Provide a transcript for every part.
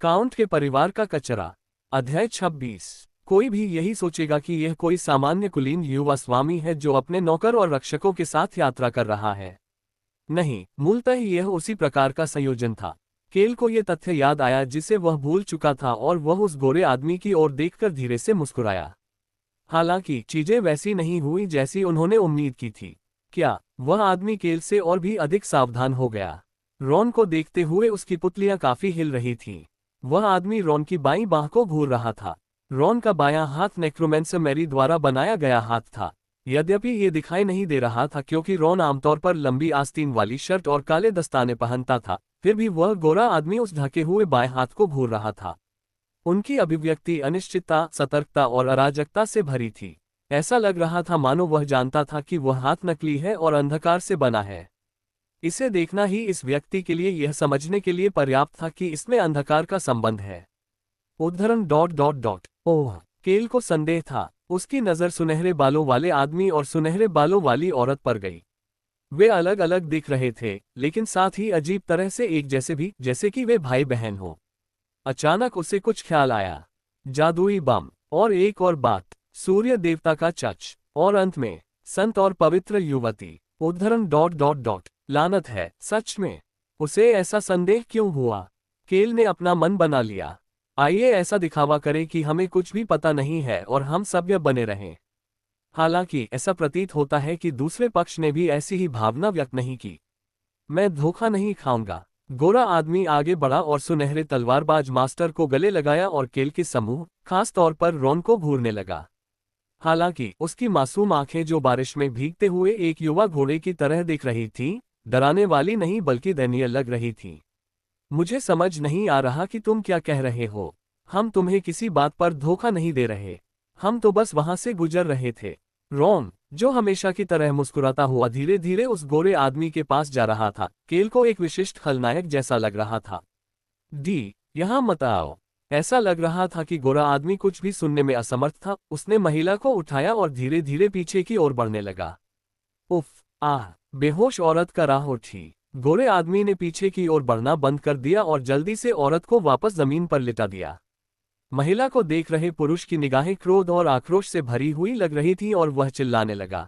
Count के परिवार का कचरा। अध्याय 26। कोई भी यही सोचेगा कि यह कोई सामान्य कुलीन युवा स्वामी है जो अपने नौकर और रक्षकों के साथ यात्रा कर रहा है। नहीं, मूलतः यह उसी प्रकार का संयोजन था। केल को यह तथ्य याद आया जिसे वह भूल चुका था और वह उस गोरे आदमी की ओर देखकर धीरे से मुस्कुराया। हालांकि चीजें वैसी नहीं हुई जैसी उन्होंने उम्मीद की थी। क्या वह आदमी केल से और भी अधिक सावधान हो गया? रॉन को देखते हुए उसकी पुतलियां काफी हिल रही थीं। वह आदमी रॉन की बाईं बांह को घूर रहा था। रॉन का बायां हाथ नेक्रोमेंसर मैरी द्वारा बनाया गया हाथ था। यद्यपि ये दिखाई नहीं दे रहा था क्योंकि रॉन आमतौर पर लंबी आस्तीन वाली शर्ट और काले दस्ताने पहनता था, फिर भी वह गोरा आदमी उस ढके हुए बाएं हाथ को घूर रहा था। उनकी अभिव्यक्ति अनिश्चितता, सतर्कता और अराजकता से भरी थी। ऐसा लग रहा था मानो वह जानता था कि वह हाथ नकली है और अंधकार से बना है। इसे देखना ही इस व्यक्ति के लिए यह समझने के लिए पर्याप्त था कि इसमें अंधकार का संबंध है। ओह, केल को संदेह था। उसकी नज़र सुनहरे बालों वाले आदमी और सुनहरे बालों वाली औरत पर गई। वे अलग अलग दिख रहे थे, लेकिन साथ ही अजीब तरह से एक जैसे भी, जैसे कि वे भाई बहन हो। अचानक उसे कुछ ख्याल आया। जादुई बम, और एक और बात, सूर्य देवता का चच, और अंत में संत और पवित्र युवती। लानत है, सच में। उसे ऐसा संदेह क्यों हुआ? केल ने अपना मन बना लिया। आइए ऐसा दिखावा करें कि हमें कुछ भी पता नहीं है और हम सभ्य बने रहें। हालांकि ऐसा प्रतीत होता है कि दूसरे पक्ष ने भी ऐसी ही भावना व्यक्त नहीं की। मैं धोखा नहीं खाऊंगा। गोरा आदमी आगे बढ़ा और सुनहरे तलवारबाज मास्टर को गले लगाया और केल के समूह, खास तौर पर रॉन को घूरने लगा। हालांकि उसकी मासूम आंखें जो बारिश में भीगते हुए एक युवा घोड़े की तरह दिख रही थीं, डराने वाली नहीं बल्कि दयनीय लग रही थीं। मुझे समझ नहीं आ रहा कि तुम क्या कह रहे हो। हम तुम्हें किसी बात पर धोखा नहीं दे रहे। हम तो बस वहां से गुजर रहे थे। रॉन, जो हमेशा की तरह मुस्कुराता हुआ धीरे धीरे उस गोरे आदमी के पास जा रहा था, केल को एक विशिष्ट खलनायक जैसा लग रहा था। यहाँ मत आओ। ऐसा लग रहा था कि गोरा आदमी कुछ भी सुनने में असमर्थ था। उसने महिला को उठाया और धीरे धीरे पीछे की ओर बढ़ने लगा। उफ, आह! बेहोश औरत का राह उठी। गोरे आदमी ने पीछे की ओर बढ़ना बंद कर दिया और जल्दी से औरत को वापस जमीन पर लिटा दिया। महिला को देख रहे पुरुष की निगाहें क्रोध और आक्रोश से भरी हुई लग रही थी और वह चिल्लाने लगा,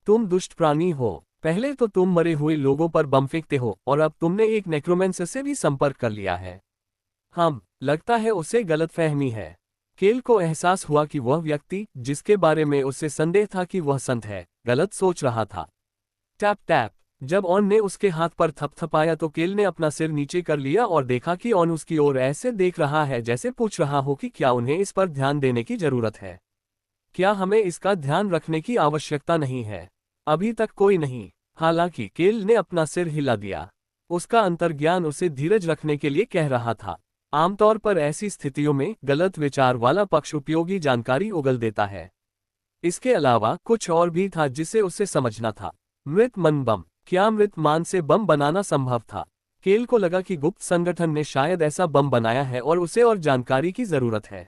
तुम दुष्ट प्राणी हो। पहले तो तुम मरे हुए लोगों पर बम फेंकते हो और अब तुमने एक नेक्रोमेंसर से भी संपर्क कर लिया है। लगता है उसे गलतफहमी है। केल को एहसास हुआ कि वह व्यक्ति, जिसके बारे में उसे संदेह था कि वह संत है, गलत सोच रहा था। Tap tap. जब ऑन ने उसके हाथ पर थपथपाया तो केल ने अपना सिर नीचे कर लिया और देखा कि ऑन उसकी ओर ऐसे देख रहा है जैसे पूछ रहा हो कि क्या उन्हें इस पर ध्यान देने की जरूरत है। क्या हमें इसका ध्यान रखने की आवश्यकता नहीं है? अभी तक कोई नहीं। हालांकि केल ने अपना सिर हिला दिया। उसका अंतर्ज्ञान उसे धीरज रखने के लिए कह रहा था। आमतौर पर ऐसी स्थितियों में गलत विचार वाला पक्ष उपयोगी जानकारी उगल देता है। इसके अलावा कुछ और भी था जिसे उसे समझना था। मृत मन बम। क्या मृत मान से बम बनाना संभव था? केल को लगा कि गुप्त संगठन ने शायद ऐसा बम बनाया है और उसे और जानकारी की जरूरत है।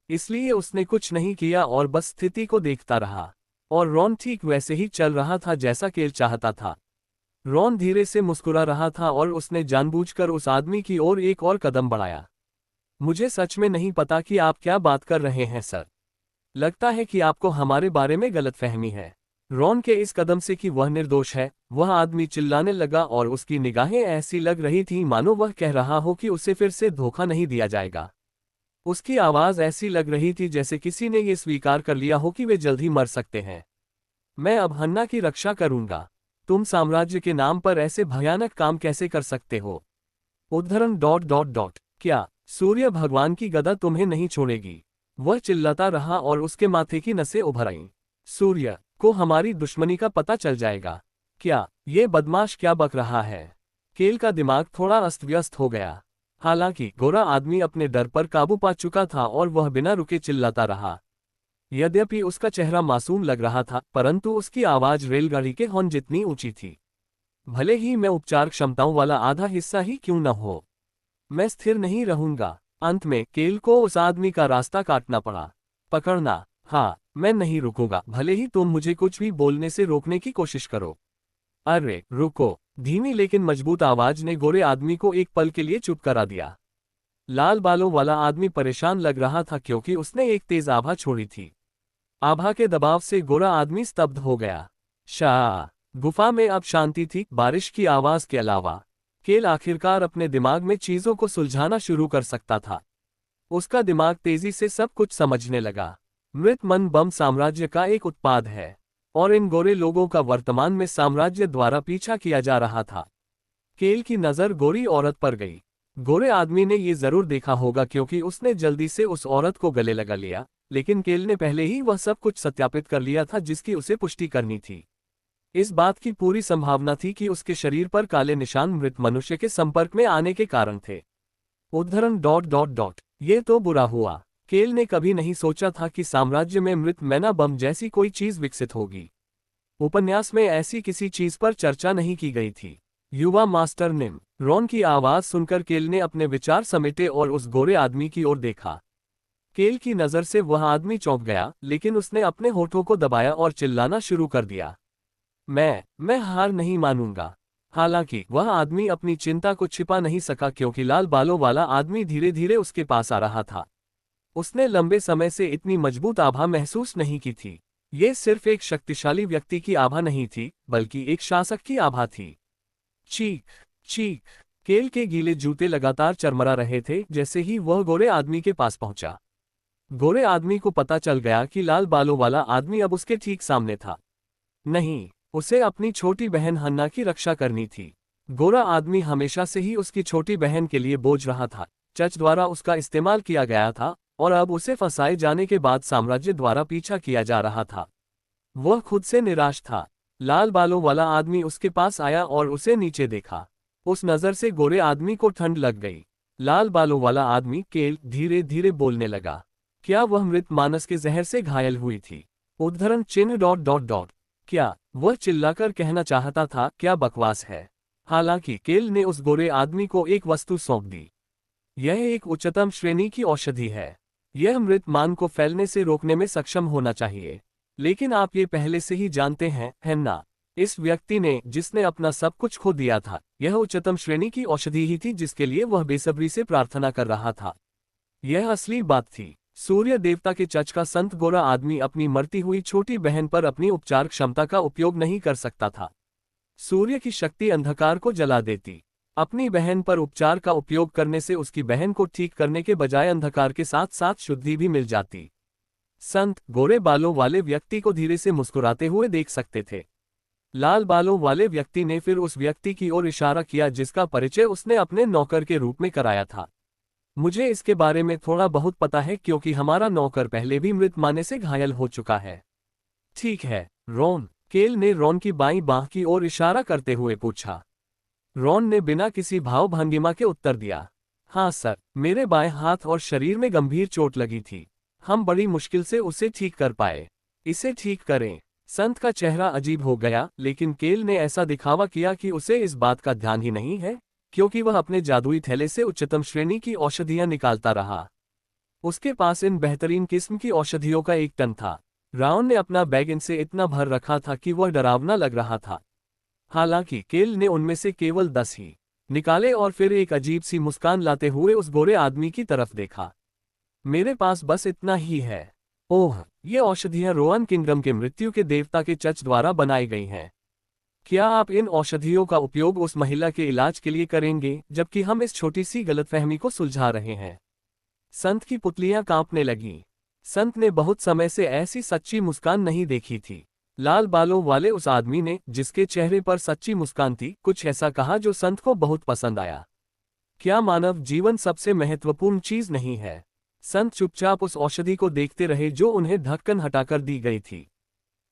इसलिए उसने कुछ नहीं किया और बस स्थिति को देखता रहा। और रॉन ठीक वैसे ही चल रहा था जैसा केल चाहता था। रॉन धीरे से मुस्कुरा रहा था और उसने जानबूझकर उस आदमी की ओर एक और कदम बढ़ाया। मुझे सच में नहीं पता कि आप क्या बात कर रहे हैं सर। लगता है कि आपको हमारे बारे में गलतफहमी है। रॉन के इस कदम से कि वह निर्दोष है, वह आदमी चिल्लाने लगा और उसकी निगाहें ऐसी लग रही थीं मानो वह कह रहा हो कि उसे फिर से धोखा नहीं दिया जाएगा। उसकी आवाज़ ऐसी लग रही थी जैसे किसी ने ये स्वीकार कर लिया हो कि वे जल्द ही मर सकते हैं। मैं अब हन्ना की रक्षा करूंगा। तुम साम्राज्य के नाम पर ऐसे भयानक काम कैसे कर सकते हो? क्या सूर्य भगवान की गदा तुम्हें नहीं छोड़ेगी? वह चिल्लाता रहा और उसके माथे की नसें उभर आईं। सूर्य को हमारी दुश्मनी का पता चल जाएगा। क्या ये बदमाश क्या बक रहा है? केल का दिमाग थोड़ा अस्त व्यस्त हो गया। हालांकि गोरा आदमी अपने डर पर काबू पा चुका था और वह बिना रुके चिल्लाता रहा। यद्यपि उसका चेहरा मासूम लग रहा था, परंतु उसकी आवाज रेलगाड़ी के हॉर्न जितनी ऊंची थी। भले ही मैं उपचार क्षमताओं वाला आधा हिस्सा ही क्यों न हो, मैं स्थिर नहीं रहूंगा। अंत में केल को उस आदमी का रास्ता काटना पड़ा। पकड़ना। हाँ, मैं नहीं रुकूंगा, भले ही तुम मुझे कुछ भी बोलने से रोकने की कोशिश करो। अरे रुको! धीमी लेकिन मजबूत आवाज ने गोरे आदमी को एक पल के लिए चुप करा दिया। लाल बालों वाला आदमी परेशान लग रहा था क्योंकि उसने एक तेज आभा छोड़ी थी। आभा के दबाव से गोरा आदमी स्तब्ध हो गया। शाह। गुफा में अब शांति थी, बारिश की आवाज के अलावा। केल आखिरकार अपने दिमाग में चीजों को सुलझाना शुरू कर सकता था। उसका दिमाग तेजी से सब कुछ समझने लगा। मृत मन बम साम्राज्य का एक उत्पाद है और इन गोरे लोगों का वर्तमान में साम्राज्य द्वारा पीछा किया जा रहा था। केल की नजर गोरी औरत पर गई। गोरे आदमी ने ये जरूर देखा होगा क्योंकि उसने जल्दी से उस औरत को गले लगा लिया, लेकिन केल ने पहले ही वह सब कुछ सत्यापित कर लिया था जिसकी उसे पुष्टि करनी थी। इस बात की पूरी संभावना थी कि उसके शरीर पर काले निशान मृत मनुष्य के संपर्क में आने के कारण थे। उद्धरण ... ये तो बुरा हुआ। केल ने कभी नहीं सोचा था कि साम्राज्य में मृत मैना बम जैसी कोई चीज विकसित होगी। उपन्यास में ऐसी किसी चीज पर चर्चा नहीं की गई थी। युवा मास्टर निम। रॉन की आवाज सुनकर केल ने अपने विचार समेटे और उस गोरे आदमी की ओर देखा। केल की नजर से वह आदमी चौंक गया, लेकिन उसने अपने होठों को दबाया और चिल्लाना शुरू कर दिया। मैं हार नहीं मानूंगा। हालांकि वह आदमी अपनी चिंता को छिपा नहीं सका क्योंकि लाल बालों वाला आदमी धीरे धीरे उसके पास आ रहा था। उसने लंबे समय से इतनी मजबूत आभा महसूस नहीं की थी। ये सिर्फ एक शक्तिशाली व्यक्ति की आभा नहीं थी, बल्कि एक शासक की आभा थी। चीख चीख। केल के गीले जूते लगातार चरमरा रहे थे जैसे ही वह गोरे आदमी के पास पहुंचा। गोरे आदमी को पता चल गया कि लाल बालों वाला आदमी अब उसके ठीक सामने था। नहीं, उसे अपनी छोटी बहन हन्ना की रक्षा करनी थी। गोरा आदमी हमेशा से ही उसकी छोटी बहन के लिए बोझ रहा था। चर्च द्वारा उसका इस्तेमाल किया गया था और अब उसे फंसाए जाने के बाद साम्राज्य द्वारा पीछा किया जा रहा था। वह खुद से निराश था। लाल बालों वाला आदमी उसके पास आया और उसे नीचे देखा। उस नजर से गोरे आदमी को ठंड लग गई। लाल बालों वाला आदमी केल धीरे धीरे बोलने लगा। क्या वह मृत मानस के जहर से घायल हुई थी? उद्धरण चिन्ह ... क्या वह चिल्लाकर कहना चाहता था क्या बकवास है? हालांकि केल ने उस गोरे आदमी को एक वस्तु सौंप दी। यह एक उच्चतम श्रेणी की औषधि है। यह मृत मान को फैलने से रोकने में सक्षम होना चाहिए। लेकिन आप ये पहले से ही जानते हैं, है ना? इस व्यक्ति ने, जिसने अपना सब कुछ खो दिया था, यह उच्चतम श्रेणी की औषधि ही थी जिसके लिए वह बेसब्री से प्रार्थना कर रहा था। यह असली बात थी। सूर्य देवता के चर्च का संत गोरा आदमी अपनी मरती हुई छोटी बहन पर अपनी उपचार क्षमता का उपयोग नहीं कर सकता था। सूर्य की शक्ति अंधकार को जला देती। अपनी बहन पर उपचार का उपयोग करने से उसकी बहन को ठीक करने के बजाय अंधकार के साथ साथ शुद्धि भी मिल जाती। संत गोरे बालों वाले व्यक्ति को धीरे से मुस्कुराते हुए देख सकते थे। लाल बालों वाले व्यक्ति ने फिर उस व्यक्ति की ओर इशारा किया जिसका परिचय उसने अपने नौकर के रूप में कराया था। मुझे इसके बारे में थोड़ा बहुत पता है क्योंकि हमारा नौकर पहले भी मृत माने से घायल हो चुका है। ठीक है, रॉन। केल ने रॉन की बाईं बांह की ओर इशारा करते हुए पूछा। रॉन ने बिना किसी भाव भंगिमा के उत्तर दिया। हाँ सर, मेरे बाएं हाथ और शरीर में गंभीर चोट लगी थी। हम बड़ी मुश्किल से उसे ठीक कर पाए। इसे ठीक करें। संत का चेहरा अजीब हो गया, लेकिन केल ने ऐसा दिखावा किया कि उसे इस बात का ध्यान ही नहीं है, क्योंकि वह अपने जादुई थैले से उच्चतम श्रेणी की औषधियां निकालता रहा। उसके पास इन बेहतरीन किस्म की औषधियों का एक टन था। राउन ने अपना बैग इनसे इतना भर रखा था कि वह डरावना लग रहा था। हालांकि केल ने उनमें से केवल 10 ही निकाले और फिर एक अजीब सी मुस्कान लाते हुए उस गोरे आदमी की तरफ देखा। मेरे पास बस इतना ही है। ओह, ये औषधियां रोअन किंगडम के मृत्यु के देवता के चर्च द्वारा बनाई गई हैं। क्या आप इन औषधियों का उपयोग उस महिला के इलाज के लिए करेंगे जबकि हम इस छोटी सी गलतफहमी को सुलझा रहे हैं? संत की पुतलियां कांपने लगीं। संत ने बहुत समय से ऐसी सच्ची मुस्कान नहीं देखी थी। लाल बालों वाले उस आदमी ने, जिसके चेहरे पर सच्ची मुस्कान थी, कुछ ऐसा कहा जो संत को बहुत पसंद आया। क्या मानव जीवन सबसे महत्वपूर्ण चीज नहीं है? संत चुपचाप उस औषधि को देखते रहे जो उन्हें ढक्कन हटाकर दी गई थी।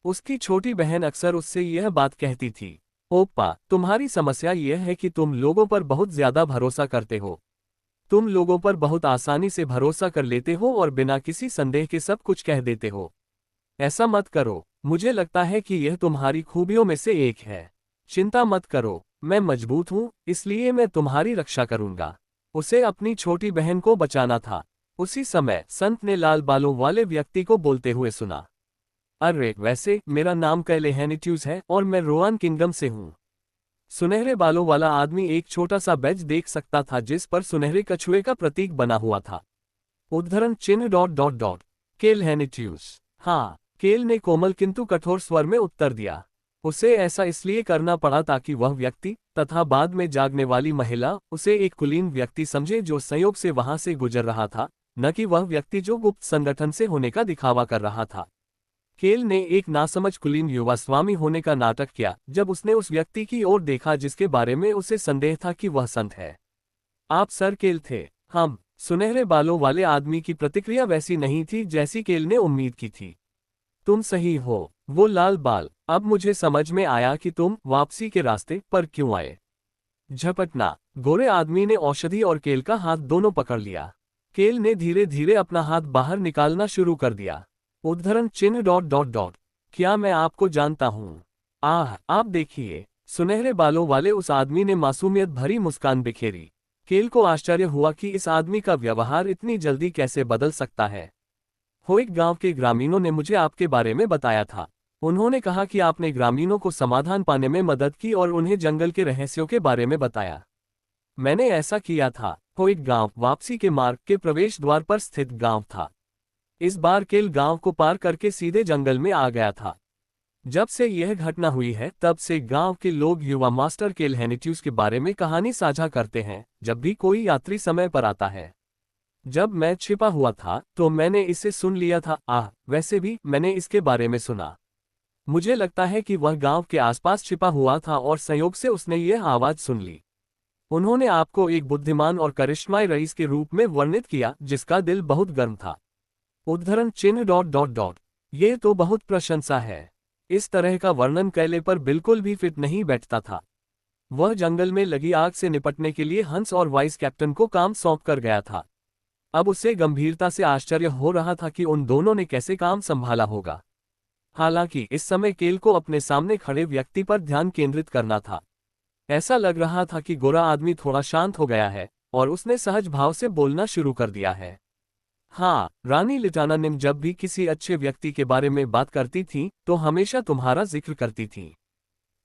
उसकी छोटी बहन अक्सर उससे यह बात कहती थी, ओप्पा, तुम्हारी समस्या यह है कि तुम लोगों पर बहुत ज्यादा भरोसा करते हो। तुम लोगों पर बहुत आसानी से भरोसा कर लेते हो और बिना किसी संदेह के सब कुछ कह देते हो। ऐसा मत करो। मुझे लगता है कि यह तुम्हारी खूबियों में से एक है। चिंता मत करो, मैं मजबूत हूँ, इसलिए मैं तुम्हारी रक्षा करूंगा। उसे अपनी छोटी बहन को बचाना था। उसी समय संत ने लाल बालों वाले व्यक्ति को बोलते हुए सुना, अरे वैसे मेरा नाम कैलेहेनिट्यूज है और मैं रोआन किंगडम से हूँ। सुनहरे बालों वाला आदमी एक छोटा सा बैज देख सकता था जिस पर सुनहरे कछुए का प्रतीक बना हुआ था। उद्धरण चिन्ह डॉट डॉट डॉट। केल हेनिट्यूस। हाँ, केल ने कोमल किंतु कठोर स्वर में उत्तर दिया। उसे ऐसा इसलिए करना पड़ा ताकि वह व्यक्ति तथा बाद में जागने वाली महिला उसे एक कुलीन व्यक्ति समझे जो संयोग से वहां से गुजर रहा था, न कि वह व्यक्ति जो गुप्त संगठन से होने का दिखावा कर रहा था। केल ने एक नासमझ कुलीन युवा स्वामी होने का नाटक किया जब उसने उस व्यक्ति की ओर देखा जिसके बारे में उसे संदेह था कि वह संत है। आप सर केल थे? हम। सुनहरे बालों वाले आदमी की प्रतिक्रिया वैसी नहीं थी जैसी केल ने उम्मीद की थी। तुम सही हो, वो लाल बाल। अब मुझे समझ में आया कि तुम वापसी के रास्ते पर क्यों आए। झपटना। गोरे आदमी ने औषधि और केल का हाथ दोनों पकड़ लिया। केल ने धीरे धीरे अपना हाथ बाहर निकालना शुरू कर दिया। उद्धरण चिन्ह डॉट डॉट डॉट। क्या मैं आपको जानता हूँ? आप देखिए। सुनहरे बालों वाले उस आदमी ने मासूमियत भरी मुस्कान बिखेरी। केल को आश्चर्य हुआ कि इस आदमी का व्यवहार इतनी जल्दी कैसे बदल सकता है। होइक गांव के ग्रामीणों ने मुझे आपके बारे में बताया था। उन्होंने कहा कि आपने ग्रामीणों को समाधान पाने में मदद की और उन्हें जंगल के रहस्यों के बारे में बताया। मैंने ऐसा किया था। होइक गांव वापसी के मार्ग के प्रवेश द्वार पर स्थित गांव था। इस बार केल गांव को पार करके सीधे जंगल में आ गया था। जब से यह घटना हुई है तब से गांव के लोग युवा मास्टर केल हेनिट्यूस के बारे में कहानी साझा करते हैं जब भी कोई यात्री समय पर आता है। जब मैं छिपा हुआ था तो मैंने इसे सुन लिया था। वैसे भी मैंने इसके बारे में सुना। मुझे लगता है कि वह गांव के आसपास छिपा हुआ था और संयोग से उसने यह आवाज सुन ली। उन्होंने आपको एक बुद्धिमान और करिश्माई रईस के रूप में वर्णित किया जिसका दिल बहुत गर्म था। उद्धरण चिन्ह डॉट डॉट डॉट। ये तो बहुत प्रशंसा है। इस तरह का वर्णन कैले पर बिल्कुल भी फिट नहीं बैठता था। वह जंगल में लगी आग से निपटने के लिए हंस और वाइस कैप्टन को काम सौंप कर गया था। अब उसे गंभीरता से आश्चर्य हो रहा था कि उन दोनों ने कैसे काम संभाला होगा। हालांकि इस समय केल को अपने सामने खड़े व्यक्ति पर ध्यान केंद्रित करना था। ऐसा लग रहा था कि गोरा आदमी थोड़ा शांत हो गया है और उसने सहज भाव से बोलना शुरू कर दिया है। हाँ, रानी लिटाना निम जब भी किसी अच्छे व्यक्ति के बारे में बात करती थी तो हमेशा तुम्हारा जिक्र करती थी।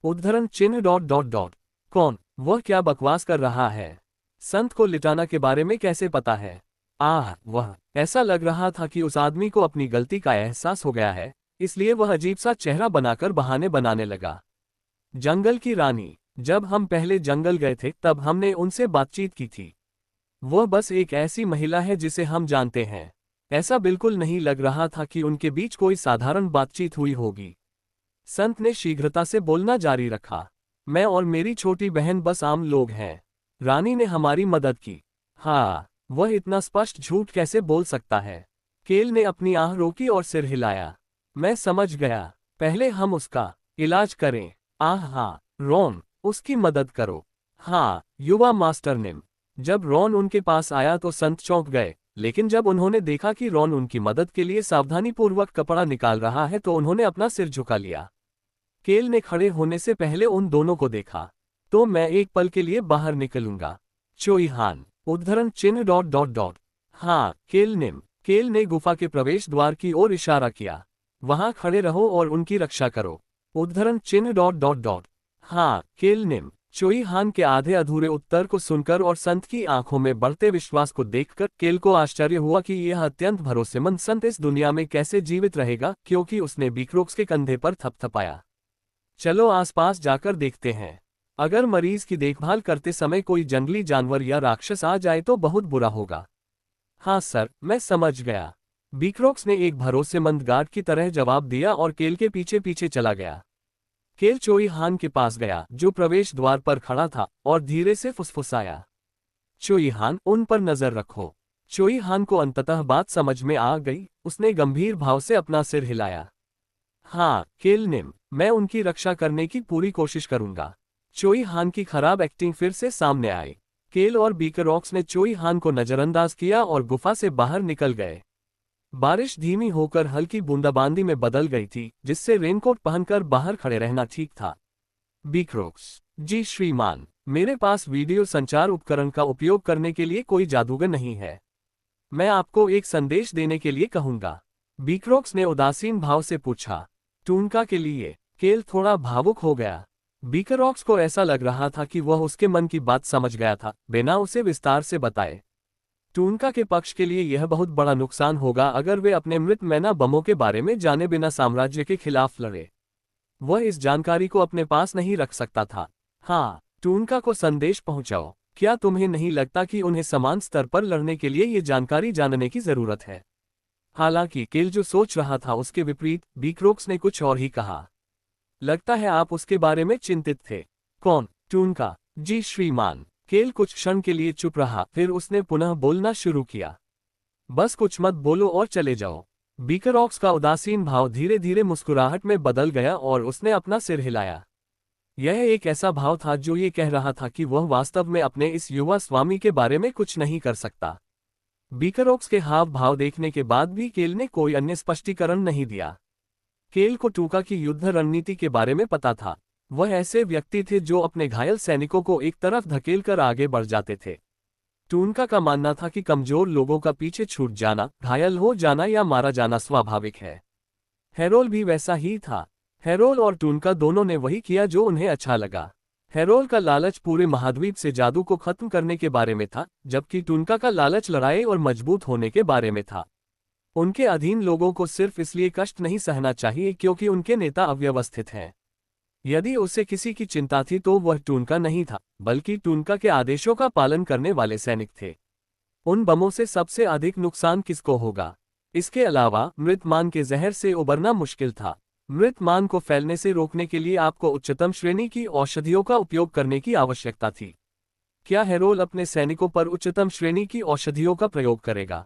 उद्धरण चिन्ह डॉट डॉट डॉट। कौन? वह क्या बकवास कर रहा है? संत को लिटाना के बारे में कैसे पता है? वह। ऐसा लग रहा था कि उस आदमी को अपनी गलती का एहसास हो गया है, इसलिए वह अजीब सा चेहरा बनाकर बहाने बनाने लगा। जंगल की रानी। जब हम पहले जंगल गए थे तब हमने उनसे बातचीत की थी। वह बस एक ऐसी महिला है जिसे हम जानते हैं। ऐसा बिल्कुल नहीं लग रहा था कि उनके बीच कोई साधारण बातचीत हुई होगी। संत ने शीघ्रता से बोलना जारी रखा। मैं और मेरी छोटी बहन बस आम लोग हैं। रानी ने हमारी मदद की। हाँ, वह इतना स्पष्ट झूठ कैसे बोल सकता है? केल ने अपनी आह रोकी और सिर हिलाया। मैं समझ गया। पहले हम उसका इलाज करें। हाँ, रॉन, उसकी मदद करो। हाँ, युवा मास्टर निम। जब रॉन उनके पास आया तो संत चौंक गए, लेकिन जब उन्होंने देखा कि रॉन उनकी मदद के लिए सावधानीपूर्वक कपड़ा निकाल रहा है तो उन्होंने अपना सिर झुका लिया। केल ने खड़े होने से पहले उन दोनों को देखा। तो मैं एक पल के लिए बाहर निकलूंगा। चोई हान। उद्धरण चिन्ह डॉट डॉट डॉट। हाँ, केल निम। केल ने गुफा के प्रवेश द्वार की ओर इशारा किया। वहां खड़े रहो और उनकी रक्षा करो। उद्धरण चिन्ह डॉट डॉट डॉट। हाँ, केल निम। चोई हान के आधे अधूरे उत्तर को सुनकर और संत की आंखों में बढ़ते विश्वास को देखकर केल को आश्चर्य हुआ कि यह अत्यंत भरोसेमंद संत इस दुनिया में कैसे जीवित रहेगा, क्योंकि उसने बीक्रोक्स के कंधे पर थपथपाया। चलो आसपास जाकर देखते हैं। अगर मरीज की देखभाल करते समय कोई जंगली जानवर या राक्षस आ जाए तो बहुत बुरा होगा। हाँ सर, मैं समझ गया। बीक्रोक्स ने एक भरोसेमंद गार्ड की तरह जवाब दिया और केल के पीछे पीछे चला गया। केल चोई हान के पास गया जो प्रवेश द्वार पर खड़ा था और धीरे से फुसफुसाया। चोई हान, उन पर नजर रखो। चोई हान को अंततः बात समझ में आ गई। उसने गंभीर भाव से अपना सिर हिलाया। हाँ, केल निम, मैं उनकी रक्षा करने की पूरी कोशिश करूंगा। चोई हान की खराब एक्टिंग फिर से सामने आई। केल और बीकरॉक्स ने चोई हान को नजरअंदाज किया और गुफा से बाहर निकल गए। बारिश धीमी होकर हल्की बूंदाबांदी में बदल गई थी, जिससे रेनकोट पहनकर बाहर खड़े रहना ठीक था। बीकरॉक्स। जी श्रीमान, मेरे पास वीडियो संचार उपकरण का उपयोग करने के लिए कोई जादूगर नहीं है। मैं आपको एक संदेश देने के लिए कहूंगा। बीकरॉक्स ने उदासीन भाव से पूछा। टूनका के लिए? केल थोड़ा भावुक हो गया। बीकरॉक्स को ऐसा लग रहा था कि वह उसके मन की बात समझ गया था, बिना उसे विस्तार से बताए। टूनका के पक्ष के लिए यह बहुत बड़ा नुकसान होगा अगर वे अपने मृत मैना बमों के बारे में जाने बिना साम्राज्य के खिलाफ लड़े। वह इस जानकारी को अपने पास नहीं रख सकता था। हाँ, टूनका को संदेश पहुंचाओ। क्या तुम्हें नहीं लगता कि उन्हें समान स्तर पर लड़ने के लिए ये जानकारी जानने की जरूरत है? हालांकि केल जो सोच रहा था उसके विपरीत, बीकरॉक्स ने कुछ और ही कहा। लगता है आप उसके बारे में चिंतित थे। कौन? टूनका। जी श्रीमान। केल कुछ क्षण के लिए चुप रहा, फिर उसने पुनः बोलना शुरू किया। बस कुछ मत बोलो और चले जाओ। बीकरॉक्स का उदासीन भाव धीरे धीरे मुस्कुराहट में बदल गया और उसने अपना सिर हिलाया। यह एक ऐसा भाव था जो ये कह रहा था कि वह वास्तव में अपने इस युवा स्वामी के बारे में कुछ नहीं कर सकता। बीकरॉक्स के हाव भाव देखने के बाद भी केल ने कोई अन्य स्पष्टीकरण नहीं दिया। केल को टूका की युद्ध रणनीति के बारे में पता था। वह ऐसे व्यक्ति थे जो अपने घायल सैनिकों को एक तरफ धकेलकर आगे बढ़ जाते थे। टूनका का मानना था कि कमजोर लोगों का पीछे छूट जाना, घायल हो जाना या मारा जाना स्वाभाविक है। हेरोल भी वैसा ही था। हेरोल और टूनका दोनों ने वही किया जो उन्हें अच्छा लगा। हेरोल का लालच पूरे महाद्वीप से जादू को खत्म करने के बारे में था, जबकि टूनका का लालच लड़ाई और मजबूत होने के बारे में था। उनके अधीन लोगों को सिर्फ इसलिए कष्ट नहीं सहना चाहिए क्योंकि उनके नेता अव्यवस्थित हैं। यदि उसे किसी की चिंता थी तो वह टूनका नहीं था, बल्कि टूनका के आदेशों का पालन करने वाले सैनिक थे। उन बमों से सबसे अधिक नुकसान किसको होगा? इसके अलावा मृत मान के जहर से उबरना मुश्किल था। मृत मान को फैलने से रोकने के लिए आपको उच्चतम श्रेणी की औषधियों का उपयोग करने की आवश्यकता थी। क्या हेरोल अपने सैनिकों पर उच्चतम श्रेणी की औषधियों का प्रयोग करेगा?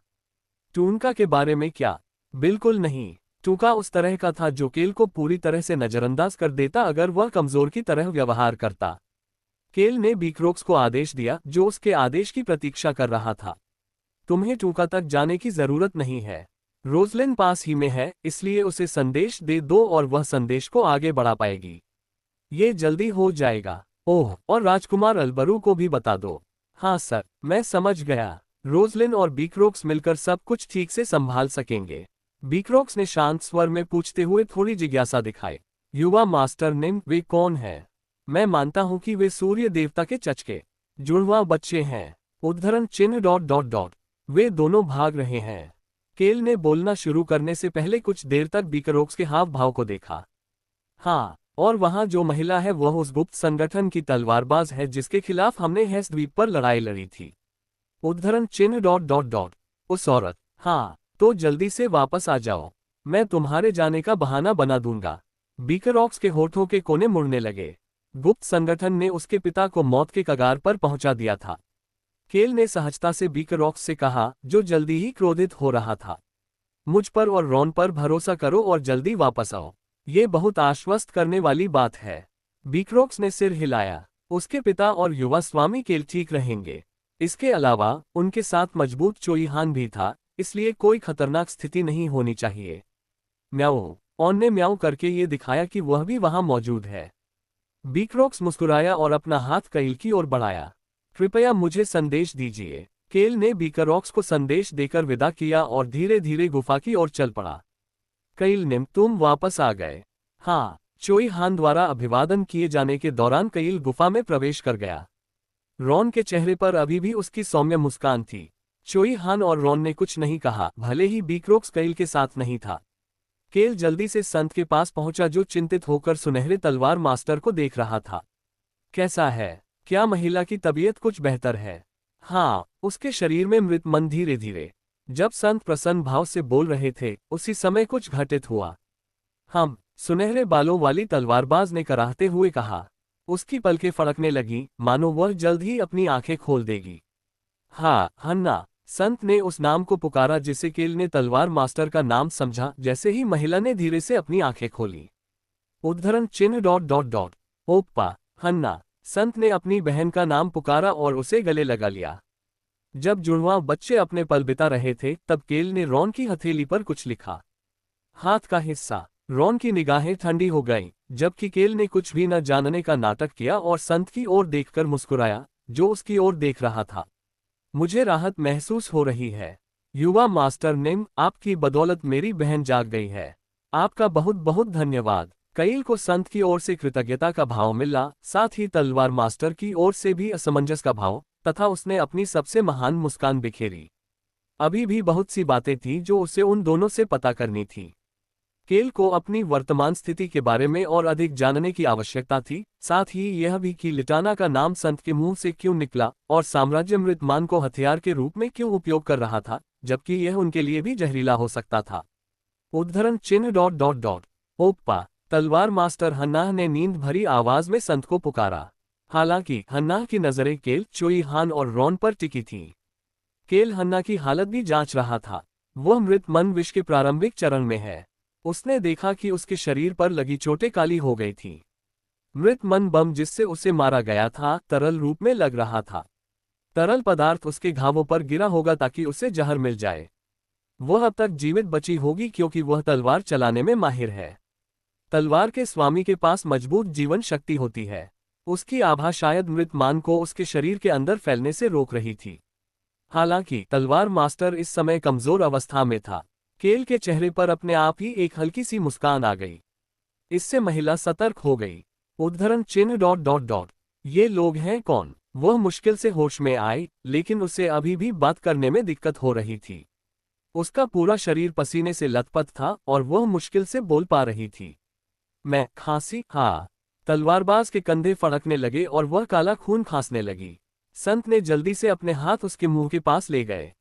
टूनका के बारे में क्या? बिल्कुल नहीं। टूका उस तरह का था जो केल को पूरी तरह से नजरअंदाज कर देता अगर वह कमजोर की तरह व्यवहार करता। केल ने बीकरॉक्स को आदेश दिया, जो उसके आदेश की प्रतीक्षा कर रहा था। तुम्हें टूका तक जाने की जरूरत नहीं है। रोजलिन पास ही में है, इसलिए उसे संदेश दे दो और वह संदेश को आगे बढ़ा पाएगी। ये जल्दी हो जाएगा। ओह, और राजकुमार अल्बरू को भी बता दो। हाँ सर, मैं समझ गया। रोजलिन और बीकरॉक्स मिलकर सब कुछ ठीक से संभाल सकेंगे। बीकरॉक्स ने शांत स्वर में पूछते हुए थोड़ी जिज्ञासा दिखाई। युवा मास्टर निम, वे कौन हैं? मैं मानता हूं कि वे सूर्य देवता के चचके जुड़वा बच्चे हैं। उद्धरण चिन्ह डॉट डॉट डॉट। वे दोनों भाग रहे हैं। केल ने बोलना शुरू करने से पहले कुछ देर तक बीकरॉक्स के हाव भाव को देखा। हाँ, और वहां जो महिला है वह उस गुप्त संगठन की तलवारबाज है जिसके खिलाफ हमने हेस द्वीप पर लड़ाई लड़ी थी। उद्धरण चिन्ह डॉट डॉट डॉट। उस औरत। हाँ, तो जल्दी से वापस आ जाओ। मैं तुम्हारे जाने का बहाना बना दूंगा। बीकरॉक्स के होठों के कोने मुड़ने लगे। गुप्त संगठन ने उसके पिता को मौत के कगार पर पहुंचा दिया था। केल ने सहजता से बीकरॉक्स से कहा, जो जल्दी ही क्रोधित हो रहा था। मुझ पर और रॉन पर भरोसा करो और जल्दी वापस आओ। ये बहुत आश्वस्त करने वाली बात है। बीकरॉक्स ने सिर हिलाया। उसके पिता और युवा स्वामी केल ठीक रहेंगे। इसके अलावा उनके साथ मजबूत चोईहान भी था, इसलिए कोई खतरनाक स्थिति नहीं होनी चाहिए। म्याऊ। ऑन ने म्याऊ करके ये दिखाया कि वह भी वहां मौजूद है। बीकरॉक्स मुस्कुराया और अपना हाथ केल की ओर बढ़ाया। कृपया मुझे संदेश दीजिए। केल ने बीकरॉक्स को संदेश देकर विदा किया और धीरे धीरे गुफा की ओर चल पड़ा। केल ने, तुम वापस आ गए। हाँ। चोईहान द्वारा अभिवादन किए जाने के दौरान केल गुफा में प्रवेश कर गया। रॉन के चेहरे पर अभी भी उसकी सौम्य मुस्कान थी। चोईहान और रॉन ने कुछ नहीं कहा, भले ही बीकरॉक्स केल के साथ नहीं था। केल जल्दी से संत के पास पहुंचा जो चिंतित होकर सुनहरे तलवार मास्टर को देख रहा था। कैसा है? क्या महिला की तबीयत कुछ बेहतर है? हाँ, उसके शरीर में मृत मन धीरे धीरे। जब संत प्रसन्न भाव से बोल रहे थे, उसी समय कुछ घटित हुआ। हम, सुनहरे बालों वाली तलवारबाज ने कराहते हुए कहा। उसकी पलकें फड़कने लगी, मानो वह जल्द ही अपनी आंखें खोल देगी। हाँ, हन्ना। संत ने उस नाम को पुकारा जिसे केल ने तलवार मास्टर का नाम समझा। जैसे ही महिला ने धीरे से अपनी आंखें खोली। उद्धरण चिन्ह डॉट डॉट डॉट। ओप्पा। हन्ना। संत ने अपनी बहन का नाम पुकारा और उसे गले लगा लिया। जब जुड़वां बच्चे अपने पल बिता रहे थे, तब केल ने रॉन की हथेली पर कुछ लिखा। हाथ का हिस्सा। रॉन की निगाहें ठंडी हो गईं, जबकि केल ने कुछ भी न जानने का नाटक किया और संत की ओर देखकर मुस्कुराया, जो उसकी ओर देख रहा था। मुझे राहत महसूस हो रही है। युवा मास्टर निम, आपकी बदौलत मेरी बहन जाग गई है। आपका बहुत बहुत धन्यवाद। केल को संत की ओर से कृतज्ञता का भाव मिला, साथ ही तलवार मास्टर की ओर से भी असमंजस का भाव, तथा उसने अपनी सबसे महान मुस्कान बिखेरी। अभी भी बहुत सी बातें थीं जो उसे उन दोनों से पता करनी थी। केल को अपनी वर्तमान स्थिति के बारे में और अधिक जानने की आवश्यकता थी, साथ ही यह भी कि लिटाना का नाम संत के मुंह से क्यों निकला और साम्राज्य मृतमान को हथियार के रूप में क्यों उपयोग कर रहा था, जबकि यह उनके लिए भी जहरीला हो सकता था। उद्धरण चिन्ह। ओप्पा। तलवार मास्टर हन्नाह ने नींद भरी आवाज में संत को पुकारा। हालांकि हन्नाह की नजरें केल, चोई हान और रॉन पर टिकी थीं। केल हन्ना की हालत भी जांच रहा था। वह मृत मन विष के प्रारंभिक चरण में है। उसने देखा कि उसके शरीर पर लगी चोटें काली हो गई थीं। मृत मन बम जिससे उसे मारा गया था तरल रूप में लग रहा था। तरल पदार्थ उसके घावों पर गिरा होगा ताकि उसे जहर मिल जाए। वह अब तक जीवित बची होगी क्योंकि वह तलवार चलाने में माहिर है। तलवार के स्वामी के पास मजबूत जीवन शक्ति होती है। उसकी आभा शायद मृत मान को उसके शरीर के अंदर फैलने से रोक रही थी। हालांकि तलवार मास्टर इस समय कमजोर अवस्था में था। केल के चेहरे पर अपने आप ही एक हल्की सी मुस्कान आ गई। इससे महिला सतर्क हो गई। उद्धरण चिन्ह। ये लोग हैं कौन? वह मुश्किल से होश में आई, लेकिन उसे अभी भी बात करने में दिक्कत हो रही थी। उसका पूरा शरीर पसीने से लथपथ था और वह मुश्किल से बोल पा रही थी। मैं खांसी। हाँ। तलवारबाज के कंधे फड़कने लगे और वह काला खून खांसने लगी। संत ने जल्दी से अपने हाथ उसके मुंह के पास ले गए।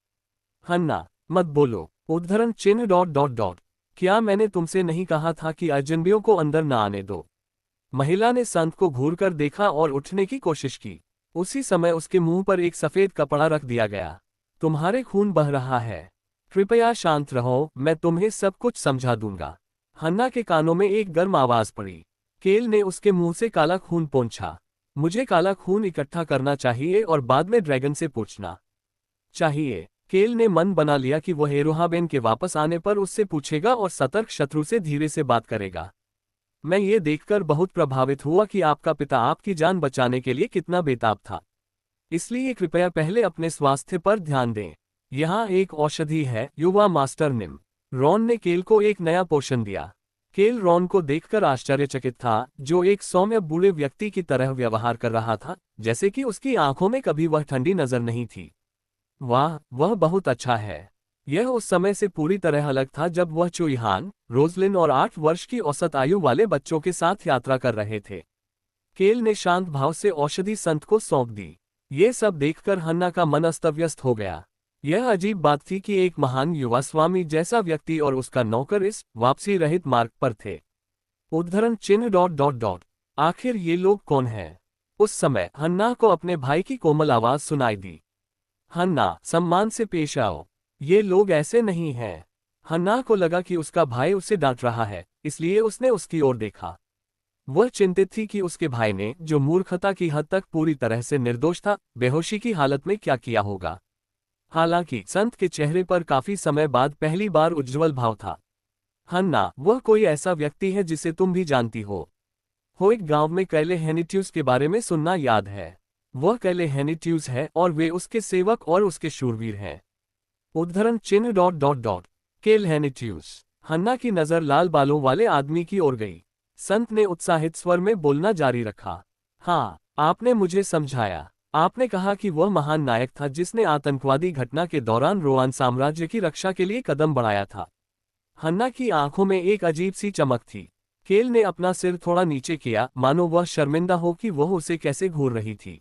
हन्ना, मत बोलो। उद्धरण चिन्ह। क्या मैंने तुमसे नहीं कहा था कि अजनबियों को अंदर न आने दो? महिला ने संत को घूरकर देखा और उठने की कोशिश की। उसी समय उसके मुंह पर एक सफेद कपड़ा रख दिया गया। तुम्हारे खून बह रहा है। कृपया शांत रहो, मैं तुम्हें सब कुछ समझा दूंगा। हन्ना के कानों में एक गर्म आवाज पड़ी। केल ने उसके मुंह से काला खून पोंछा। मुझे काला खून इकट्ठा करना चाहिए और बाद में ड्रैगन से पूछना चाहिए। केल ने मन बना लिया कि वह एरोहाबेन के वापस आने पर उससे पूछेगा और सतर्क शत्रु से धीरे से बात करेगा। मैं ये देखकर बहुत प्रभावित हुआ कि आपका पिता आपकी जान बचाने के लिए कितना बेताब था। इसलिए कृपया पहले अपने स्वास्थ्य पर ध्यान दें। यहाँ एक औषधि है, युवा मास्टर निम। रॉन ने केल को एक नया पोषण दिया। केल रॉन को देखकर आश्चर्यचकित था, जो एक सौम्य बूढ़े व्यक्ति की तरह व्यवहार कर रहा था, जैसे कि उसकी आंखों में कभी वह ठंडी नजर नहीं थी। वाह, वह बहुत अच्छा है। यह उस समय से पूरी तरह अलग था जब वह चुईहान, रोजलिन और 8 वर्ष की औसत आयु वाले बच्चों के साथ यात्रा कर रहे थे। केल ने शांत भाव से औषधि संत को सौंप दी। ये सब देखकर हन्ना का मन अस्त व्यस्त हो गया। यह अजीब बात थी कि एक महान युवा स्वामी जैसा व्यक्ति और उसका नौकर इस वापसी रहित मार्ग पर थे। उद्धरण चिन्ह। आखिर ये लोग कौन हैं? उस समय हन्ना को अपने भाई की कोमल आवाज सुनाई दी। हन्ना, सम्मान से पेश आओ। ये लोग ऐसे नहीं हैं। हन्ना को लगा कि उसका भाई उसे डांट रहा है, इसलिए उसने उसकी ओर देखा। वह चिंतित थी कि उसके भाई ने, जो मूर्खता की हद तक पूरी तरह से निर्दोष था, बेहोशी की हालत में क्या किया होगा। हालांकि संत के चेहरे पर काफी समय बाद पहली बार उज्ज्वल भाव था। हन्ना, वह कोई ऐसा व्यक्ति है जिसे तुम भी जानती हो। एक गांव में कैले हेनिट्यूस के बारे में सुनना याद है। वह कैले हेनिट्यूस है और वे उसके सेवक और उसके शूरवीर हैं। उद्धरण चिन्ह। केल हेनिट्यूस। हन्ना की नजर लाल बालों वाले आदमी की ओर गई। संत ने उत्साहित स्वर में बोलना जारी रखा। हाँ, आपने मुझे समझाया। आपने कहा कि वह महान नायक था जिसने आतंकवादी घटना के दौरान रोआन साम्राज्य की रक्षा के लिए कदम बढ़ाया था। हन्ना की आंखों में एक अजीब सी चमक थी। केल ने अपना सिर थोड़ा नीचे किया, मानो वह शर्मिंदा हो कि वह उसे कैसे घूर रही थी।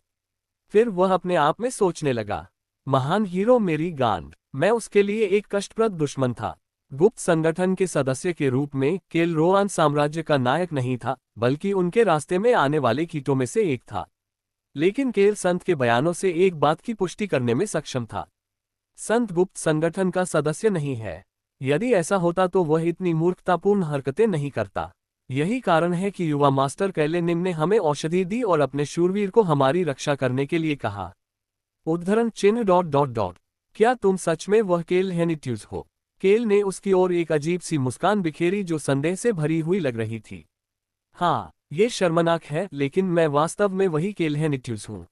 फिर वह अपने आप में सोचने लगा, महान हीरो मेरी गांड, मैं उसके लिए एक कष्टप्रद दुश्मन था। गुप्त संगठन के सदस्य के रूप में केल रोआन साम्राज्य का नायक नहीं था, बल्कि उनके रास्ते में आने वाले कीटों में से एक था। लेकिन केल संत के बयानों से एक बात की पुष्टि करने में सक्षम था। संत गुप्त संगठन का सदस्य नहीं है। यदि ऐसा होता तो वह इतनी मूर्खतापूर्ण हरकतें नहीं करता। यही कारण है कि युवा मास्टर कैले निम ने हमें औषधि दी और अपने शूरवीर को हमारी रक्षा करने के लिए कहा। उद्धरण चिन्ह। क्या तुम सच में वह केल हेनिट्यूस हो? केल ने उसकी ओर एक अजीब सी मुस्कान बिखेरी जो संदेह से भरी हुई लग रही थी। हाँ, ये शर्मनाक है, लेकिन मैं वास्तव में वही केल हेनिट्यूस हूँ।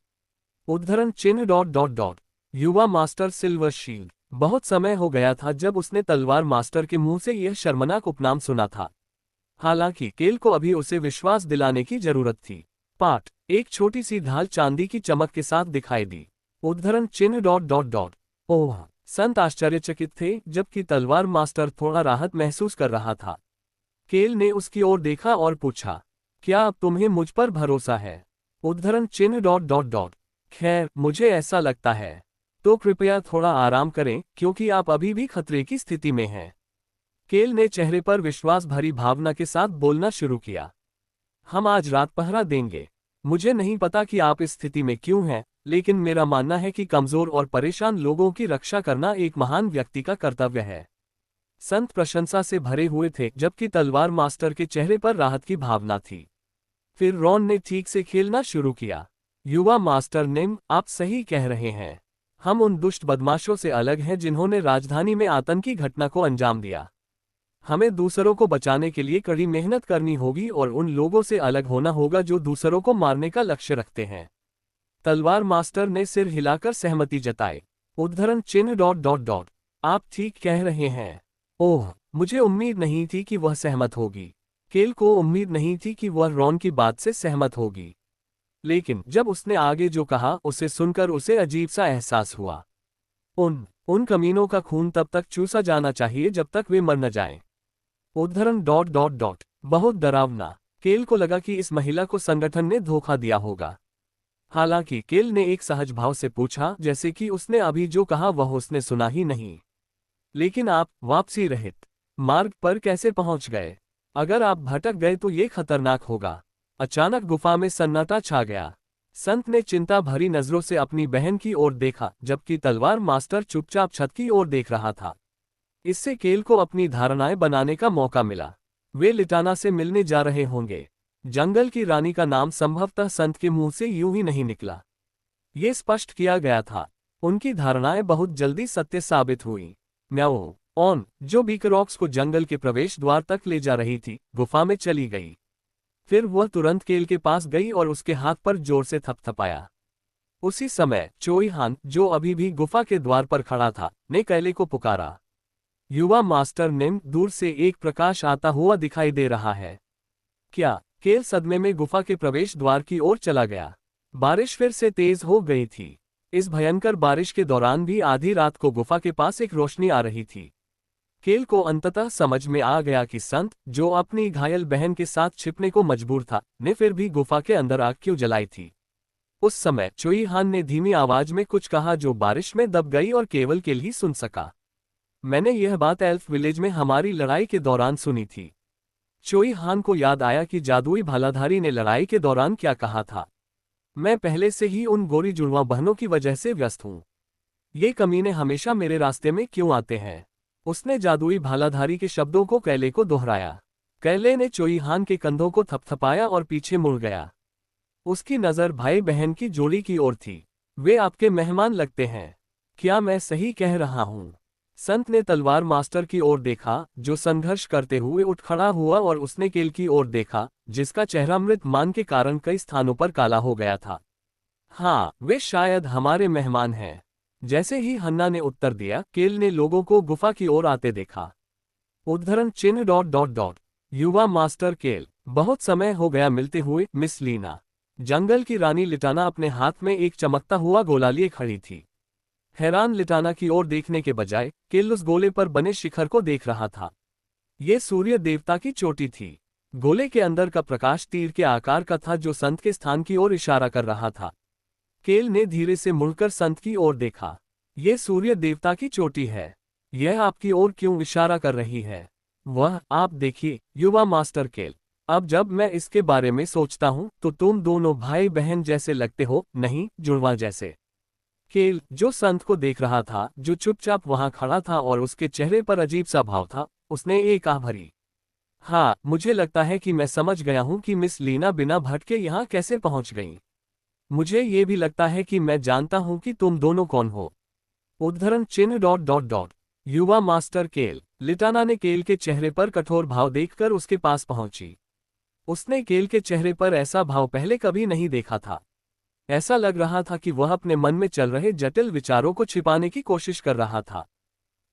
उद्धरण चिन्ह। युवा मास्टर सिल्वर शील्ड। बहुत समय हो गया था जब उसने तलवार मास्टर के मुंह से यह शर्मनाक उपनाम सुना था। हालांकि केल को अभी उसे विश्वास दिलाने की जरूरत थी। पाठ। एक छोटी सी ढाल चांदी की चमक के साथ दिखाई दी। उद्धरण चिन्ह डॉट डॉट डॉट। ओह! संत आश्चर्यचकित थे, जबकि तलवार मास्टर थोड़ा राहत महसूस कर रहा था। केल ने उसकी ओर देखा और पूछा, क्या अब तुम्हें मुझ पर भरोसा है? उद्धरण चिन्ह डॉट डॉट डॉट। खैर, मुझे ऐसा लगता है। तो कृपया थोड़ा आराम करें, क्योंकि आप अभी भी खतरे की स्थिति में हैं। केल ने चेहरे पर विश्वास भरी भावना के साथ बोलना शुरू किया। हम आज रात पहरा देंगे। मुझे नहीं पता कि आप इस स्थिति में क्यों हैं, लेकिन मेरा मानना है कि कमजोर और परेशान लोगों की रक्षा करना एक महान व्यक्ति का कर्तव्य है। संत प्रशंसा से भरे हुए थे, जबकि तलवार मास्टर के चेहरे पर राहत की भावना थी। फिर रॉन ने ठीक से खेलना शुरू किया। युवा मास्टर निम, आप सही कह रहे हैं। हम उन दुष्ट बदमाशों से अलग हैं जिन्होंने राजधानी में आतंकी घटना को अंजाम दिया। हमें दूसरों को बचाने के लिए कड़ी मेहनत करनी होगी और उन लोगों से अलग होना होगा जो दूसरों को मारने का लक्ष्य रखते हैं। तलवार मास्टर ने सिर हिलाकर सहमति जताई। उद्धरण चिन्ह डॉट डॉट डॉट। आप ठीक कह रहे हैं। ओह! मुझे उम्मीद नहीं थी कि वह सहमत होगी। केल को उम्मीद नहीं थी कि वह रॉन की बात से सहमत होगी। लेकिन जब उसने आगे जो कहा, उसे सुनकर उसे अजीब सा एहसास हुआ। उन कमीनों का खून तब तक चूसा जाना चाहिए जब तक वे मर न जाएं। उद्धरण डॉट डॉट डॉट। बहुत डरावना। केल को लगा कि इस महिला को संगठन ने धोखा दिया होगा। हालांकि केल ने एक सहज भाव से पूछा, जैसे कि उसने अभी जो कहा वह उसने सुना ही नहीं। लेकिन आप वापसी रहित मार्ग पर कैसे पहुंच गए? अगर आप भटक गए तो ये खतरनाक होगा। अचानक गुफा में सन्नाटा छा गया। संत ने चिंता भरी नजरों से अपनी बहन की ओर देखा, जबकि तलवार मास्टर चुपचाप छत की ओर देख रहा था। इससे केल को अपनी धारणाएं बनाने का मौका मिला। वे लिटाना से मिलने जा रहे होंगे। जंगल की रानी का नाम संभवतः संत के मुंह से यूं ही नहीं निकला। ये स्पष्ट किया गया था। उनकी धारणाएं बहुत जल्दी सत्य साबित हुई। म्याओ ऑन, जो बीकरॉक्स को जंगल के प्रवेश द्वार तक ले जा रही थी, गुफा में चली गई। फिर वह तुरंत केल के पास गई और उसके हाथ पर जोर से थपथपाया। उसी समय चोई हान, जो अभी भी गुफा के द्वार पर खड़ा था, ने कैले को पुकारा। युवा मास्टर निम, दूर से एक प्रकाश आता हुआ दिखाई दे रहा है। क्या? केल सदमे में गुफा के प्रवेश द्वार की ओर चला गया। बारिश फिर से तेज हो गई थी। इस भयंकर बारिश के दौरान भी आधी रात को गुफा के पास एक रोशनी आ रही थी। केल को अंततः समझ में आ गया कि संत, जो अपनी घायल बहन के साथ छिपने को मजबूर था, ने फिर भी गुफा के अंदर आग क्यों जलाई थी। उस समय चोई हान ने धीमी आवाज में कुछ कहा जो बारिश में दब गई और केवल केल ही सुन सका। मैंने यह बात एल्फ विलेज में हमारी लड़ाई के दौरान सुनी थी। चोई हान को याद आया कि जादुई भालाधारी ने लड़ाई के दौरान क्या कहा था। मैं पहले से ही उन गोरी जुड़वा बहनों की वजह से व्यस्त हूँ। ये कमीने हमेशा मेरे रास्ते में क्यों आते हैं? उसने जादुई भालाधारी के शब्दों को कैले को दोहराया। कैले ने चोई हान के कंधों को थपथपाया और पीछे मुड़ गया। उसकी नज़र भाई बहन की जोड़ी की ओर थी। वे आपके मेहमान लगते हैं। क्या मैं सही कह रहा हूँ? संत ने तलवार मास्टर की ओर देखा, जो संघर्ष करते हुए उठ खड़ा हुआ, और उसने केल की ओर देखा, जिसका चेहरा मृत मान के कारण कई स्थानों पर काला हो गया था। हाँ, वे शायद हमारे मेहमान हैं। जैसे ही हन्ना ने उत्तर दिया, केल ने लोगों को गुफा की ओर आते देखा। उद्धरण चिन्ह डॉट डॉट डॉट। युवा मास्टर केल, बहुत समय हो गया मिलते हुए, मिस लीना। जंगल की रानी लिटाना अपने हाथ में एक चमकता हुआ गोला लिए खड़ी थी। हैरान लिटाना की ओर देखने के बजाय केल उस गोले पर बने शिखर को देख रहा था। ये सूर्य देवता की चोटी थी। गोले के अंदर का प्रकाश तीर के आकार का था, जो संत के स्थान की ओर इशारा कर रहा था। केल ने धीरे से मुड़कर संत की ओर देखा। यह सूर्य देवता की चोटी है। यह आपकी ओर क्यों इशारा कर रही है? वह, आप देखिए, युवा मास्टर केल। अब जब मैं इसके बारे में सोचता हूं, तो तुम दोनों भाई बहन जैसे लगते हो, नहीं जुड़वा जैसे। केल, जो संत को देख रहा था, जो चुपचाप वहां खड़ा था और उसके चेहरे पर अजीब सा भाव था, उसने एक आह भरी। हाँ, मुझे लगता है कि मैं समझ गया हूं कि मिस लीना बिना भटके यहाँ कैसे पहुंच गई। मुझे ये भी लगता है कि मैं जानता हूं कि तुम दोनों कौन हो। उद्धरण चिन्ह डॉट डॉट डॉट। युवा मास्टर केल। लिटाना ने केल के चेहरे पर कठोर भाव देखकर उसके पास पहुंची। उसने केल के चेहरे पर ऐसा भाव पहले कभी नहीं देखा था। ऐसा लग रहा था कि वह अपने मन में चल रहे जटिल विचारों को छिपाने की कोशिश कर रहा था।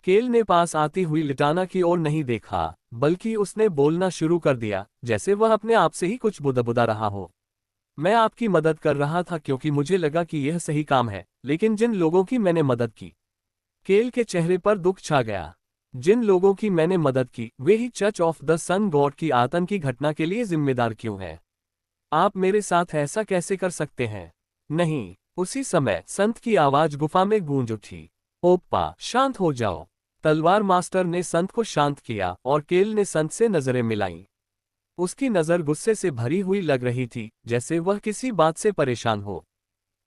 केल ने पास आती हुई लिटाना की ओर नहीं देखा, बल्कि उसने बोलना शुरू कर दिया, जैसे वह अपने आप से ही कुछ बुदबुदा रहा हो। मैं आपकी मदद कर रहा था क्योंकि मुझे लगा कि यह सही काम है, लेकिन जिन लोगों की मैंने मदद की। केल के चेहरे पर दुख छा गया। जिन लोगों की मैंने मदद की, वे ही church of the sun god की आतंकी घटना के लिए जिम्मेदार क्यों हैं? आप मेरे साथ ऐसा कैसे कर सकते हैं? नहीं। उसी समय संत की आवाज गुफा में गूंज उठी। ओप्पा, शांत हो जाओ। तलवार मास्टर ने संत को शांत किया और केल ने संत से नजरें मिलाईं। उसकी नजर गुस्से से भरी हुई लग रही थी, जैसे वह किसी बात से परेशान हो।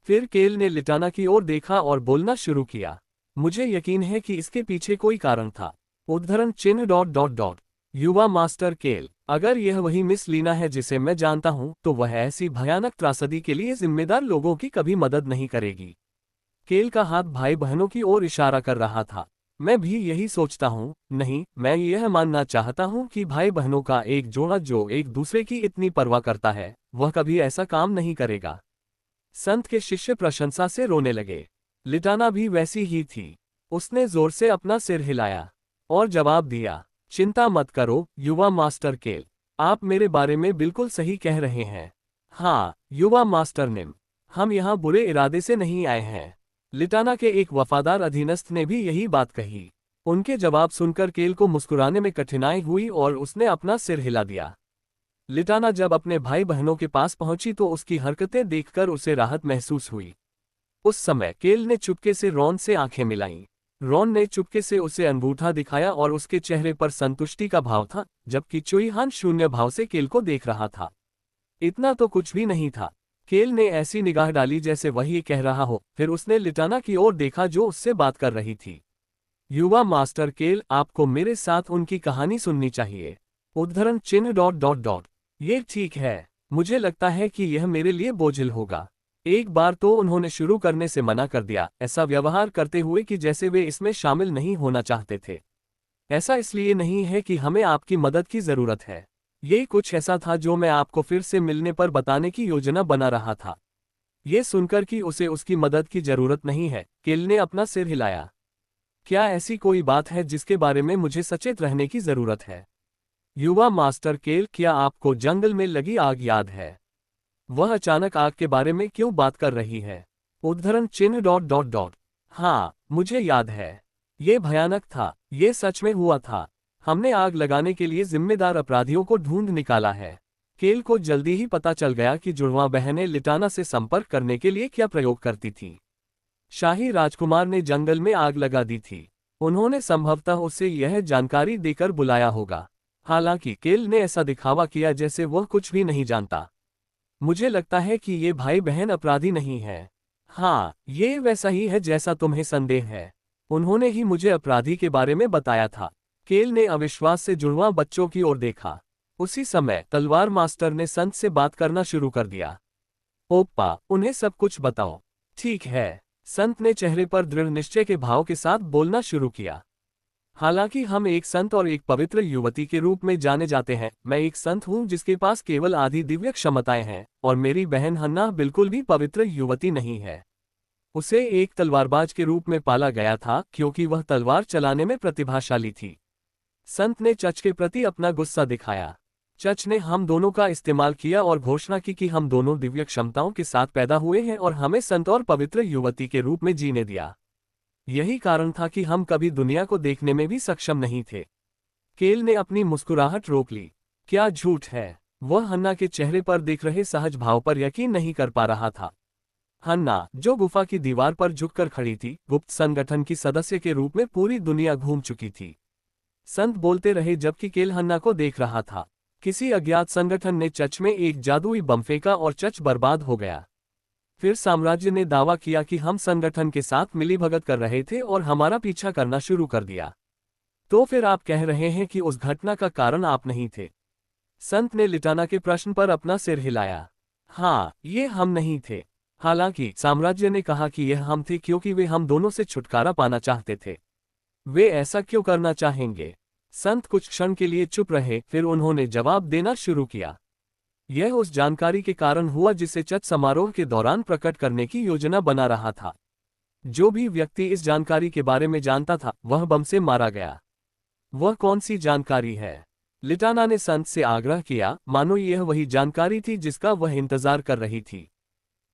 फिर केल ने लिटाना की ओर देखा और बोलना शुरू किया। मुझे यकीन है कि इसके पीछे कोई कारण था। उद्धरण चिन्ह डॉट डॉट डॉट। युवा मास्टर केल, अगर यह वही मिस लीना है जिसे मैं जानता हूं, तो वह ऐसी भयानक त्रासदी के लिए जिम्मेदार लोगों की कभी मदद नहीं करेगी। केल का हाथ भाई बहनों की ओर इशारा कर रहा था। मैं भी यही सोचता हूँ। नहीं, मैं यह मानना चाहता हूँ कि भाई बहनों का एक जोड़ा जो एक दूसरे की इतनी परवाह करता है, वह कभी ऐसा काम नहीं करेगा। संत के शिष्य प्रशंसा से रोने लगे। लिटाना भी वैसी ही थी। उसने जोर से अपना सिर हिलाया और जवाब दिया, चिंता मत करो युवा मास्टर केल, आप मेरे बारे में बिल्कुल सही कह रहे हैं। हाँ युवा मास्टर निम, हम यहाँ बुरे इरादे से नहीं आए हैं। लिटाना के एक वफादार अधीनस्थ ने भी यही बात कही। उनके जवाब सुनकर केल को मुस्कुराने में कठिनाई हुई और उसने अपना सिर हिला दिया। लिटाना जब अपने भाई बहनों के पास पहुंची तो उसकी हरकतें देखकर उसे राहत महसूस हुई। उस समय केल ने चुपके से रॉन से आंखें मिलाईं। रॉन ने चुपके से उसे अंगूठा दिखाया और उसके चेहरे पर संतुष्टि का भाव था, जबकि चुईहान शून्य भाव से केल को देख रहा था। इतना तो कुछ भी नहीं था। केल ने ऐसी निगाह डाली जैसे वह ये कह रहा हो, फिर उसने लिटाना की ओर देखा जो उससे बात कर रही थी। युवा मास्टर केल, आपको मेरे साथ उनकी कहानी सुननी चाहिए। उद्धरण चिन्ह डॉट डॉट डॉट। ये ठीक है। मुझे लगता है कि यह मेरे लिए बोझिल होगा। एक बार तो उन्होंने शुरू करने से मना कर दिया, ऐसा व्यवहार करते हुए कि जैसे वे इसमें शामिल नहीं होना चाहते थे। ऐसा इसलिए नहीं है कि हमें आपकी मदद की जरूरत है। ये कुछ ऐसा था जो मैं आपको फिर से मिलने पर बताने की योजना बना रहा था। ये सुनकर कि उसे उसकी मदद की जरूरत नहीं है, केल ने अपना सिर हिलाया। क्या ऐसी कोई बात है जिसके बारे में मुझे सचेत रहने की जरूरत है? युवा मास्टर केल, क्या आपको जंगल में लगी आग याद है? वह अचानक आग के बारे में क्यों बात कर रही है? उद्धरण चिन्ह डॉट डॉट डॉट। हाँ, मुझे याद है। ये भयानक था। ये सच में हुआ था। हमने आग लगाने के लिए जिम्मेदार अपराधियों को ढूंढ निकाला है। केल को जल्दी ही पता चल गया कि जुड़वां बहनें लिटाना से संपर्क करने के लिए क्या प्रयोग करती थीं। शाही राजकुमार ने जंगल में आग लगा दी थी। उन्होंने संभवतः उसे यह जानकारी देकर बुलाया होगा। हालांकि केल ने ऐसा दिखावा किया जैसे वह कुछ भी नहीं जानता। मुझे लगता है कि ये भाई बहन अपराधी नहीं है। हाँ, ये वैसा ही है जैसा तुम्हें संदेह है। उन्होंने ही मुझे अपराधी के बारे में बताया था। केल ने अविश्वास से जुड़वां बच्चों की ओर देखा। उसी समय तलवार मास्टर ने संत से बात करना शुरू कर दिया। ओप्पा, उन्हें सब कुछ बताओ। ठीक है। संत ने चेहरे पर दृढ़ निश्चय के भाव के साथ बोलना शुरू किया। हालांकि हम एक संत और एक पवित्र युवती के रूप में जाने जाते हैं, मैं एक संत हूं जिसके पास केवल आधी दिव्य क्षमताएं हैं, और मेरी बहन हन्ना बिल्कुल भी पवित्र युवती नहीं है। उसे एक तलवारबाज के रूप में पाला गया था क्योंकि वह तलवार चलाने में प्रतिभाशाली थी। संत ने चच के प्रति अपना गुस्सा दिखाया। चच ने हम दोनों का इस्तेमाल किया और घोषणा की कि हम दोनों दिव्य क्षमताओं के साथ पैदा हुए हैं और हमें संत और पवित्र युवती के रूप में जीने दिया। यही कारण था कि हम कभी दुनिया को देखने में भी सक्षम नहीं थे। केल ने अपनी मुस्कुराहट रोक ली। क्या झूठ है? वह हन्ना के चेहरे पर दिख रहे सहज भाव पर यकीन नहीं कर पा रहा था। हन्ना, जो गुफा की दीवार पर झुककर खड़ी थी, गुप्त संगठन की सदस्य के रूप में पूरी दुनिया घूम चुकी थी। संत बोलते रहे जबकि केल हन्ना को देख रहा था। किसी अज्ञात संगठन ने चच में एक जादुई बम फेंका और चच बर्बाद हो गया। फिर साम्राज्य ने दावा किया कि हम संगठन के साथ मिलीभगत कर रहे थे और हमारा पीछा करना शुरू कर दिया। तो फिर आप कह रहे हैं कि उस घटना का कारण आप नहीं थे? संत ने लिटाना के प्रश्न पर अपना सिर हिलाया। हाँ, ये हम नहीं थे। हालांकि साम्राज्य ने कहा कि यह हम थे क्योंकि वे हम दोनों से छुटकारा पाना चाहते थे। वे ऐसा क्यों करना चाहेंगे? संत कुछ क्षण के लिए चुप रहे, फिर उन्होंने जवाब देना शुरू किया। यह उस जानकारी के कारण हुआ जिसे चच समारोह के दौरान प्रकट करने की योजना बना रहा था। जो भी व्यक्ति इस जानकारी के बारे में जानता था वह बम से मारा गया। वह कौन सी जानकारी है? लिटाना ने संत से आग्रह किया, मानो यह वही जानकारी थी जिसका वह इंतजार कर रही थी।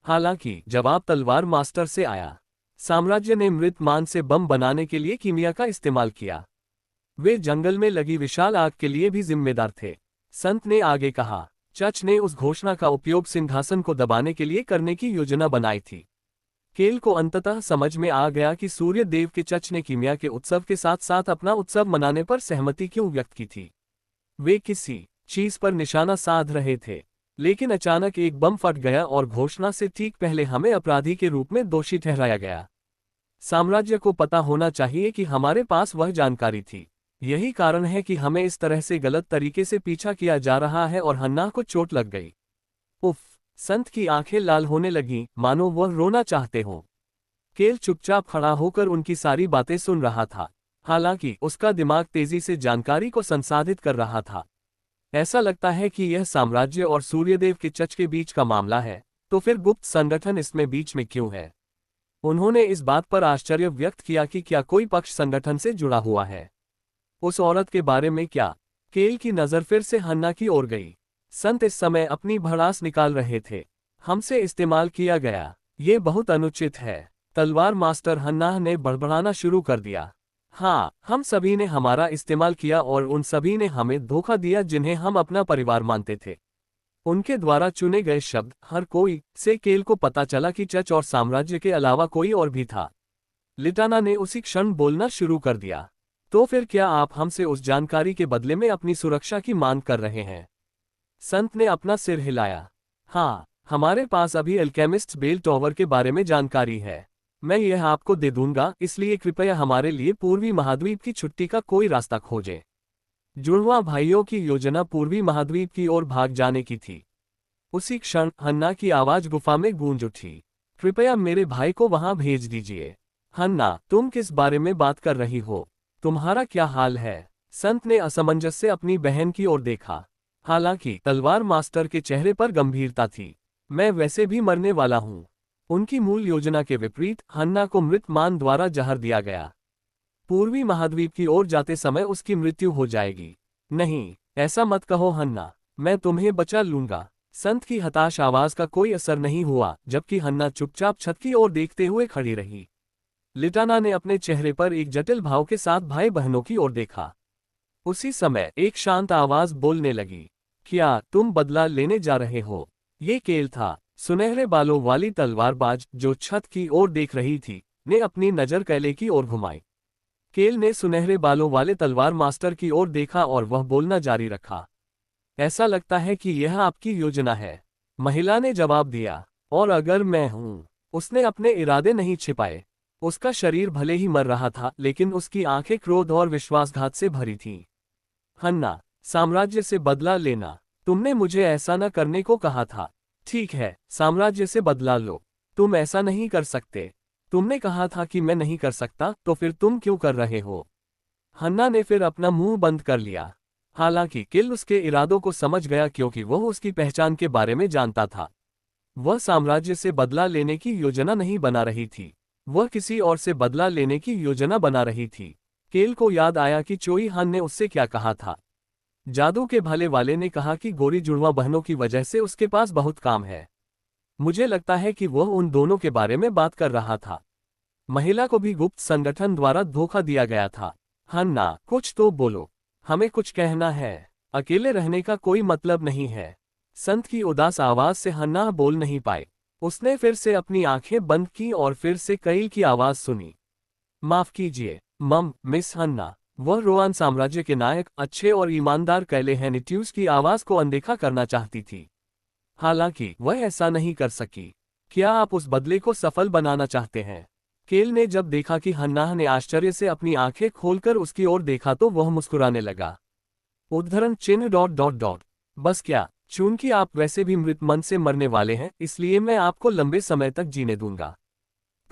हालांकि जवाब तलवार मास्टर से आया। साम्राज्य ने मृत मान से बम बनाने के लिए कीमिया का इस्तेमाल किया। वे जंगल में लगी विशाल आग के लिए भी जिम्मेदार थे। संत ने आगे कहा, चच ने उस घोषणा का उपयोग सिंहासन को दबाने के लिए करने की योजना बनाई थी। केल को अंततः समझ में आ गया कि सूर्य देव के चच ने कीमिया के उत्सव के साथ साथ अपना उत्सव मनाने पर सहमति क्यों व्यक्त की थी। वे किसी चीज पर निशाना साध रहे थे, लेकिन अचानक एक बम फट गया और घोषणा से ठीक पहले हमें अपराधी के रूप में दोषी ठहराया गया। साम्राज्य को पता होना चाहिए कि हमारे पास वह जानकारी थी। यही कारण है कि हमें इस तरह से गलत तरीके से पीछा किया जा रहा है और हन्ना को चोट लग गई। उफ! संत की आंखें लाल होने लगीं, मानो वह रोना चाहते हों। केल चुपचाप खड़ा होकर उनकी सारी बातें सुन रहा था। हालांकि उसका दिमाग तेजी से जानकारी को संसाधित कर रहा था। ऐसा लगता है कि यह साम्राज्य और सूर्यदेव के चच के बीच का मामला है, तो फिर गुप्त संगठन इसमें बीच में क्यों है? उन्होंने इस बात पर आश्चर्य व्यक्त किया कि क्या कोई पक्ष संगठन से जुड़ा हुआ है। उस औरत के बारे में क्या? केल की नजर फिर से हन्ना की ओर गई। संत इस समय अपनी भड़ास निकाल रहे थे। हमसे इस्तेमाल किया गया, ये बहुत अनुचित है। तलवार मास्टर हन्ना ने बड़बड़ाना शुरू कर दिया। हाँ, हम सभी ने हमारा इस्तेमाल किया और उन सभी ने हमें धोखा दिया जिन्हें हम अपना परिवार मानते थे। उनके द्वारा चुने गए शब्द हर कोई से केल को पता चला कि चच और साम्राज्य के अलावा कोई और भी था। लिटाना ने उसी क्षण बोलना शुरू कर दिया। तो फिर क्या आप हमसे उस जानकारी के बदले में अपनी सुरक्षा की मांग कर रहे हैं? संत ने अपना सिर हिलाया। हाँ, हमारे पास अभी अल्केमिस्ट बेल टॉवर के बारे में जानकारी है। मैं यह आपको दे दूंगा, इसलिए कृपया हमारे लिए पूर्वी महाद्वीप की छुट्टी का कोई रास्ता खोजें। जुड़वा भाइयों की योजना पूर्वी महाद्वीप की ओर भाग जाने की थी। उसी क्षण हन्ना की आवाज गुफा में गूंज उठी। कृपया मेरे भाई को वहां भेज दीजिए। हन्ना, तुम किस बारे में बात कर रही हो? तुम्हारा क्या हाल है? संत ने असमंजस से अपनी बहन की ओर देखा। हालांकि तलवार मास्टर के चेहरे पर गंभीरता थी। मैं वैसे भी मरने वाला हूं। उनकी मूल योजना के विपरीत हन्ना को मृत मान द्वारा जहर दिया गया। पूर्वी महाद्वीप की ओर जाते समय उसकी मृत्यु हो जाएगी। नहीं, ऐसा मत कहो हन्ना, मैं तुम्हें बचा लूंगा। संत की हताश आवाज का कोई असर नहीं हुआ, जबकि हन्ना चुपचाप छत की ओर देखते हुए खड़ी रही। लिटाना ने अपने चेहरे पर एक जटिल भाव के साथ भाई बहनों की ओर देखा। उसी समय एक शांत आवाज बोलने लगी, क्या तुम बदला लेने जा रहे हो? ये केल था, सुनहरे बालों वाली तलवारबाज जो छत की ओर देख रही थी, ने अपनी नजर कैले की ओर घुमाई। केल ने सुनहरे बालों वाले तलवार मास्टर की ओर देखा और वह बोलना जारी रखा। ऐसा लगता है कि यह आपकी योजना है, महिला ने जवाब दिया। और अगर मैं हूं? उसने अपने इरादे नहीं छिपाए। उसका शरीर भले ही मर रहा था, लेकिन उसकी आंखें क्रोध और विश्वासघात से भरी थीं। हन्ना, साम्राज्य से बदला लेना, तुमने मुझे ऐसा न करने को कहा था। ठीक है, साम्राज्य से बदला लो। तुम ऐसा नहीं कर सकते। तुमने कहा था कि मैं नहीं कर सकता, तो फिर तुम क्यों कर रहे हो? हन्ना ने फिर अपना मुंह बंद कर लिया। हालांकि किल उसके इरादों को समझ गया, क्योंकि वह उसकी पहचान के बारे में जानता था। वह साम्राज्य से बदला लेने की योजना नहीं बना रही थी, वह किसी और से बदला लेने की योजना बना रही थी। केल को याद आया कि चोई हान ने उससे क्या कहा था। जादू के भाले वाले ने कहा कि गोरी जुड़वा बहनों की वजह से उसके पास बहुत काम है। मुझे लगता है कि वह उन दोनों के बारे में बात कर रहा था। महिला को भी गुप्त संगठन द्वारा धोखा दिया गया था। हन्ना, कुछ तो बोलो, हमें कुछ कहना है। अकेले रहने का कोई मतलब नहीं है। संत की उदास आवाज से हन्ना बोल नहीं पाए। उसने फिर से अपनी आंखें बंद की और फिर से कैल की आवाज सुनी। माफ कीजिए मिस हन्ना। वह रोआन साम्राज्य के नायक, अच्छे और ईमानदार कैले हेनिट्यूस की आवाज को अनदेखा करना चाहती थी। हालांकि वह ऐसा नहीं कर सकी। क्या आप उस बदले को सफल बनाना चाहते हैं? केल ने जब देखा कि हन्ना ने आश्चर्य से अपनी आंखें खोलकर उसकी ओर देखा तो वह मुस्कुराने लगा। उद्धरण चिन्ह ... बस क्या, चूंकि आप वैसे भी मृत मन से मरने वाले हैं, इसलिए मैं आपको लंबे समय तक जीने दूंगा।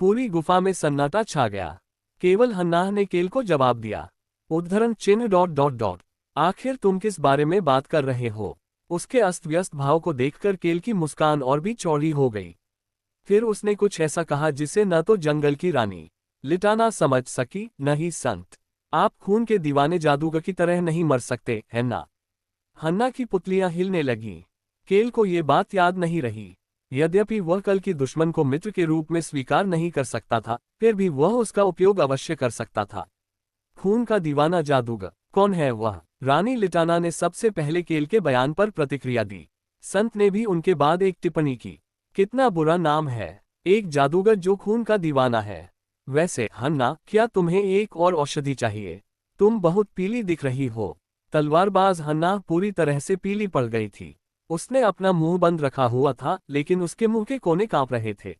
पूरी गुफा में सन्नाटा छा गया। केवल हन्ना ने केल को जवाब दिया। उद्धरण चिन्ह ... आखिर तुम किस बारे में बात कर रहे हो? उसके अस्त व्यस्त भाव को देखकर केल की मुस्कान और भी चौड़ी हो गई। फिर उसने कुछ ऐसा कहा जिसे न तो जंगल की रानी लिटाना समझ सकी न ही संत। आप खून के दीवाने जादूगर की तरह नहीं मर सकते, है ना? हन्ना की पुतलियां हिलने लगीं। केल को ये बात याद नहीं रही। यद्यपि वह कल की दुश्मन को मित्र के रूप में स्वीकार नहीं कर सकता था, फिर भी वह उसका उपयोग अवश्य कर सकता था। खून का दीवाना जादूगर, कौन है वह? रानी लिटाना ने सबसे पहले केल के बयान पर प्रतिक्रिया दी। संत ने भी उनके बाद एक टिप्पणी की। कितना बुरा नाम है, एक जादूगर जो खून का दीवाना है। वैसे हन्ना, क्या तुम्हें एक और औषधि चाहिए? तुम बहुत पीली दिख रही हो। तलवारबाज हन्ना पूरी तरह से पीली पड़ गई थी। उसने अपना मुंह बंद रखा हुआ था, लेकिन उसके मुंह के कोने कांप रहे थे।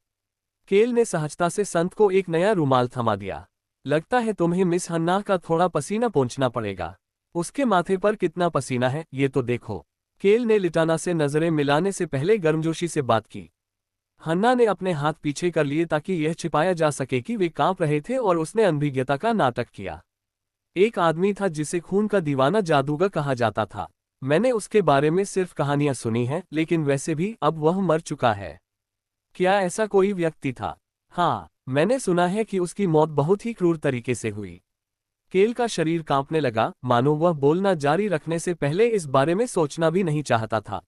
केल ने सहजता से संत को एक नया रुमाल थमा दिया। लगता है तुम्हें मिस हन्ना का थोड़ा पसीना पोंछना पड़ेगा। उसके माथे पर कितना पसीना है, ये तो देखो। केल ने लिटाना से नजरें मिलाने से पहले गर्मजोशी से बात की। हन्ना ने अपने हाथ पीछे कर लिए ताकि यह छिपाया जा सके कि वे कांप रहे थे, और उसने अनभिज्ञता का नाटक किया। एक आदमी था जिसे खून का दीवाना जादूगर कहा जाता था। मैंने उसके बारे में सिर्फ कहानियां सुनी हैं, लेकिन वैसे भी अब वह मर चुका है। क्या ऐसा कोई व्यक्ति था? हाँ, मैंने सुना है कि उसकी मौत बहुत ही क्रूर तरीके से हुई। केल का शरीर कांपने लगा, मानो वह बोलना जारी रखने से पहले इस बारे में सोचना भी नहीं चाहता था।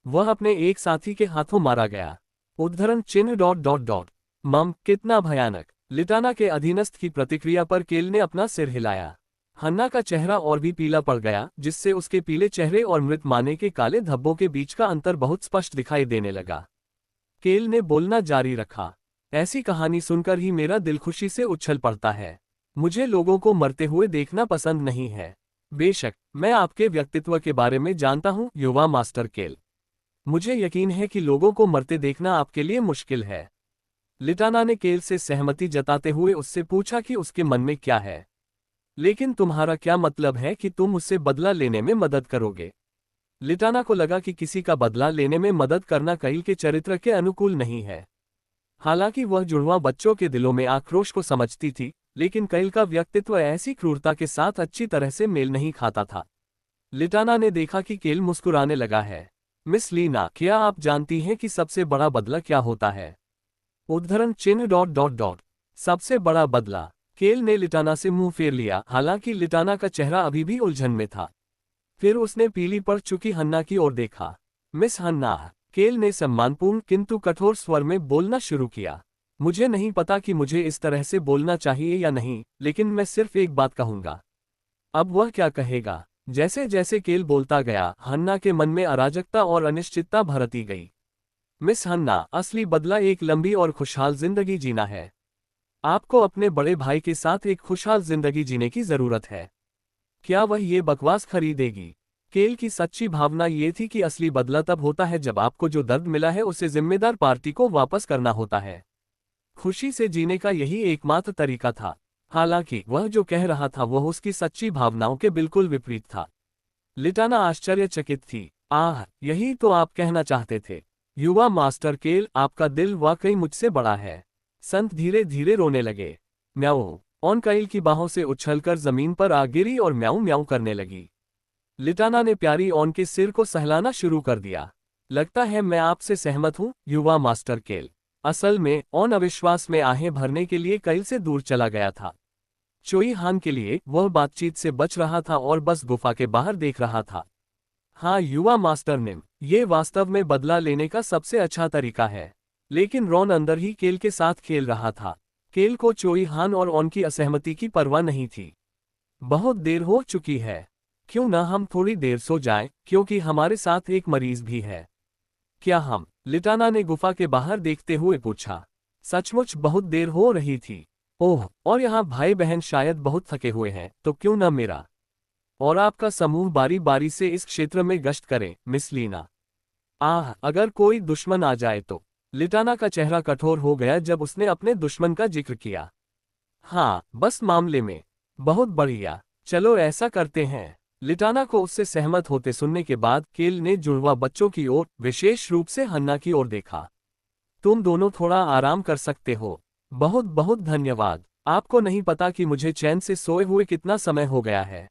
वह अपने एक साथी के हाथों मारा गया। उद्धरण चिन्ह डॉट डॉट डॉट। मम, कितना भयानक। लिटाना के अधीनस्थ की प्रतिक्रिया पर केल ने अपना सिर हिलाया। हन्ना का चेहरा और भी पीला पड़ गया, जिससे उसके पीले चेहरे और मृत माने के काले धब्बों के बीच का अंतर बहुत स्पष्ट दिखाई देने लगा। केल ने बोलना जारी रखा। ऐसी कहानी सुनकर ही मेरा दिल खुशी से उछल पड़ता है। मुझे लोगों को मरते हुए देखना पसंद नहीं है। बेशक, मैं आपके व्यक्तित्व के बारे में जानता हूँ, युवा मास्टर केल। मुझे यकीन है कि लोगों को मरते देखना आपके लिए मुश्किल है। लिटाना ने केल से सहमति जताते हुए उससे पूछा कि उसके मन में क्या है। लेकिन तुम्हारा क्या मतलब है कि तुम उससे बदला लेने में मदद करोगे? लिटाना को लगा कि किसी का बदला लेने में मदद करना कैल के चरित्र के अनुकूल नहीं है। हालांकि वह जुड़वां बच्चों के दिलों में आक्रोश को समझती थी, लेकिन कैल का व्यक्तित्व ऐसी क्रूरता के साथ अच्छी तरह से मेल नहीं खाता था। लिटाना ने देखा कि केल मुस्कुराने लगा है। मिस लीना, क्या आप जानती हैं कि सबसे बड़ा बदला क्या होता है? उद्धरण चिन्ह डॉट डॉट डॉट। सबसे बड़ा बदला। केल ने लिटाना से मुंह फेर लिया, हालांकि लिटाना का चेहरा अभी भी उलझन में था। फिर उसने पीली पड़ चुकी हन्ना की ओर देखा। मिस हन्ना, केल ने सम्मानपूर्ण किंतु कठोर स्वर में बोलना शुरू किया। मुझे नहीं पता कि मुझे इस तरह से बोलना चाहिए या नहीं, लेकिन मैं सिर्फ एक बात कहूंगा। अब वह क्या कहेगा? जैसे जैसे केल बोलता गया, हन्ना के मन में अराजकता और अनिश्चितता भरती गई। मिस हन्ना, असली बदला एक लंबी और खुशहाल जिंदगी जीना है। आपको अपने बड़े भाई के साथ एक खुशहाल जिंदगी जीने की जरूरत है। क्या वह ये बकवास खरीदेगी? केल की सच्ची भावना ये थी कि असली बदला तब होता है जब आपको जो दर्द मिला है उसे जिम्मेदार पार्टी को वापस करना होता है। खुशी से जीने का यही एकमात्र तरीका था। हालांकि वह जो कह रहा था वह उसकी सच्ची भावनाओं के बिल्कुल विपरीत था। लिटाना आश्चर्यचकित थी। आह, यही तो आप कहना चाहते थे। युवा मास्टर केल, आपका दिल वाकई मुझसे बड़ा है। संत धीरे धीरे रोने लगे। म्याऊ। ऑन कैल की बाहों से उछलकर जमीन पर आ गिरी और म्याऊ म्याऊ करने लगी। लिटाना ने प्यारी ऑन के सिर को सहलाना शुरू कर दिया। लगता है मैं आपसे सहमत हूँ, युवा मास्टर केल। असल में ऑन अविश्वास में आहें भरने के लिए कैल से दूर चला गया था। चोई हान के लिए वह बातचीत से बच रहा था और बस गुफा के बाहर देख रहा था। हाँ युवा मास्टर निम, ये वास्तव में बदला लेने का सबसे अच्छा तरीका है। लेकिन रॉन अंदर ही केल के साथ खेल रहा था। केल को चोई हान और ऑन की असहमति की परवाह नहीं थी। बहुत देर हो चुकी है, क्यों न हम थोड़ी देर सो जाएं, क्योंकि हमारे साथ एक मरीज भी है। क्या हम? लिटाना ने गुफा के बाहर देखते हुए पूछा। सचमुच बहुत देर हो रही थी। ओह, और यहाँ भाई बहन शायद बहुत थके हुए हैं, तो क्यों न मेरा और आपका समूह बारी बारी से इस क्षेत्र में गश्त करें, मिस लीना। आह, अगर कोई दुश्मन आ जाए तो। लिटाना का चेहरा कठोर हो गया जब उसने अपने दुश्मन का जिक्र किया। हाँ, बस मामले में। बहुत बढ़िया, चलो ऐसा करते हैं। लिटाना को उससे सहमत होते सुनने के बाद केल ने जुड़वा बच्चों की ओर, विशेष रूप से हन्ना की ओर देखा। तुम दोनों थोड़ा आराम कर सकते हो। बहुत बहुत धन्यवाद। आपको नहीं पता कि मुझे चैन से सोए हुए कितना समय हो गया है।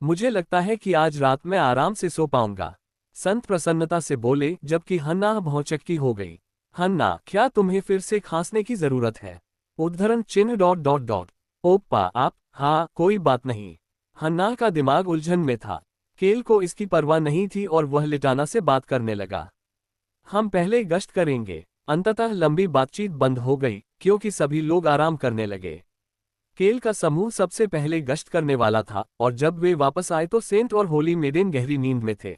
मुझे लगता है कि आज रात में आराम से सो पाऊंगा। संत प्रसन्नता से बोले, जबकि हन्ना भौचक्की हो गई। हन्ना, क्या तुम्हें फिर से खांसने की जरूरत है? उद्धरण चिन्ह डॉट डॉट डॉट। ओप्पा आप, हाँ कोई बात नहीं। हन्ना का दिमाग उलझन में था। केल को इसकी परवाह नहीं थी और वह लिटाना से बात करने लगा। हम पहले गश्त करेंगे। अंततः लंबी बातचीत बंद हो गई क्योंकि सभी लोग आराम करने लगे। केल का समूह सबसे पहले गश्त करने वाला था और जब वे वापस आए तो सेंट और होली मेडेन गहरी नींद में थे।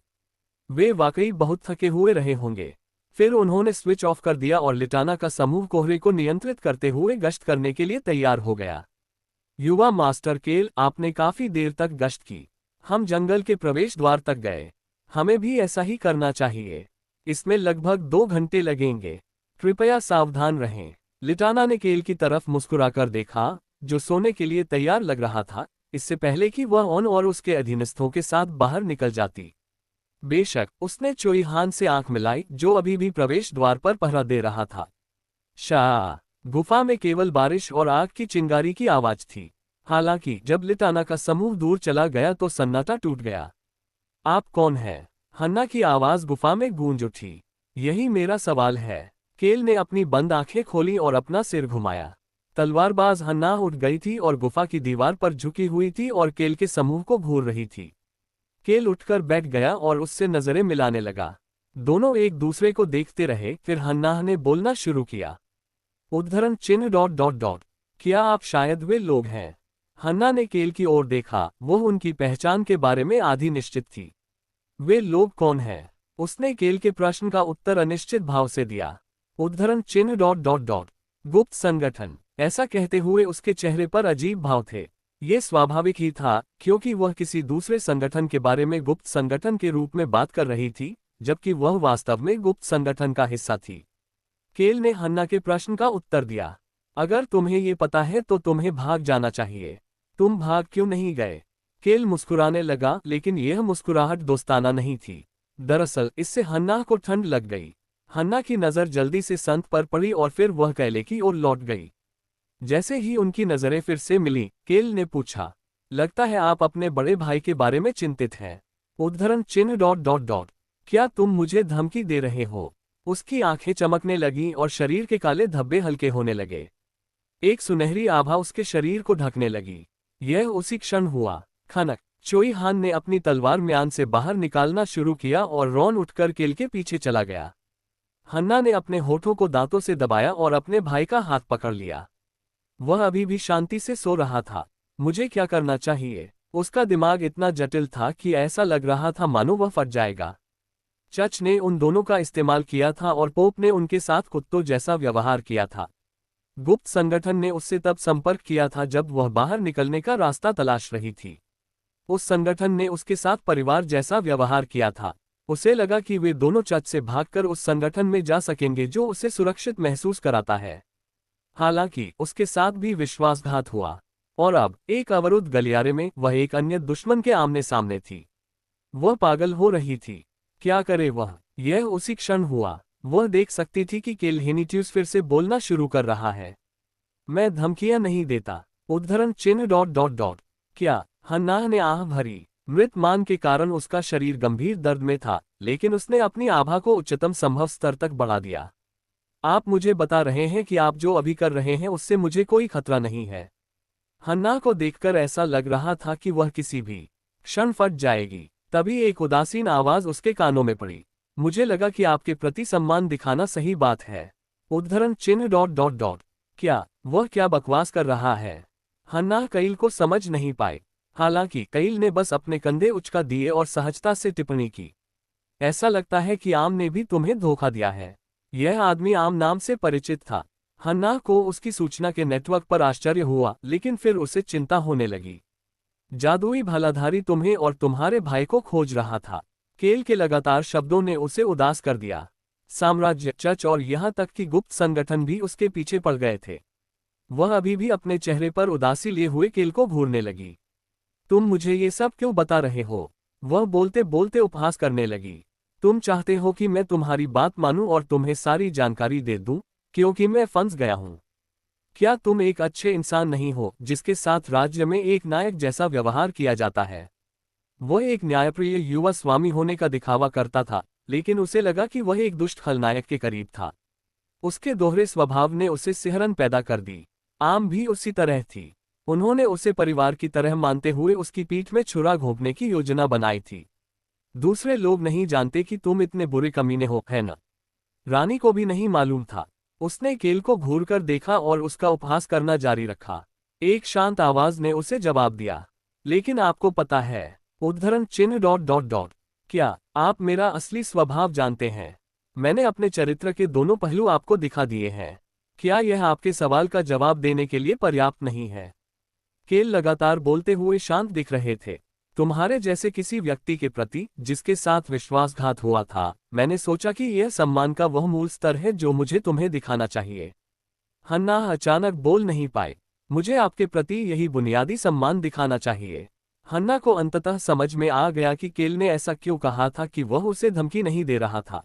वे वाकई बहुत थके हुए रहे होंगे। फिर उन्होंने स्विच ऑफ कर दिया और लिटाना का समूह कोहरे को नियंत्रित करते हुए गश्त करने के लिए तैयार हो गया। युवा मास्टर केल, आपने काफी देर तक गश्त की। हम जंगल के प्रवेश द्वार तक गए। हमें भी ऐसा ही करना चाहिए। इसमें लगभग 2 घंटे लगेंगे। कृपया सावधान रहें। लिटाना ने केल की तरफ मुस्कुराकर देखा, जो सोने के लिए तैयार लग रहा था, इससे पहले कि वह ऑन और उसके अधीनस्थों के साथ बाहर निकल जाती। बेशक, उसने चोईहान से आंख मिलाई, जो अभी भी प्रवेश द्वार पर पहरा दे रहा था। शाह। गुफा में केवल बारिश और आग की चिंगारी की आवाज थी। हालांकि जब लिटाना का समूह दूर चला गया तो सन्नाटा टूट गया। आप कौन हैं? हन्ना की आवाज गुफा में गूंज उठी। यही मेरा सवाल है। केल ने अपनी बंद आंखें खोली और अपना सिर घुमाया। तलवारबाज हन्ना उठ गई थी और गुफा की दीवार पर झुकी हुई थी और केल के समूह को घूर रही थी। केल उठकर बैठ गया और उससे नजरें मिलाने लगा। दोनों एक दूसरे को देखते रहे। फिर हन्ना ने बोलना शुरू किया। उद्धरण चिन्ह डॉट डॉट डॉट। क्या आप शायद वे लोग हैं? हन्ना ने केल की ओर देखा। वो उनकी पहचान के बारे में आधी निश्चित थी। वे लोग कौन हैं? उसने केल के प्रश्न का उत्तर अनिश्चित भाव से दिया। उद्धरण चिन्ह डॉट डॉट डॉट। गुप्त संगठन। ऐसा कहते हुए उसके चेहरे पर अजीब भाव थे। ये स्वाभाविक ही था क्योंकि वह किसी दूसरे संगठन के बारे में गुप्त संगठन के रूप में बात कर रही थी, जबकि वह वास्तव में गुप्त संगठन का हिस्सा थी। केल ने हन्ना के प्रश्न का उत्तर दिया। अगर तुम्हें ये पता है तो तुम्हें भाग जाना चाहिए। तुम भाग क्यों नहीं गए? केल मुस्कुराने लगा, लेकिन यह मुस्कुराहट दोस्ताना नहीं थी। दरअसल इससे हन्ना को ठंड लग गई। हन्ना की नज़र जल्दी से संत पर पड़ी और फिर वह कैले की ओर लौट गई। जैसे ही उनकी नज़रें फिर से मिली, केल ने पूछा, लगता है आप अपने बड़े भाई के बारे में चिंतित हैं। उद्धरण चिन्ह डॉट डॉट डॉट। क्या तुम मुझे धमकी दे रहे हो? उसकी आंखें चमकने लगीं और शरीर के काले धब्बे हल्के होने लगे। एक सुनहरी आभा उसके शरीर को ढकने लगी। यह उसी क्षण हुआ। खनक। चोईहान ने अपनी तलवार म्यान से बाहर निकालना शुरू किया और रॉन उठकर केल के पीछे चला गया। हन्ना ने अपने होठों को दांतों से दबाया और अपने भाई का हाथ पकड़ लिया। वह अभी भी शांति से सो रहा था। मुझे क्या करना चाहिए? उसका दिमाग इतना जटिल था कि ऐसा लग रहा था मानो वह फट जाएगा। चर्च ने उन दोनों का इस्तेमाल किया था और पोप ने उनके साथ कुत्तों जैसा व्यवहार किया था। गुप्त संगठन ने उससे तब संपर्क किया था जब वह बाहर निकलने का रास्ता तलाश रही थी। उस संगठन ने उसके साथ परिवार जैसा व्यवहार किया था। उसे लगा कि वे दोनों चर्च से भागकर उस संगठन में जा सकेंगे जो उसे सुरक्षित महसूस कराता है। हालांकि उसके साथ भी विश्वासघात हुआ और अब एक अवरुद्ध गलियारे में वह एक अन्य दुश्मन के आमने सामने थी। वह पागल हो रही थी। क्या करे वह? यह उसी क्षण हुआ। वह देख सकती थी कि केल हेनिट्यूस फिर से बोलना शुरू कर रहा है। मैं धमकियां नहीं देता। उद्धरण चिन्ह डॉट डॉट डॉट। क्या? हन्ना ने आह भरी। मृत मान के कारण उसका शरीर गंभीर दर्द में था, लेकिन उसने अपनी आभा को उच्चतम संभव स्तर तक बढ़ा दिया। आप मुझे बता रहे हैं कि आप जो अभी कर रहे हैं उससे मुझे कोई खतरा नहीं है। हन्ना को देखकर ऐसा लग रहा था कि वह किसी भी क्षण फट जाएगी। तभी एक उदासीन आवाज उसके कानों में पड़ी। मुझे लगा कि आपके प्रति सम्मान दिखाना सही बात है। उद्धरण चिन्ह डॉट डॉट डॉट। क्या? वह क्या बकवास कर रहा है? हन्ना कैल को समझ नहीं पाए। हालांकि कैल ने बस अपने कंधे उचका दिए और सहजता से टिप्पणी की। ऐसा लगता है कि आम ने भी तुम्हें धोखा दिया है। यह आदमी आम नाम से परिचित था। हन्ना को उसकी सूचना के नेटवर्क पर आश्चर्य हुआ, लेकिन फिर उसे चिंता होने लगी। जादुई भालाधारी तुम्हें और तुम्हारे भाई को खोज रहा था। केल के लगातार शब्दों ने उसे उदास कर दिया। साम्राज्य, चर्च और यहाँ तक कि गुप्त संगठन भी उसके पीछे पड़ गए थे। वह अभी भी अपने चेहरे पर उदासी लिए हुए केल को घूरने लगी। तुम मुझे ये सब क्यों बता रहे हो? वह बोलते बोलते उपहास करने लगी। तुम चाहते हो कि मैं तुम्हारी बात मानूं और तुम्हें सारी जानकारी दे दूं, क्योंकि मैं फंस गया हूं। क्या तुम एक अच्छे इंसान नहीं हो जिसके साथ राज्य में एक नायक जैसा व्यवहार किया जाता है? वह एक न्यायप्रिय युवा स्वामी होने का दिखावा करता था, लेकिन उसे लगा कि वह एक दुष्ट खलनायक के करीब था। उसके दोहरे स्वभाव ने उसे सिहरन पैदा कर दी। आम भी उसी तरह थी। उन्होंने उसे परिवार की तरह मानते हुए उसकी पीठ में छुरा घोंपने की योजना बनाई थी। दूसरे लोग नहीं जानते कि तुम इतने बुरे कमीने हो, है न? रानी को भी नहीं मालूम था। उसने केल को घूरकर देखा और उसका उपहास करना जारी रखा। एक शांत आवाज ने उसे जवाब दिया, लेकिन आपको पता है, उद्धरण चिन्ह डॉट डॉट डॉट, क्या आप मेरा असली स्वभाव जानते हैं? मैंने अपने चरित्र के दोनों पहलू आपको दिखा दिए हैं। क्या यह आपके सवाल का जवाब देने के लिए पर्याप्त नहीं है? केल लगातार बोलते हुए शांत दिख रहे थे। तुम्हारे जैसे किसी व्यक्ति के प्रति जिसके साथ विश्वासघात हुआ था, मैंने सोचा कि यह सम्मान का वह मूल स्तर है जो मुझे तुम्हें दिखाना चाहिए। हन्ना अचानक बोल नहीं पाए। मुझे आपके प्रति यही बुनियादी सम्मान दिखाना चाहिए। हन्ना को अंततः समझ में आ गया कि केल ने ऐसा क्यों कहा था कि वह उसे धमकी नहीं दे रहा था।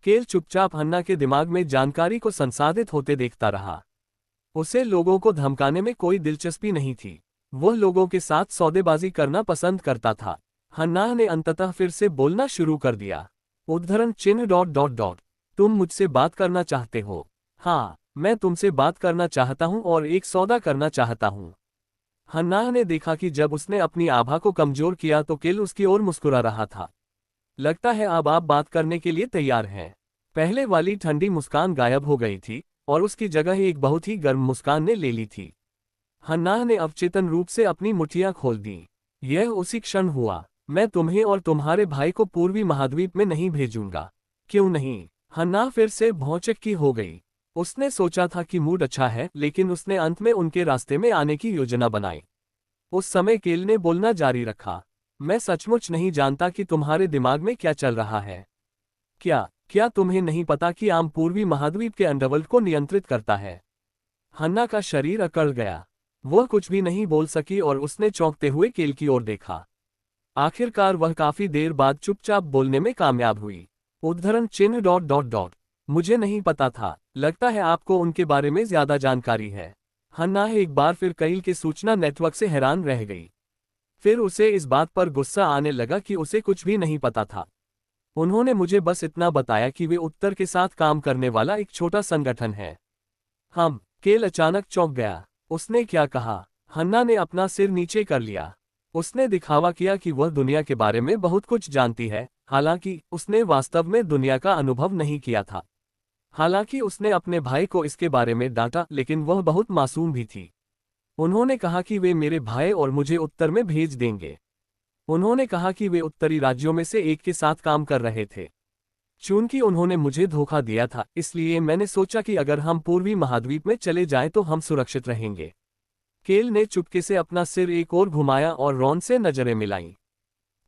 केल चुपचाप हन्ना के दिमाग में जानकारी को संसाधित होते देखता रहा। उसे लोगों को धमकाने में कोई दिलचस्पी नहीं थी। वह लोगों के साथ सौदेबाजी करना पसंद करता था। हन्ना ने अंततः फिर से बोलना शुरू कर दिया। उद्धरण चिन्ह डॉट डॉट डॉट, तुम मुझसे बात करना चाहते हो? हाँ, मैं तुमसे बात करना चाहता हूँ और एक सौदा करना चाहता हूँ। हन्ना ने देखा कि जब उसने अपनी आभा को कमजोर किया तो केल उसकी ओर मुस्कुरा रहा था। लगता है अब आप बात करने के लिए तैयार हैं। पहले वाली ठंडी मुस्कान गायब हो गई थी और उसकी जगह एक बहुत ही गर्म मुस्कान ने ले ली थी। हन्ना ने अवचेतन रूप से अपनी मुठ्ठियां खोल दी। यह उसी क्षण हुआ। मैं तुम्हें और तुम्हारे भाई को पूर्वी महाद्वीप में नहीं भेजूंगा। क्यों नहीं? हन्ना फिर से भौचक्की हो गई। उसने सोचा था कि मूड अच्छा है, लेकिन उसने अंत में उनके रास्ते में आने की योजना बनाई। उस समय केल ने बोलना जारी रखा। मैं सचमुच नहीं जानता कि तुम्हारे दिमाग में क्या चल रहा है। क्या तुम्हें नहीं पता कि आम पूर्वी महाद्वीप के अंडरवर्ल्ड को नियंत्रित करता है? हन्ना का शरीर अकड़ गया। वह कुछ भी नहीं बोल सकी और उसने चौंकते हुए केल की ओर देखा। आखिरकार वह काफी देर बाद चुपचाप बोलने में कामयाब हुई। उद्धरण चिन्ह डॉट डॉट डॉट, मुझे नहीं पता था। लगता है आपको उनके बारे में ज्यादा जानकारी है। हन्ना एक बार फिर केल के सूचना नेटवर्क से हैरान रह गई। फिर उसे इस बात पर गुस्सा आने लगा कि उसे कुछ भी नहीं पता था। उन्होंने मुझे बस इतना बताया कि वे उत्तर के साथ काम करने वाला एक छोटा संगठन है। केल अचानक चौंक गया। उसने क्या कहा? हन्ना ने अपना सिर नीचे कर लिया। उसने दिखावा किया कि वह दुनिया के बारे में बहुत कुछ जानती है, हालांकि उसने वास्तव में दुनिया का अनुभव नहीं किया था। हालांकि उसने अपने भाई को इसके बारे में डांटा, लेकिन वह बहुत मासूम भी थी। उन्होंने कहा कि वे मेरे भाई और मुझे उत्तर में भेज देंगे। उन्होंने कहा कि वे उत्तरी राज्यों में से एक के साथ काम कर रहे थे। चूंकि उन्होंने मुझे धोखा दिया था, इसलिए मैंने सोचा कि अगर हम पूर्वी महाद्वीप में चले जाएं तो हम सुरक्षित रहेंगे। केल ने चुपके से अपना सिर एक ओर घुमाया और रॉन से नजरें मिलाईं।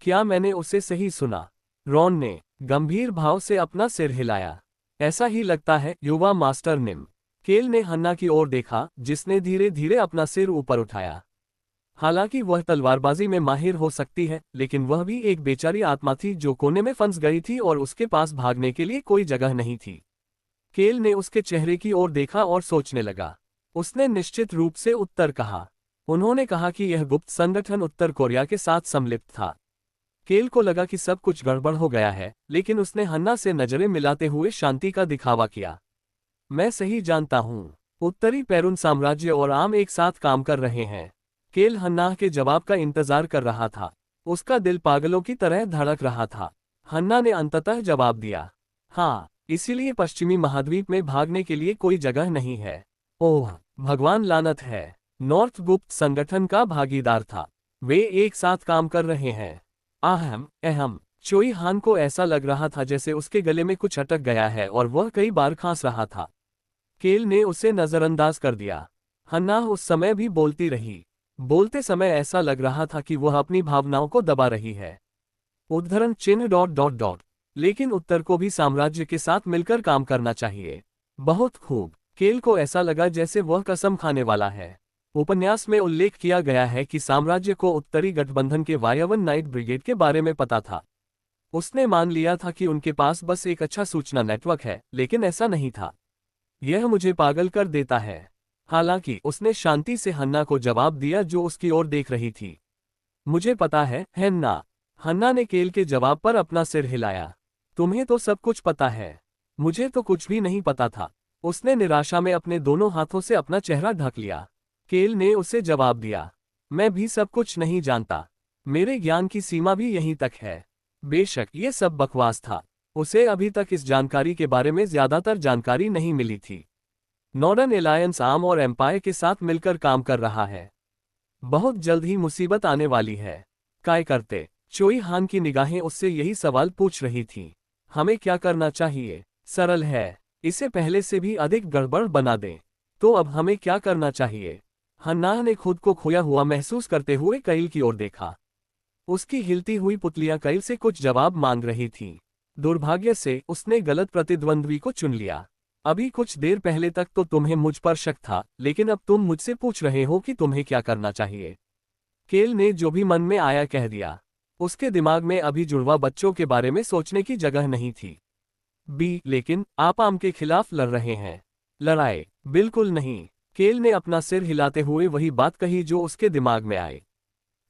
क्या मैंने उसे सही सुना? रॉन ने गंभीर भाव से अपना सिर हिलाया। ऐसा ही लगता है, युवा मास्टर निम। केल ने हन्ना की ओर देखा, जिसने धीरे धीरे अपना सिर ऊपर उठाया। हालांकि वह तलवारबाजी में माहिर हो सकती है, लेकिन वह भी एक बेचारी आत्मा थी जो कोने में फंस गई थी और उसके पास भागने के लिए कोई जगह नहीं थी। केल ने उसके चेहरे की ओर देखा और सोचने लगा। उसने निश्चित रूप से उत्तर कहा। उन्होंने कहा कि यह गुप्त संगठन उत्तर कोरिया के साथ सम्मिलित था। केल को लगा कि सब कुछ गड़बड़ हो गया है, लेकिन उसने हन्ना से नजरें मिलाते हुए शांति का दिखावा किया। मैं सही जानता हूँ, उत्तरी पेरुन साम्राज्य और आम एक साथ काम कर रहे हैं। केल हन्ना के जवाब का इंतजार कर रहा था। उसका दिल पागलों की तरह धड़क रहा था। हन्ना ने अंततः जवाब दिया, हाँ, इसीलिए पश्चिमी महाद्वीप में भागने के लिए कोई जगह नहीं है। ओह भगवान, लानत है। नॉर्थ गुप्त संगठन का भागीदार था। वे एक साथ काम कर रहे हैं। अहम चोई हान को ऐसा लग रहा था जैसे उसके गले में कुछ अटक गया है और वह कई बार खांस रहा था। केल ने उसे नजरअंदाज कर दिया। हन्ना उस समय भी बोलती रही। बोलते समय ऐसा लग रहा था कि वह अपनी भावनाओं को दबा रही है। उद्धरण चिन्ह डॉट डॉट डॉट, लेकिन उत्तर को भी साम्राज्य के साथ मिलकर काम करना चाहिए। बहुत खूब। केल को ऐसा लगा जैसे वह कसम खाने वाला है। उपन्यास में उल्लेख किया गया है कि साम्राज्य को उत्तरी गठबंधन के वायवन नाइट ब्रिगेड के बारे में पता था। उसने मान लिया था कि उनके पास बस एक अच्छा सूचना नेटवर्क है, लेकिन ऐसा नहीं था। यह मुझे पागल कर देता है। हालांकि उसने शांति से हन्ना को जवाब दिया जो उसकी ओर देख रही थी। मुझे पता है हन्ना। हन्ना ने केल के जवाब पर अपना सिर हिलाया। तुम्हें तो सब कुछ पता है। मुझे तो कुछ भी नहीं पता था। उसने निराशा में अपने दोनों हाथों से अपना चेहरा ढक लिया। केल ने उसे जवाब दिया, मैं भी सब कुछ नहीं जानता। मेरे ज्ञान की सीमा भी यहीं तक है। बेशक ये सब बकवास था। उसे अभी तक इस जानकारी के बारे में ज्यादातर जानकारी नहीं मिली थी। नॉर्डर्न एलायंस आर्म और एम्पायर के साथ मिलकर काम कर रहा है। बहुत जल्द ही मुसीबत आने वाली है। काय करते चोई हान की निगाहें उससे यही सवाल पूछ रही थीं। हमें क्या करना चाहिए? सरल है, इसे पहले से भी अधिक गड़बड़ बना दें। तो अब हमें क्या करना चाहिए? हन्ना ने खुद को खोया हुआ महसूस करते हुए कैल की ओर देखा। उसकी हिलती हुई पुतलियां कैल से कुछ जवाब मांग रही थीं। दुर्भाग्य से उसने गलत प्रतिद्वंद्वी को चुन लिया। अभी कुछ देर पहले तक तो तुम्हें मुझ पर शक था, लेकिन अब तुम मुझसे पूछ रहे हो कि तुम्हें क्या करना चाहिए। केल ने जो भी मन में आया कह दिया। उसके दिमाग में अभी जुड़वा बच्चों के बारे में सोचने की जगह नहीं थी। लेकिन आप आम के खिलाफ लड़ रहे हैं। लड़ाई? बिल्कुल नहीं। केल ने अपना सिर हिलाते हुए वही बात कही जो उसके दिमाग में आए।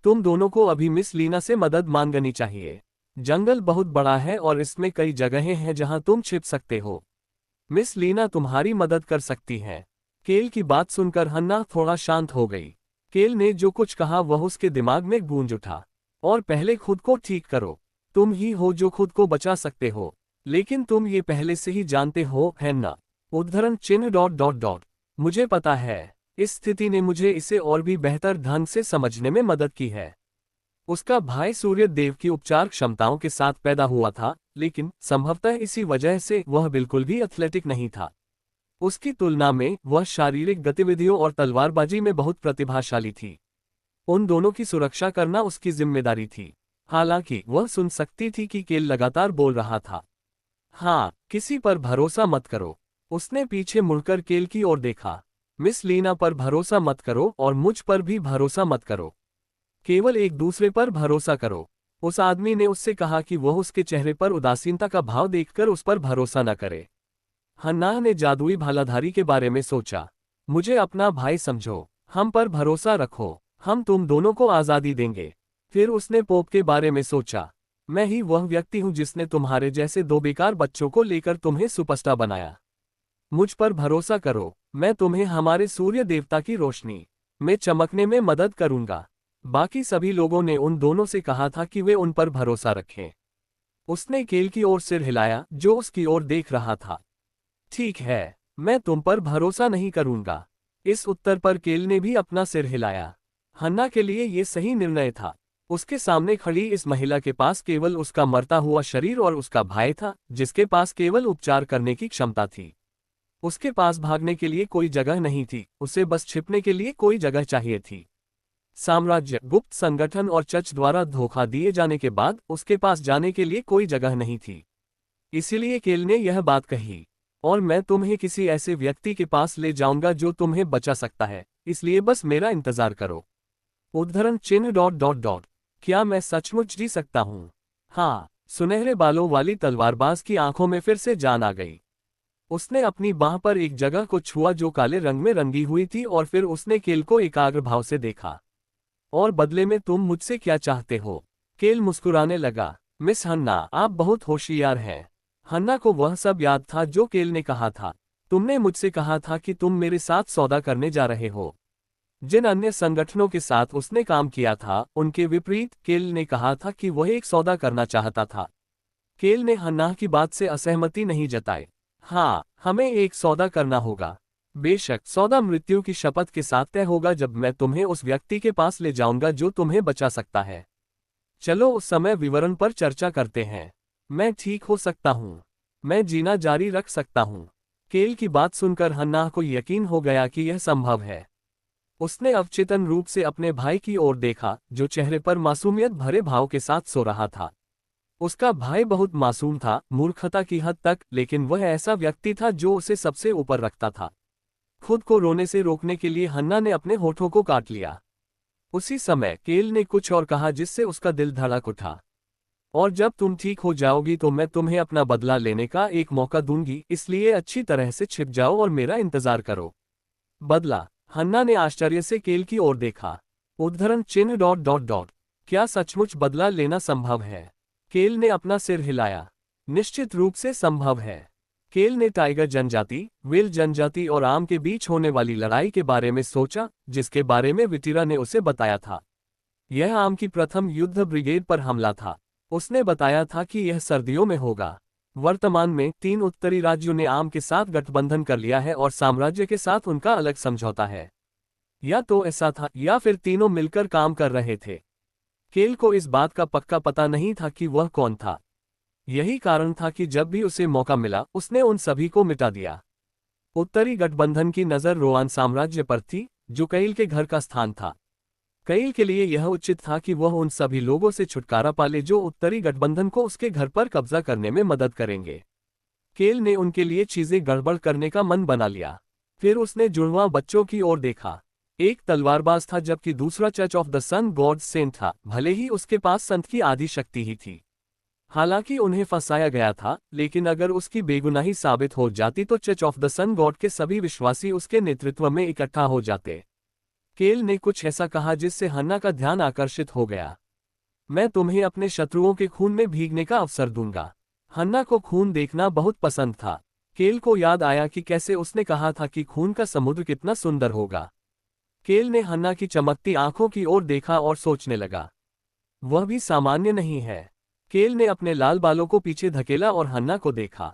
तुम दोनों को अभी मिस लीना से मदद मांगनी चाहिए। जंगल बहुत बड़ा है और इसमें कई जगहें हैं जहां तुम छिप सकते हो। मिस लीना तुम्हारी मदद कर सकती हैं। केल की बात सुनकर हन्ना थोड़ा शांत हो गई। केल ने जो कुछ कहा वह उसके दिमाग में गूंज उठा। और पहले खुद को ठीक करो। तुम ही हो जो खुद को बचा सकते हो। लेकिन तुम ये पहले से ही जानते हो, है ना? उद्धरण चिन्ह ... मुझे पता है। इस स्थिति ने मुझे इसे और भी बेहतर ढंग से समझने में मदद की है। उसका भाई सूर्य देव की उपचार क्षमताओं के साथ पैदा हुआ था, लेकिन संभवतः इसी वजह से वह बिल्कुल भी एथलेटिक नहीं था। उसकी तुलना में वह शारीरिक गतिविधियों और तलवारबाजी में बहुत प्रतिभाशाली थी। उन दोनों की सुरक्षा करना उसकी जिम्मेदारी थी। हालांकि वह सुन सकती थी कि केल लगातार बोल रहा था, हाँ, किसी पर भरोसा मत करो। उसने पीछे मुड़कर केल की ओर देखा। मिस लीना पर भरोसा मत करो और मुझ पर भी भरोसा मत करो। केवल एक दूसरे पर भरोसा करो। उस आदमी ने उससे कहा कि वह उसके चेहरे पर उदासीनता का भाव देखकर उस पर भरोसा न करे। हन्ना ने जादुई भालाधारी के बारे में सोचा। मुझे अपना भाई समझो, हम पर भरोसा रखो, हम तुम दोनों को आज़ादी देंगे। फिर उसने पोप के बारे में सोचा। मैं ही वह व्यक्ति हूं जिसने तुम्हारे जैसे दो बेकार बच्चों को लेकर तुम्हें सुपरस्टार बनाया। मुझ पर भरोसा करो, मैं तुम्हें हमारे सूर्य देवता की रोशनी में चमकने में मदद करूंगा। बाकी सभी लोगों ने उन दोनों से कहा था कि वे उन पर भरोसा रखें। उसने केल की ओर सिर हिलाया, जो उसकी ओर देख रहा था। ठीक है, मैं तुम पर भरोसा नहीं करूंगा। इस उत्तर पर केल ने भी अपना सिर हिलाया। हन्ना के लिए ये सही निर्णय था। उसके सामने खड़ी इस महिला के पास केवल उसका मरता हुआ शरीर और उसका भाई था, जिसके पास केवल उपचार करने की क्षमता थी। उसके पास भागने के लिए कोई जगह नहीं थी, उसे बस छिपने के लिए कोई जगह चाहिए थी। साम्राज्य, गुप्त संगठन और चर्च द्वारा धोखा दिए जाने के बाद उसके पास जाने के लिए कोई जगह नहीं थी। इसीलिए केल ने यह बात कही, और मैं तुम्हें किसी ऐसे व्यक्ति के पास ले जाऊंगा जो तुम्हें बचा सकता है, इसलिए बस मेरा इंतजार करो। उद्धरण चिन्ह ... क्या मैं सचमुच जी सकता हूँ? हाँ। सुनहरे बालों वाली तलवारबाज की आंखों में फिर से जान आ गई। उसने अपनी बाह पर एक जगह को छुआ जो काले रंग में रंगी हुई थी और फिर उसने केल को एकाग्र भाव से देखा। और बदले में तुम मुझसे क्या चाहते हो? केल मुस्कुराने लगा। मिस हन्ना, आप बहुत होशियार हैं। हन्ना को वह सब याद था जो केल ने कहा था। तुमने मुझसे कहा था कि तुम मेरे साथ सौदा करने जा रहे हो। जिन अन्य संगठनों के साथ उसने काम किया था, उनके विपरीत केल ने कहा था कि वह एक सौदा करना चाहता था। केल ने हन्ना की बात से असहमति नहीं जताई। हाँ, हमें एक सौदा करना होगा। बेशक सौदा मृत्यु की शपथ के साथ तय होगा जब मैं तुम्हें उस व्यक्ति के पास ले जाऊंगा जो तुम्हें बचा सकता है। चलो उस समय विवरण पर चर्चा करते हैं। मैं ठीक हो सकता हूँ। मैं जीना जारी रख सकता हूँ। केल की बात सुनकर हन्ना को यकीन हो गया कि यह संभव है। उसने अवचेतन रूप से अपने भाई की ओर देखा, जो चेहरे पर मासूमियत भरे भाव के साथ सो रहा था। उसका भाई बहुत मासूम था, मूर्खता की हद तक, लेकिन वह ऐसा व्यक्ति था जो उसे सबसे ऊपर रखता था। खुद को रोने से रोकने के लिए हन्ना ने अपने होठों को काट लिया। उसी समय केल ने कुछ और कहा जिससे उसका दिल धड़क उठा। और जब तुम ठीक हो जाओगी तो मैं तुम्हें अपना बदला लेने का एक मौका दूंगी, इसलिए अच्छी तरह से छिप जाओ और मेरा इंतजार करो। बदला? हन्ना ने आश्चर्य से केल की ओर देखा। उद्धरण चिन्ह ... क्या सचमुच बदला लेना संभव है? केल ने अपना सिर हिलाया। निश्चित रूप से संभव है। केल ने टाइगर जनजाति, व्हेल जनजाति और आम के बीच होने वाली लड़ाई के बारे में सोचा, जिसके बारे में विटिरा ने उसे बताया था। यह आम की प्रथम युद्ध ब्रिगेड पर हमला था। उसने बताया था कि यह सर्दियों में होगा। वर्तमान में 3 उत्तरी राज्यों ने आम के साथ गठबंधन कर लिया है और साम्राज्य के साथ उनका अलग समझौता है। या तो ऐसा था या फिर तीनों मिलकर काम कर रहे थे। केल को इस बात का पक्का पता नहीं था कि वह कौन था। यही कारण था कि जब भी उसे मौका मिला उसने उन सभी को मिटा दिया। उत्तरी गठबंधन की नज़र रोआन साम्राज्य पर थी, जो कैल के घर का स्थान था। कैल के लिए यह उचित था कि वह उन सभी लोगों से छुटकारा पाले जो उत्तरी गठबंधन को उसके घर पर कब्जा करने में मदद करेंगे। केल ने उनके लिए चीजें गड़बड़ करने का मन बना लिया। फिर उसने जुड़वां बच्चों की ओर देखा। एक तलवारबाज था जबकि दूसरा church of the sun god saint था, भले ही उसके पास संत की आधी शक्ति ही थी। हालांकि उन्हें फंसाया गया था, लेकिन अगर उसकी बेगुनाही साबित हो जाती तो church of the sun god के सभी विश्वासी उसके नेतृत्व में इकट्ठा हो जाते। केल ने कुछ ऐसा कहा जिससे हन्ना का ध्यान आकर्षित हो गया। मैं तुम्हें अपने शत्रुओं के खून में भीगने का अवसर दूंगा। हन्ना को खून देखना बहुत पसंद था। केल को याद आया कि कैसे उसने कहा था कि खून का समुद्र कितना सुंदर होगा। केल ने हन्ना की चमकती आंखों की ओर देखा और सोचने लगा, वह भी सामान्य नहीं है। केल ने अपने लाल बालों को पीछे धकेला और हन्ना को देखा।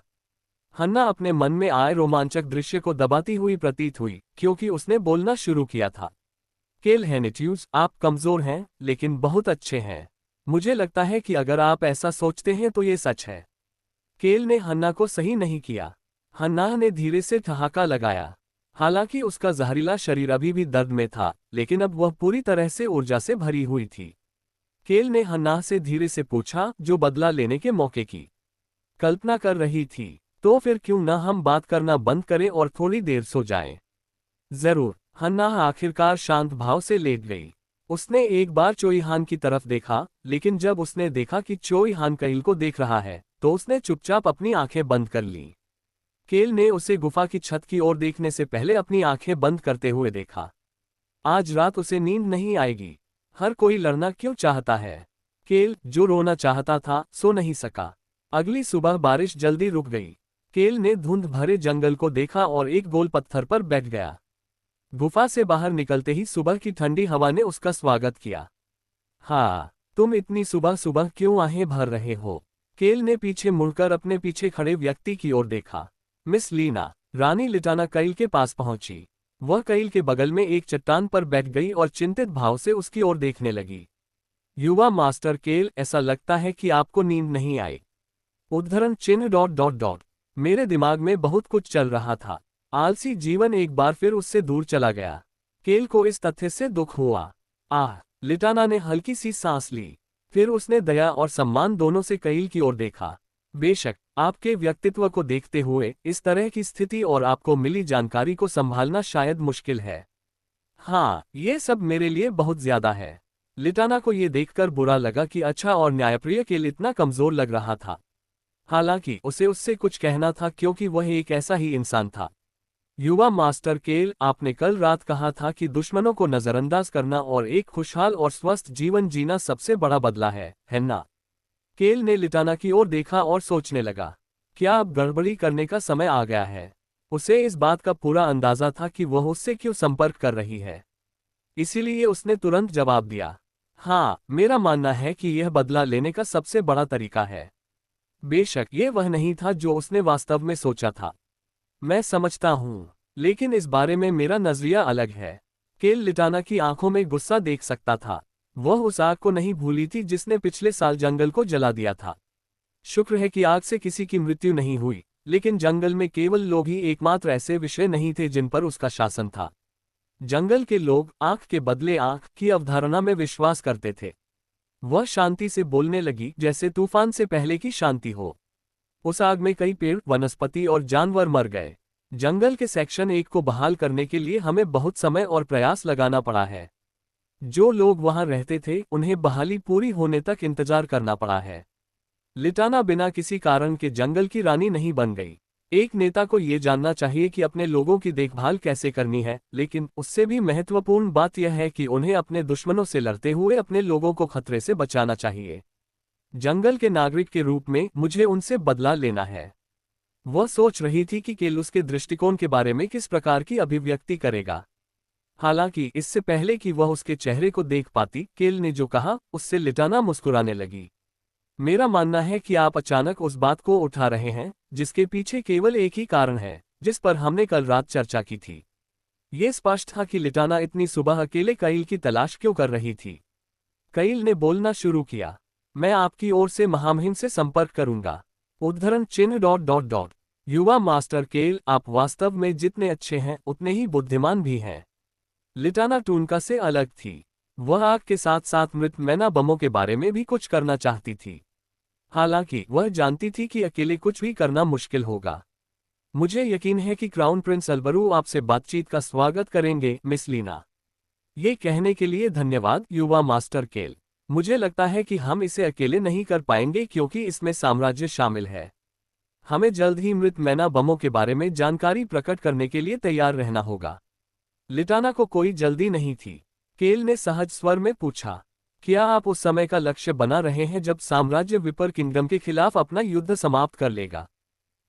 हन्ना अपने मन में आए रोमांचक दृश्य को दबाती हुई प्रतीत हुई, क्योंकि उसने बोलना शुरू किया था। केल हेनेट्यूज, आप कमजोर हैं, लेकिन बहुत अच्छे हैं। मुझे लगता है कि अगर आप ऐसा सोचते हैं तो ये सच है। केल ने हन्ना को सही नहीं किया। हन्ना ने धीरे से ठहाका लगाया। हालांकि उसका जहरीला शरीर अभी भी दर्द में था, लेकिन अब वह पूरी तरह से ऊर्जा से भरी हुई थी। केल ने हन्ना से धीरे से पूछा, जो बदला लेने के मौके की कल्पना कर रही थी, तो फिर क्यों न हम बात करना बंद करें और थोड़ी देर सो जाएं? जरूर। हन्ना आखिरकार शांत भाव से लेट गई। उसने एक बार चोईहान की तरफ देखा, लेकिन जब उसने देखा कि चोईहान कैल को देख रहा है, तो उसने चुपचाप अपनी आंखें बंद कर लीं। केल ने उसे गुफा की छत की ओर देखने से पहले अपनी आंखें बंद करते हुए देखा। आज रात उसे नींद नहीं आएगी। हर कोई लड़ना क्यों चाहता है? केल, जो रोना चाहता था, सो नहीं सका। अगली सुबह बारिश जल्दी रुक गई। केल ने धुंध भरे जंगल को देखा और एक गोल पत्थर पर बैठ गया। गुफा से बाहर निकलते ही सुबह की ठंडी हवा ने उसका स्वागत किया। हाँ, तुम इतनी सुबह सुबह क्यों आहें भर रहे हो? केल ने पीछे मुड़कर अपने पीछे खड़े व्यक्ति की ओर देखा। मिस लीना। रानी लिटाना कैल के पास पहुंची। वह कैल के बगल में एक चट्टान पर बैठ गई और चिंतित भाव से उसकी ओर देखने लगी। युवा मास्टर केल, ऐसा लगता है कि आपको नींद नहीं आई। उद्धरण चिन्ह ... मेरे दिमाग में बहुत कुछ चल रहा था। आलसी जीवन एक बार फिर उससे दूर चला गया। केल को इस तथ्य से दुख हुआ। लिटाना ने हल्की सी सांस ली। फिर उसने दया और सम्मान दोनों से कैल की ओर देखा। बेशक, आपके व्यक्तित्व को देखते हुए इस तरह की स्थिति और आपको मिली जानकारी को संभालना शायद मुश्किल है। हाँ, ये सब मेरे लिए बहुत ज्यादा है। लिटाना को ये देखकर बुरा लगा कि अच्छा और न्यायप्रिय केल इतना कमजोर लग रहा था। हालांकि उसे उससे कुछ कहना था, क्योंकि वह एक ऐसा ही इंसान था। युवा मास्टर केल, आपने कल रात कहा था कि दुश्मनों को नजरअंदाज करना और एक खुशहाल और स्वस्थ जीवन जीना सबसे बड़ा बदला है ना? केल ने लिटाना की ओर देखा और सोचने लगा, क्या अब गड़बड़ी करने का समय आ गया है? उसे इस बात का पूरा अंदाजा था कि वह उससे क्यों संपर्क कर रही है। इसीलिए उसने तुरंत जवाब दिया, हाँ, मेरा मानना है कि यह बदला लेने का सबसे बड़ा तरीका है। बेशक ये वह नहीं था जो उसने वास्तव में सोचा था। मैं समझता हूँ, लेकिन इस बारे में मेरा नजरिया अलग है। केल लिटाना की आंखों में गुस्सा देख सकता था। वह उस आग को नहीं भूली थी जिसने पिछले साल जंगल को जला दिया था। शुक्र है कि आग से किसी की मृत्यु नहीं हुई, लेकिन जंगल में केवल लोग ही एकमात्र ऐसे विषय नहीं थे जिन पर उसका शासन था। जंगल के लोग आंख के बदले आंख की अवधारणा में विश्वास करते थे। वह शांति से बोलने लगी, जैसे तूफान से पहले की शांति हो। उस आग में कई पेड़, वनस्पति और जानवर मर गए। जंगल के सेक्शन 1 को बहाल करने के लिए हमें बहुत समय और प्रयास लगाना पड़ा है। जो लोग वहां रहते थे, उन्हें बहाली पूरी होने तक इंतजार करना पड़ा है। लिटाना बिना किसी कारण के जंगल की रानी नहीं बन गई। एक नेता को यह जानना चाहिए कि अपने लोगों की देखभाल कैसे करनी है, लेकिन उससे भी महत्वपूर्ण बात यह है कि उन्हें अपने दुश्मनों से लड़ते हुए अपने लोगों को खतरे से बचाना चाहिए। जंगल के नागरिक के रूप में मुझे उनसे बदला लेना है। वह सोच रही थी कि केल उसके दृष्टिकोण के बारे में किस प्रकार की अभिव्यक्ति करेगा। हालांकि इससे पहले कि वह उसके चेहरे को देख पाती, केल ने जो कहा उससे लिटाना मुस्कुराने लगी। मेरा मानना है कि आप अचानक उस बात को उठा रहे हैं जिसके पीछे केवल एक ही कारण है, जिस पर हमने कल रात चर्चा की थी। ये स्पष्ट था कि लिटाना इतनी सुबह अकेले कईल की तलाश क्यों कर रही थी। कईल ने बोलना शुरू किया, मैं आपकी ओर से महामहिम से संपर्क करूंगा। उद्धरण चिन्ह ... युवा मास्टर केल, आप वास्तव में जितने अच्छे हैं उतने ही बुद्धिमान भी हैं। लिटाना टूनका से अलग थी। वह आग के साथ साथ मृत मैना बमों के बारे में भी कुछ करना चाहती थी। हालांकि वह जानती थी कि अकेले कुछ भी करना मुश्किल होगा। मुझे यकीन है कि क्राउन प्रिंस अल्बरू आपसे बातचीत का स्वागत करेंगे, मिस लीना। ये कहने के लिए धन्यवाद, युवा मास्टर केल। मुझे लगता है कि हम इसे अकेले नहीं कर पाएंगे क्योंकि इसमें साम्राज्य शामिल है। हमें जल्द ही मृत मैना बमों के बारे में जानकारी प्रकट करने के लिए तैयार रहना होगा। लिटाना को कोई जल्दी नहीं थी। केल ने सहज स्वर में पूछा, क्या आप उस समय का लक्ष्य बना रहे हैं जब साम्राज्य विपर किंगडम के खिलाफ अपना युद्ध समाप्त कर लेगा?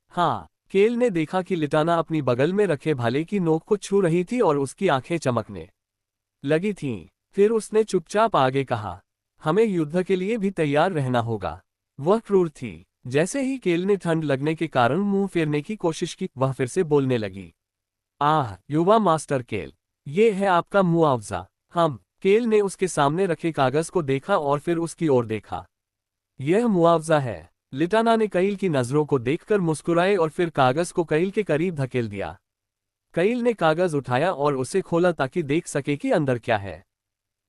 हाँ। केल ने देखा कि लिटाना अपनी बगल में रखे भाले की नोक को छू रही थी और उसकी आंखें चमकने लगी थीं। फिर उसने चुपचाप आगे कहा, हमें युद्ध के लिए भी तैयार रहना होगा। वह क्रूर थी। जैसे ही केल ने ठंड लगने के कारण मुंह फेरने की कोशिश की, वह फिर से बोलने लगी, आह युवा मास्टर केल, ये है आपका मुआवजा। केल ने उसके सामने रखे कागज को देखा और फिर उसकी ओर देखा। यह मुआवजा है। लिटाना ने कईल की नजरों को देखकर मुस्कुराए और फिर कागज को कईल के करीब धकेल दिया। कईल ने कागज उठाया और उसे खोला ताकि देख सके कि अंदर क्या है।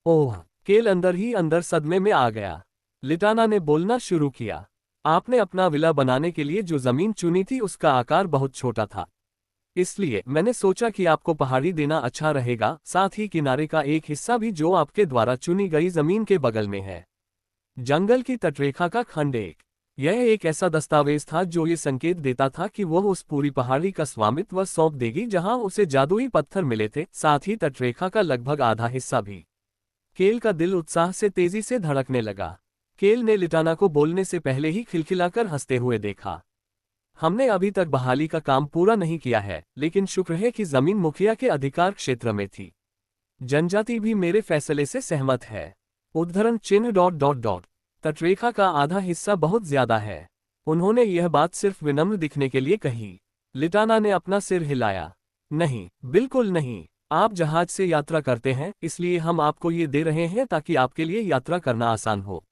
ओह! केल अंदर ही अंदर सदमे में आ गया। लिटाना ने बोलना शुरू किया, आपने अपना विला बनाने के लिए जो जमीन चुनी थी उसका आकार बहुत छोटा था। इसलिए मैंने सोचा कि आपको पहाड़ी देना अच्छा रहेगा, साथ ही किनारे का एक हिस्सा भी जो आपके द्वारा चुनी गई जमीन के बगल में है। जंगल की तटरेखा का खंड यह एक ऐसा दस्तावेज था जो ये संकेत देता था कि वह उस पूरी पहाड़ी का स्वामित्व सौंप देगी जहां उसे जादुई पत्थर मिले थे, साथ ही तटरेखा का लगभग आधा हिस्सा भी। केल का दिल उत्साह से तेजी से धड़कने लगा। केल ने लिटाना को बोलने से पहले ही खिलखिलाकर हंसते हुए देखा। हमने अभी तक बहाली का काम पूरा नहीं किया है, लेकिन शुक्र है कि जमीन मुखिया के अधिकार क्षेत्र में थी। जनजाति भी मेरे फैसले से सहमत है। उद्धरण चिन्ह ... तटरेखा का आधा हिस्सा बहुत ज्यादा है। उन्होंने यह बात सिर्फ विनम्र दिखने के लिए कही। लिटाना ने अपना सिर हिलाया, नहीं, बिल्कुल नहीं। आप जहाज से यात्रा करते हैं, इसलिए हम आपको ये दे रहे हैं ताकि आपके लिए यात्रा करना आसान हो।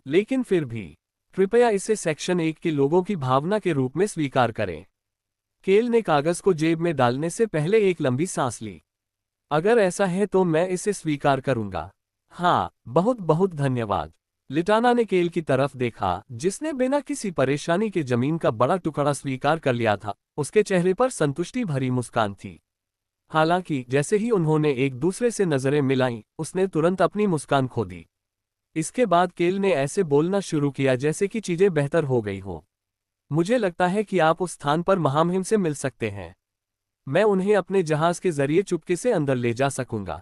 लेकिन फिर भी कृपया इसे सेक्शन 1 के लोगों की भावना के रूप में स्वीकार करें। केल ने कागज को जेब में डालने से पहले एक लंबी सांस ली। अगर ऐसा है तो मैं इसे स्वीकार करूंगा। हाँ, बहुत बहुत धन्यवाद। लिटाना ने केल की तरफ देखा, जिसने बिना किसी परेशानी के जमीन का बड़ा टुकड़ा स्वीकार कर लिया था। उसके चेहरे पर संतुष्टि भरी मुस्कान थी। हालांकि जैसे ही उन्होंने एक दूसरे से नजरें मिलाईं, उसने तुरंत अपनी मुस्कान खो दी। इसके बाद केल ने ऐसे बोलना शुरू किया जैसे कि चीजें बेहतर हो गई हो। मुझे लगता है कि आप उस स्थान पर महामहिम से मिल सकते हैं। मैं उन्हें अपने जहाज के जरिए चुपके से अंदर ले जा सकूंगा।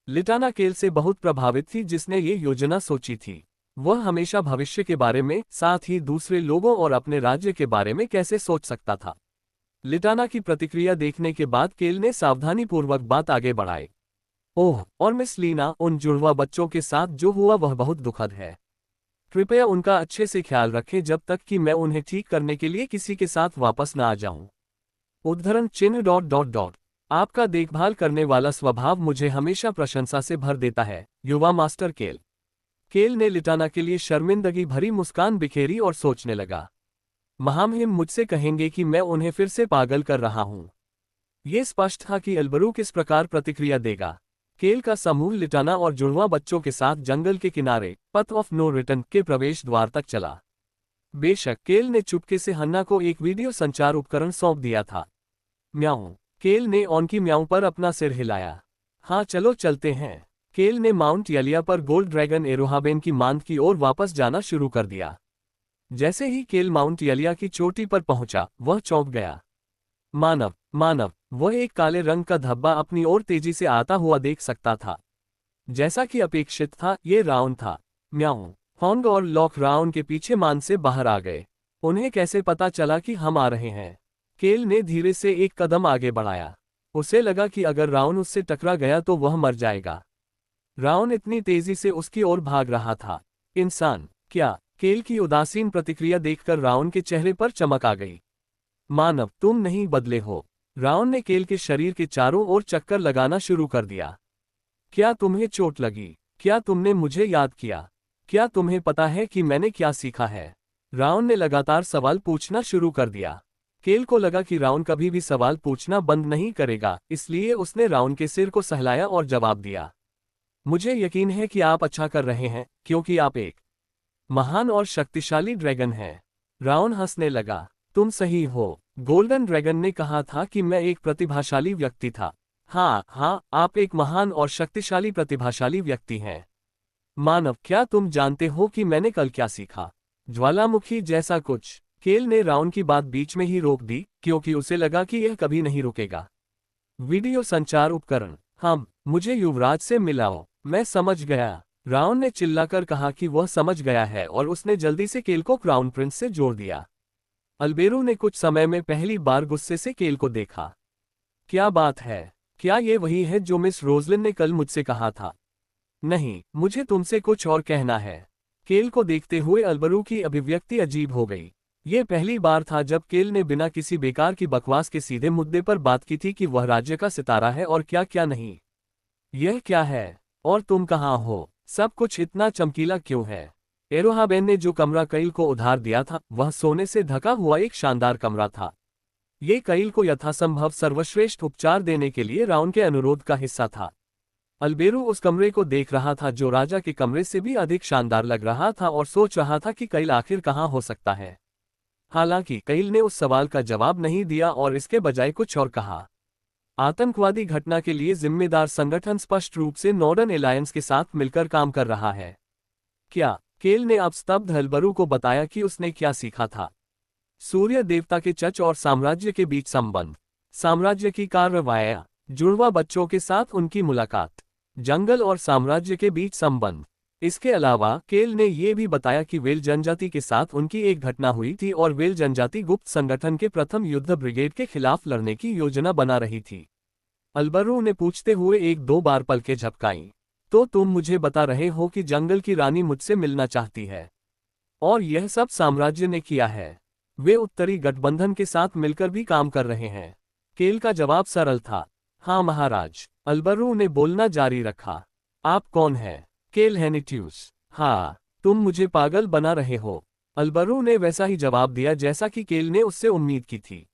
लिटाना केल से बहुत प्रभावित थी जिसने ये योजना सोची थी। वह हमेशा भविष्य के बारे में, साथ ही दूसरे लोगों और अपने राज्य के बारे में कैसे सोच सकता था। लिटाना की प्रतिक्रिया देखने के बाद केल ने सावधानीपूर्वक बात आगे बढ़ाई। ओह, और मिस लीना, उन जुड़वा बच्चों के साथ जो हुआ वह बहुत दुखद है। कृपया उनका अच्छे से ख्याल रखें जब तक कि मैं उन्हें ठीक करने के लिए किसी के साथ वापस न आ जाऊं। उद्धरण चिन्ह ... आपका देखभाल करने वाला स्वभाव मुझे हमेशा प्रशंसा से भर देता है, युवा मास्टर केल। केल ने लिटाना के लिए शर्मिंदगी भरी मुस्कान बिखेरी और सोचने लगा, महामहिम मुझसे कहेंगे कि मैं उन्हें फिर से पागल कर रहा हूं। यह स्पष्ट था कि अल्बरू किस प्रकार प्रतिक्रिया देगा। केल का समूह लिटाना और जुड़वा बच्चों के साथ जंगल के किनारे पथ ऑफ नो रिटर्न के प्रवेश द्वार तक चला। बेशक केल ने चुपके से हन्ना को एक वीडियो संचार उपकरण सौंप दिया था। म्याऊं। केल ने ऑन की म्याऊं पर अपना सिर हिलाया। हाँ, चलो चलते हैं। केल ने माउंट यलिया पर गोल्ड ड्रैगन एरोहाबेन की मांद की ओर वापस जाना शुरू कर दिया। जैसे ही केल माउंट यलिया की चोटी पर पहुंचा, वह चौंक गया। मानव, वह एक काले रंग का धब्बा अपनी ओर तेजी से आता हुआ देख सकता था। जैसा कि अपेक्षित था, ये राउंड था। म्याऊं। होंग और लॉक राउंड के पीछे मान से बाहर आ गए। उन्हें कैसे पता चला कि हम आ रहे हैं? केल ने धीरे से एक कदम आगे बढ़ाया। उसे लगा कि अगर राउन उससे टकरा गया तो वह मर जाएगा। राउन इतनी तेजी से उसकी ओर भाग रहा था। इंसान, क्या? केल की उदासीन प्रतिक्रिया देखकर राउन के चेहरे पर चमक आ गई। मानव, तुम नहीं बदले हो। राउन ने केल के शरीर के चारों ओर चक्कर लगाना शुरू कर दिया। क्या तुम्हें चोट लगी? क्या तुमने मुझे याद किया? क्या तुम्हें पता है कि मैंने क्या सीखा है? राउन ने लगातार सवाल पूछना शुरू कर दिया। केल को लगा कि राउन कभी भी सवाल पूछना बंद नहीं करेगा, इसलिए उसने राउन के सिर को सहलाया और जवाब दिया। मुझे यकीन है कि आप अच्छा कर रहे हैं, क्योंकि आप एक महान और शक्तिशाली ड्रैगन हैं। राउन हंसने लगा। तुम सही हो। गोल्डन ड्रैगन ने कहा था कि मैं एक प्रतिभाशाली व्यक्ति था। हाँ हाँ, आप एक महान और शक्तिशाली प्रतिभाशाली व्यक्ति हैं। मानव, क्या तुम जानते हो कि मैंने कल क्या सीखा? ज्वालामुखी जैसा कुछ। केल ने राउन की बात बीच में ही रोक दी, क्योंकि उसे लगा कि यह कभी नहीं रुकेगा। वीडियो संचार उपकरण। मुझे युवराज से मिलाओ। मैं समझ गया। राउन ने चिल्लाकर कहा कि वह समझ गया है और उसने जल्दी से केल को क्राउन प्रिंस से जोड़ दिया। अल्बेरो ने कुछ समय में पहली बार गुस्से से केल को देखा। क्या बात है? क्या ये वही है जो मिस रोजलिन ने कल मुझसे कहा था? नहीं, मुझे तुमसे कुछ और कहना है। केल को देखते हुए अल्बेरो की अभिव्यक्ति अजीब हो गई। ये पहली बार था जब केल ने बिना किसी बेकार की बकवास के सीधे मुद्दे पर बात की थी कि वह राज्य का सितारा है और क्या क्या नहीं। यह क्या है? और तुम कहाँ हो? सब कुछ इतना चमकीला क्यों है? एरोहाबेन ने जो कमरा कईल को उधार दिया था, वह सोने से ढका हुआ एक शानदार कमरा था। ये कईल को यथासंभव सर्वश्रेष्ठ उपचार देने के लिए राउन के अनुरोध का हिस्सा था। अल्बेरो उस कमरे को देख रहा था जो राजा के कमरे से भी अधिक शानदार लग रहा था और सोच रहा था कि कईल आखिर कहाँ हो सकता है। हालांकि कईल ने उस सवाल का जवाब नहीं दिया और इसके बजाय कुछ और कहा। आतंकवादी घटना के लिए जिम्मेदार संगठन स्पष्ट रूप से नॉर्डर्न एलायंस के साथ मिलकर काम कर रहा है। क्या? केल ने अब स्तब्ध अल्बेरो को बताया कि उसने क्या सीखा था। सूर्य देवता के चच और साम्राज्य के बीच संबंध, साम्राज्य की कार्रवाइयां, जुड़वा बच्चों के साथ उनकी मुलाकात, जंगल और साम्राज्य के बीच संबंध। इसके अलावा केल ने यह भी बताया कि वेल जनजाति के साथ उनकी एक घटना हुई थी और वेल जनजाति गुप्त संगठन के प्रथम युद्ध ब्रिगेड के खिलाफ लड़ने की योजना बना रही थी। अल्बेरो ने पूछते हुए एक दो बार पलकें झपकाईं। तो तुम मुझे बता रहे हो कि जंगल की रानी मुझसे मिलना चाहती है? और यह सब साम्राज्य ने किया है? वे उत्तरी गठबंधन के साथ मिलकर भी काम कर रहे हैं। केल का जवाब सरल था, हाँ महाराज। अल्बेरो ने बोलना जारी रखा। आप कौन हैं? केल हेनिट्यूस। हाँ, तुम मुझे पागल बना रहे हो। अल्बेरो ने वैसा ही जवाब दिया जैसा कि केल ने उससे उम्मीद की थी।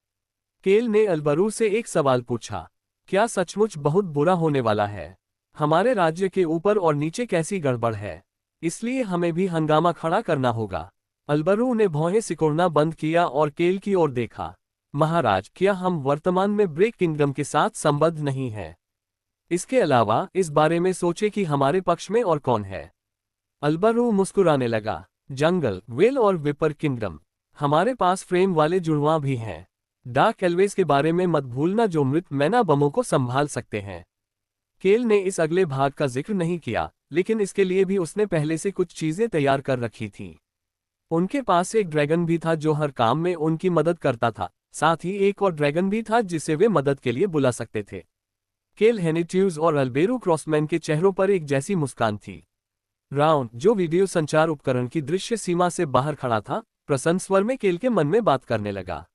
केल ने अल्बेरो से एक सवाल पूछा, क्या सचमुच बहुत बुरा होने वाला है? हमारे राज्य के ऊपर और नीचे कैसी गड़बड़ है? इसलिए हमें भी हंगामा खड़ा करना होगा। अल्बेरो ने भौहें सिकोड़ना बंद किया और केल की ओर देखा। महाराज, क्या हम वर्तमान में ब्रेक किंगडम के साथ संबद्ध नहीं हैं? इसके अलावा इस बारे में सोचे कि हमारे पक्ष में और कौन है। अल्बेरो मुस्कुराने लगा। जंगल, वेल और विपर किंगडम। हमारे पास फ्रेम वाले जुड़वां भी हैं। डार्क एल्वेज के बारे में मत भूलना जो मृत मैना बमों को संभाल सकते हैं। केल ने इस अगले भाग का जिक्र नहीं किया, लेकिन इसके लिए भी उसने पहले से कुछ चीजें तैयार कर रखी थीं। उनके पास एक ड्रैगन भी था जो हर काम में उनकी मदद करता था, साथ ही एक और ड्रैगन भी था जिसे वे मदद के लिए बुला सकते थे। केल हेनिट्यूज और अल्बेरो क्रॉसमैन के चेहरों पर एक जैसी मुस्कान थी। राउन, जो वीडियो संचार उपकरण की दृश्य सीमा से बाहर खड़ा था, प्रसन्न स्वर में केल के मन में बात करने लगा।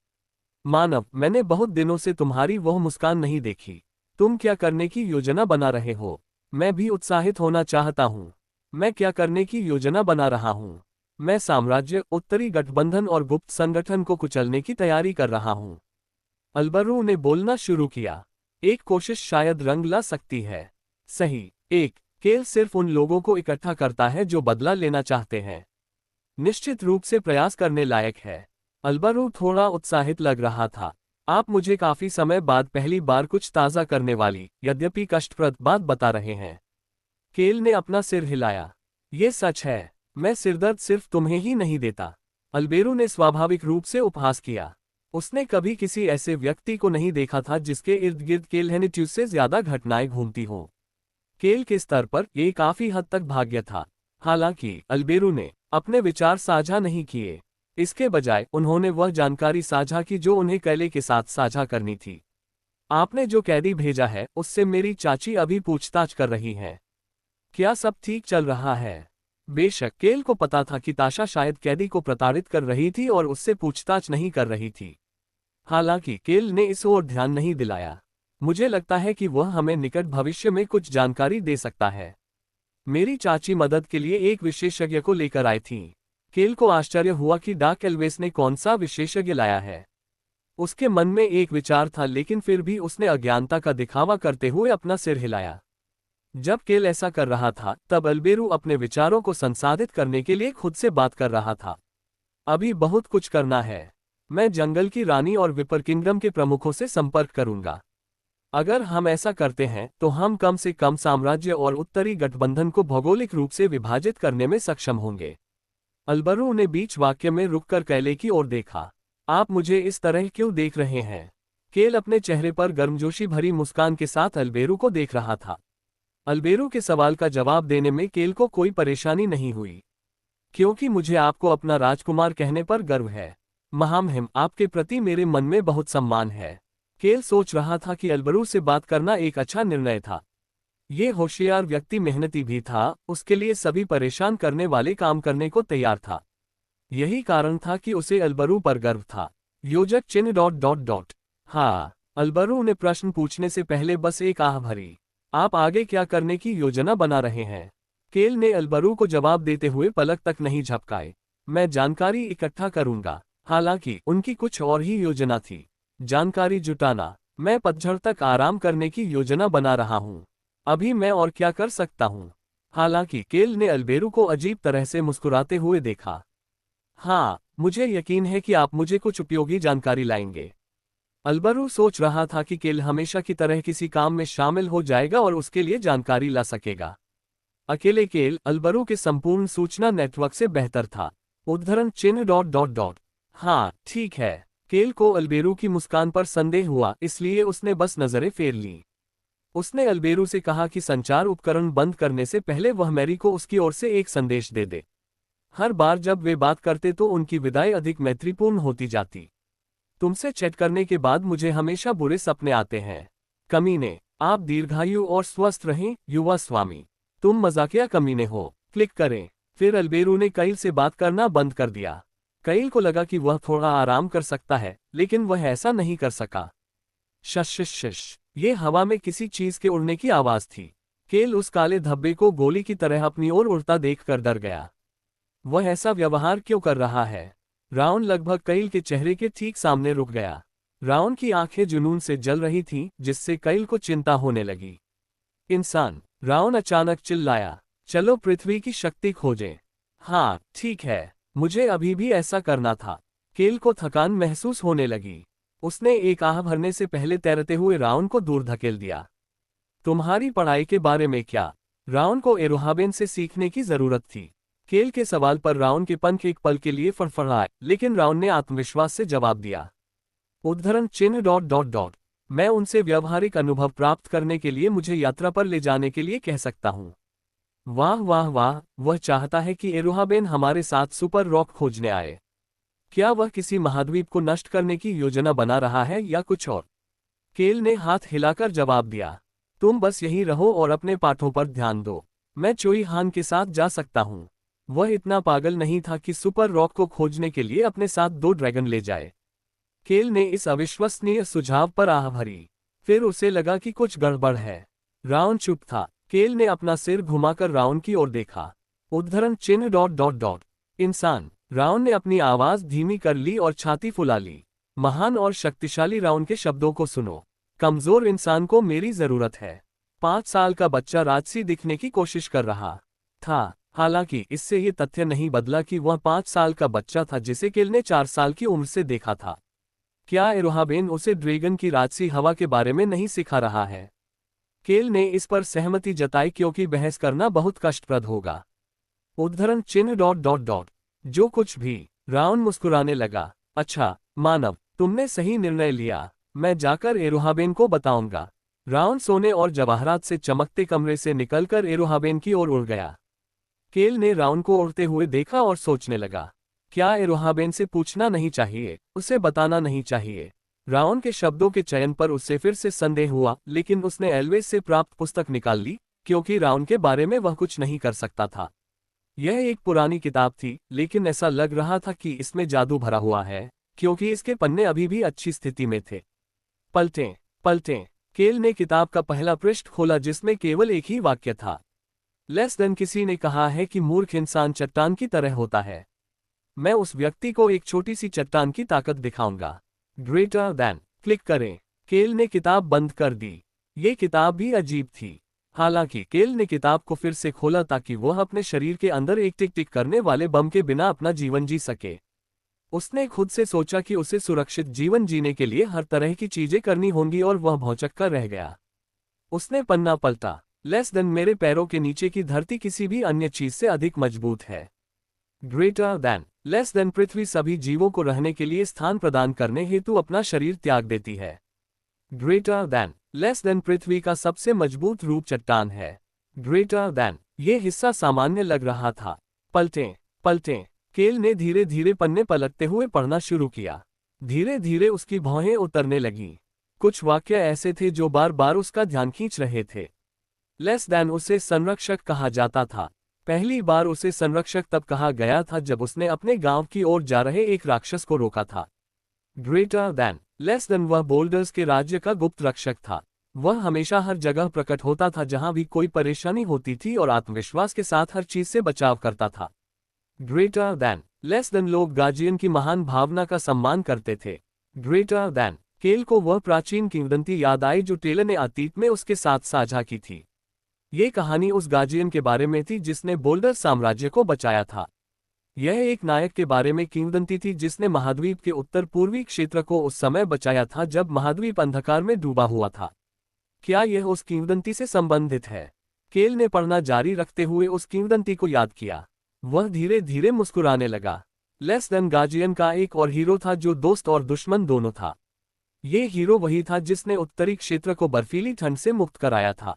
मानव, मैंने बहुत दिनों से तुम्हारी वह मुस्कान नहीं देखी। तुम क्या करने की योजना बना रहे हो? मैं भी उत्साहित होना चाहता हूँ। मैं क्या करने की योजना बना रहा हूँ? मैं साम्राज्य, उत्तरी गठबंधन और गुप्त संगठन को कुचलने की तैयारी कर रहा हूँ। अल्बेरो ने बोलना शुरू किया। एक कोशिश शायद रंग ला सकती है। सही। केल सिर्फ उन लोगों को इकट्ठा करता है जो बदला लेना चाहते हैं। निश्चित रूप से प्रयास करने लायक है। अल्बेरो थोड़ा उत्साहित लग रहा था। आप मुझे काफी समय बाद पहली बार कुछ ताज़ा करने वाली, यद्यपि कष्टप्रद बात बता रहे हैं। केल ने अपना सिर हिलाया। ये सच है। मैं सिरदर्द सिर्फ तुम्हें ही नहीं देता। अल्बेरो ने स्वाभाविक रूप से उपहास किया। उसने कभी किसी ऐसे व्यक्ति को नहीं देखा था जिसके इर्द गिर्द केल हेनिट्यूस से ज्यादा घटनाएं घूमती हों। केल के स्तर पर यह काफी हद तक भाग्य था। हालांकि अल्बेरो ने अपने विचार साझा नहीं किए। इसके बजाय उन्होंने वह जानकारी साझा की जो उन्हें कैले के साथ साझा करनी थी। आपने जो कैदी भेजा है उससे मेरी चाची अभी पूछताछ कर रही है। क्या सब ठीक चल रहा है? बेशक केल को पता था कि ताशा शायद कैदी को प्रताड़ित कर रही थी और उससे पूछताछ नहीं कर रही थी। हालांकि केल ने इस ओर ध्यान नहीं दिलाया। मुझे लगता है कि वह हमें निकट भविष्य में कुछ जानकारी दे सकता है। मेरी चाची मदद के लिए एक विशेषज्ञ को लेकर आई थी। केल को आश्चर्य हुआ कि डाक एल्वेस ने कौन सा विशेषज्ञ लाया है। उसके मन में एक विचार था, लेकिन फिर भी उसने अज्ञानता का दिखावा करते हुए अपना सिर हिलाया। जब केल ऐसा कर रहा था तब अल्बेरू अपने विचारों को संसाधित करने के लिए खुद से बात कर रहा था। अभी बहुत कुछ करना है। मैं जंगल की रानी और विपर किंगडम के प्रमुखों से संपर्क करूंगा। अगर हम ऐसा करते हैं तो हम कम से कम साम्राज्य और उत्तरी गठबंधन को भौगोलिक रूप से विभाजित करने में सक्षम होंगे। अल्बेरू ने बीच वाक्य में रुककर कैले की ओर देखा। आप मुझे इस तरह क्यों देख रहे हैं? केल अपने चेहरे पर गर्मजोशी भरी मुस्कान के साथ अल्बेरू को देख रहा था। अल्बेरू के सवाल का जवाब देने में केल को कोई परेशानी नहीं हुई, क्योंकि मुझे आपको अपना राजकुमार कहने पर गर्व है। महामहिम, आपके प्रति मेरे मन में बहुत सम्मान है। केल सोच रहा था कि अल्बेरू से बात करना एक अच्छा निर्णय था। ये होशियार व्यक्ति मेहनती भी था, उसके लिए सभी परेशान करने वाले काम करने को तैयार था। यही कारण था कि उसे अल्बेरू पर गर्व था। योजक चिन्ह ... हाँ, अल्बेरू ने प्रश्न पूछने से पहले बस एक आह भरी। आप आगे क्या करने की योजना बना रहे हैं? केल ने अल्बेरू को जवाब देते हुए पलक तक नहीं झपकाए। मैं जानकारी इकट्ठा करूंगा। हालांकि उनकी कुछ और ही योजना थी। जानकारी जुटाना। मैं पतझड़ तक आराम करने की योजना बना रहा हूं। अभी मैं और क्या कर सकता हूं? हालांकि केल ने अल्बेरू को अजीब तरह से मुस्कुराते हुए देखा। हाँ, मुझे यकीन है कि आप मुझे कुछ उपयोगी जानकारी लाएंगे। अल्बेरू सोच रहा था कि केल हमेशा की तरह किसी काम में शामिल हो जाएगा और उसके लिए जानकारी ला सकेगा। अकेले केल अल्बेरू के संपूर्ण सूचना नेटवर्क से बेहतर था। उद्धरण चिन्ह ... हाँ, ठीक है। केल को अल्बेरू की मुस्कान पर संदेह हुआ, इसलिए उसने बस नजरें फेर ली। उसने अल्बेरू से कहा कि संचार उपकरण बंद करने से पहले वह मैरी को उसकी ओर से एक संदेश दे दे। हर बार जब वे बात करते तो उनकी विदाई अधिक मैत्रीपूर्ण होती जाती। तुमसे चैट करने के बाद मुझे हमेशा बुरे सपने आते हैं। कमीने, आप दीर्घायु और स्वस्थ रहें, युवा स्वामी। तुम मजाकिया कमीने हो। क्लिक करें। फिर अल्बेरू ने कैल से बात करना बंद कर दिया। कैल को लगा कि वह थोड़ा आराम कर सकता है, लेकिन वह ऐसा नहीं कर सका। शश, ये हवा में किसी चीज के उड़ने की आवाज थी। केल उस काले धब्बे को गोली की तरह अपनी ओर उड़ता देखकर डर गया। वह ऐसा व्यवहार क्यों कर रहा है? राउन लगभग कैल के चेहरे के ठीक सामने रुक गया। राउन की आंखें जुनून से जल रही थीं, जिससे कैल को चिंता होने लगी। इंसान, राउन अचानक चिल्लाया, चलो पृथ्वी की शक्ति खोजें। हाँ, ठीक है, मुझे अभी भी ऐसा करना था। केल को थकान महसूस होने लगी। उसने एक आह भरने से पहले तैरते हुए राउन को दूर धकेल दिया। तुम्हारी पढ़ाई के बारे में क्या? राउन को एरोहाबेन से सीखने की जरूरत थी। केल के सवाल पर राउन के पंख एक पल के लिए फड़फड़ाए, लेकिन राउन ने आत्मविश्वास से जवाब दिया। उद्धरण चिन्ह ... मैं उनसे व्यावहारिक अनुभव प्राप्त करने के लिए मुझे यात्रा पर ले जाने के लिए कह सकता हूँ। वाह वाह वाह, वह चाहता है कि एरोहाबेन हमारे साथ सुपर रॉक खोजने आए। क्या वह किसी महाद्वीप को नष्ट करने की योजना बना रहा है या कुछ और? केल ने हाथ हिलाकर जवाब दिया। तुम बस यहीं रहो और अपने पाठों पर ध्यान दो। मैं चोई हान के साथ जा सकता हूँ। वह इतना पागल नहीं था कि सुपर रॉक को खोजने के लिए अपने साथ 2 ड्रैगन ले जाए। केल ने इस अविश्वसनीय सुझाव पर आह भरी। फिर उसे लगा कि कुछ गड़बड़ है। राउन चुप था। केल ने अपना सिर घुमाकर राउन की ओर देखा। उद्धरण चिन्ह ... इंसान। राउन ने अपनी आवाज धीमी कर ली और छाती फुला ली। महान और शक्तिशाली राउन के शब्दों को सुनो। कमजोर इंसान को मेरी जरूरत है। 5 साल का बच्चा राजसी दिखने की कोशिश कर रहा था। हालांकि इससे ये तथ्य नहीं बदला कि वह 5 साल का बच्चा था जिसे केल ने 4 साल की उम्र से देखा था। क्या एरोहाबेन उसे ड्रैगन की राजसी हवा के बारे में नहीं सिखा रहा है? केल ने इस पर सहमति जताई, क्योंकि बहस करना बहुत कष्टप्रद होगा। उद्धरण चिन्ह ... जो कुछ भी। राउन मुस्कुराने लगा। अच्छा, मानव, तुमने सही निर्णय लिया। मैं जाकर एरोहाबेन को बताऊंगा। राउन सोने और जवाहरात से चमकते कमरे से निकलकर एरोहाबेन की ओर उड़ गया। केल ने राउन को उड़ते हुए देखा और सोचने लगा। क्या एरोहाबेन से पूछना नहीं चाहिए, उसे बताना नहीं चाहिए? रावण के शब्दों के चयन पर उससे फिर से संदेह हुआ, लेकिन उसने एल्वेज से प्राप्त पुस्तक निकाल ली, क्योंकि रावण के बारे में वह कुछ नहीं कर सकता था। यह एक पुरानी किताब थी, लेकिन ऐसा लग रहा था कि इसमें जादू भरा हुआ है, क्योंकि इसके पन्ने अभी भी अच्छी स्थिति में थे। पलटें, पलटें। केल ने किताब का पहला पृष्ठ खोला जिसमें केवल एक ही वाक्य था। लेस देन किसी ने कहा है कि मूर्ख इंसान चट्टान की तरह होता है। मैं उस व्यक्ति को एक छोटी सी चट्टान की ताकत दिखाऊंगा। Greater than. क्लिक करें। केल ने किताब बंद कर दी। ये किताब भी अजीब थी। हालांकि केल ने किताब को फिर से खोला ताकि वह अपने शरीर के अंदर एक टिक टिक करने वाले बम के बिना अपना जीवन जी सके। उसने खुद से सोचा कि उसे सुरक्षित जीवन जीने के लिए हर तरह की चीजें करनी होंगी और वह भौंचक्का रह गया। उसने पन्ना पलटा। लेस देन मेरे पैरों के नीचे की धरती किसी भी अन्य चीज से अधिक मजबूत है। Greater than. लेस देन पृथ्वी सभी जीवों को रहने के लिए स्थान प्रदान करने हेतु अपना शरीर त्याग देती है। Greater than. लेस देन पृथ्वी का सबसे मजबूत रूप चट्टान है। Greater than. ये हिस्सा सामान्य लग रहा था। पलटें, पलटें। केल ने धीरे धीरे पन्ने पलटते हुए पढ़ना शुरू किया। धीरे धीरे उसकी भौहें उतरने लगीं। कुछ वाक्य ऐसे थे जो बार बार उसका ध्यान खींच रहे थे। लेस देन उसे संरक्षक कहा जाता था। पहली बार उसे संरक्षक तब कहा गया था जब उसने अपने गांव की ओर जा रहे एक राक्षस को रोका था। Greater than. लेस देन वह बोल्डर्स के राज्य का गुप्त रक्षक था। वह हमेशा हर जगह प्रकट होता था जहां भी कोई परेशानी होती थी और आत्मविश्वास के साथ हर चीज से बचाव करता था। Greater than. लेस देन लोग गार्जियन की महान भावना का सम्मान करते थे। Greater than. केल को वह प्राचीन किंवदंती याद आई जो टेलर ने अतीत में उसके साथ साझा की थी। ये कहानी उस गार्जियन के बारे में थी जिसने बोल्डर साम्राज्य को बचाया था। यह एक नायक के बारे में किंवदंती थी जिसने महाद्वीप के उत्तर पूर्वी क्षेत्र को उस समय बचाया था जब महाद्वीप अंधकार में डूबा हुआ था। क्या यह उस किंवदंती से संबंधित है? केल ने पढ़ना जारी रखते हुए उस किंवदंती को याद किया। वह धीरे धीरे मुस्कुराने लगा। लेस देन गार्जियन का एक और हीरो था जो दोस्त और दुश्मन दोनों था। ये हीरो वही था जिसने उत्तरी क्षेत्र को बर्फीली ठंड से मुक्त कराया था।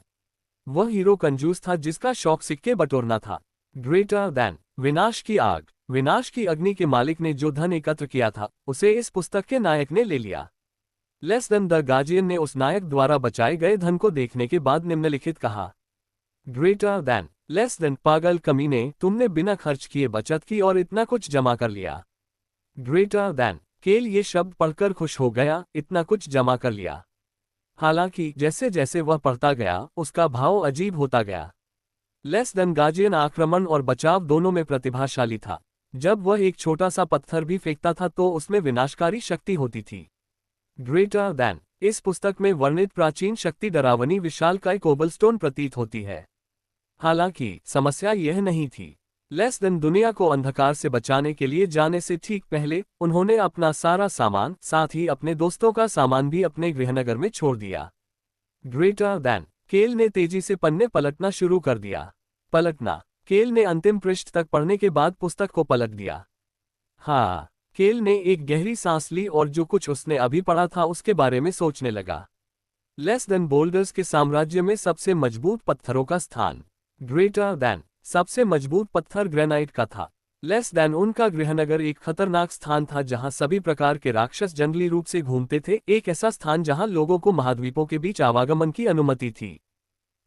वह हीरो कंजूस था जिसका शौक सिक्के बटोरना था। Greater than. विनाश की आग। विनाश की अग्नि के मालिक ने जो धन एकत्र किया था उसे इस पुस्तक के नायक ने ले लिया। लेस देन द गार्जियन ने उस नायक द्वारा बचाए गए धन को देखने के बाद निम्नलिखित कहा। Greater than. लेस देन पागल कमीने, तुमने बिना खर्च किए बचत की और इतना कुछ जमा कर लिया। Greater than. केल ये शब्द पढ़कर खुश हो गया, इतना कुछ जमा कर लिया। हालांकि जैसे जैसे वह पढ़ता गया उसका भाव अजीब होता गया। लेस देन गार्जियन आक्रमण और बचाव दोनों में प्रतिभाशाली था। जब वह एक छोटा सा पत्थर भी फेंकता था तो उसमें विनाशकारी शक्ति होती थी। Greater than. इस पुस्तक में वर्णित प्राचीन शक्ति डरावनी विशालकाय कोबलस्टोन प्रतीत होती है। हालांकि समस्या यह नहीं थी। लेस देन दुनिया को अंधकार से बचाने के लिए जाने से ठीक पहले उन्होंने अपना सारा सामान, साथ ही अपने दोस्तों का सामान भी अपने गृहनगर में छोड़ दिया। Greater than. केल ने तेजी से पन्ने पलटना शुरू कर दिया। पलटना। केल ने अंतिम पृष्ठ तक पढ़ने के बाद पुस्तक को पलट दिया। हाँ। केल ने एक गहरी सांस ली और जो कुछ उसने अभी पढ़ा था उसके बारे में सोचने लगा। लेस देन बोल्डर्स के साम्राज्य में सबसे मजबूत पत्थरों का स्थान। Greater than. सबसे मजबूत पत्थर ग्रेनाइट का था। लेस देन उनका गृहनगर एक खतरनाक स्थान था जहां सभी प्रकार के राक्षस जंगली रूप से घूमते थे, एक ऐसा स्थान जहां लोगों को महाद्वीपों के बीच आवागमन की अनुमति थी।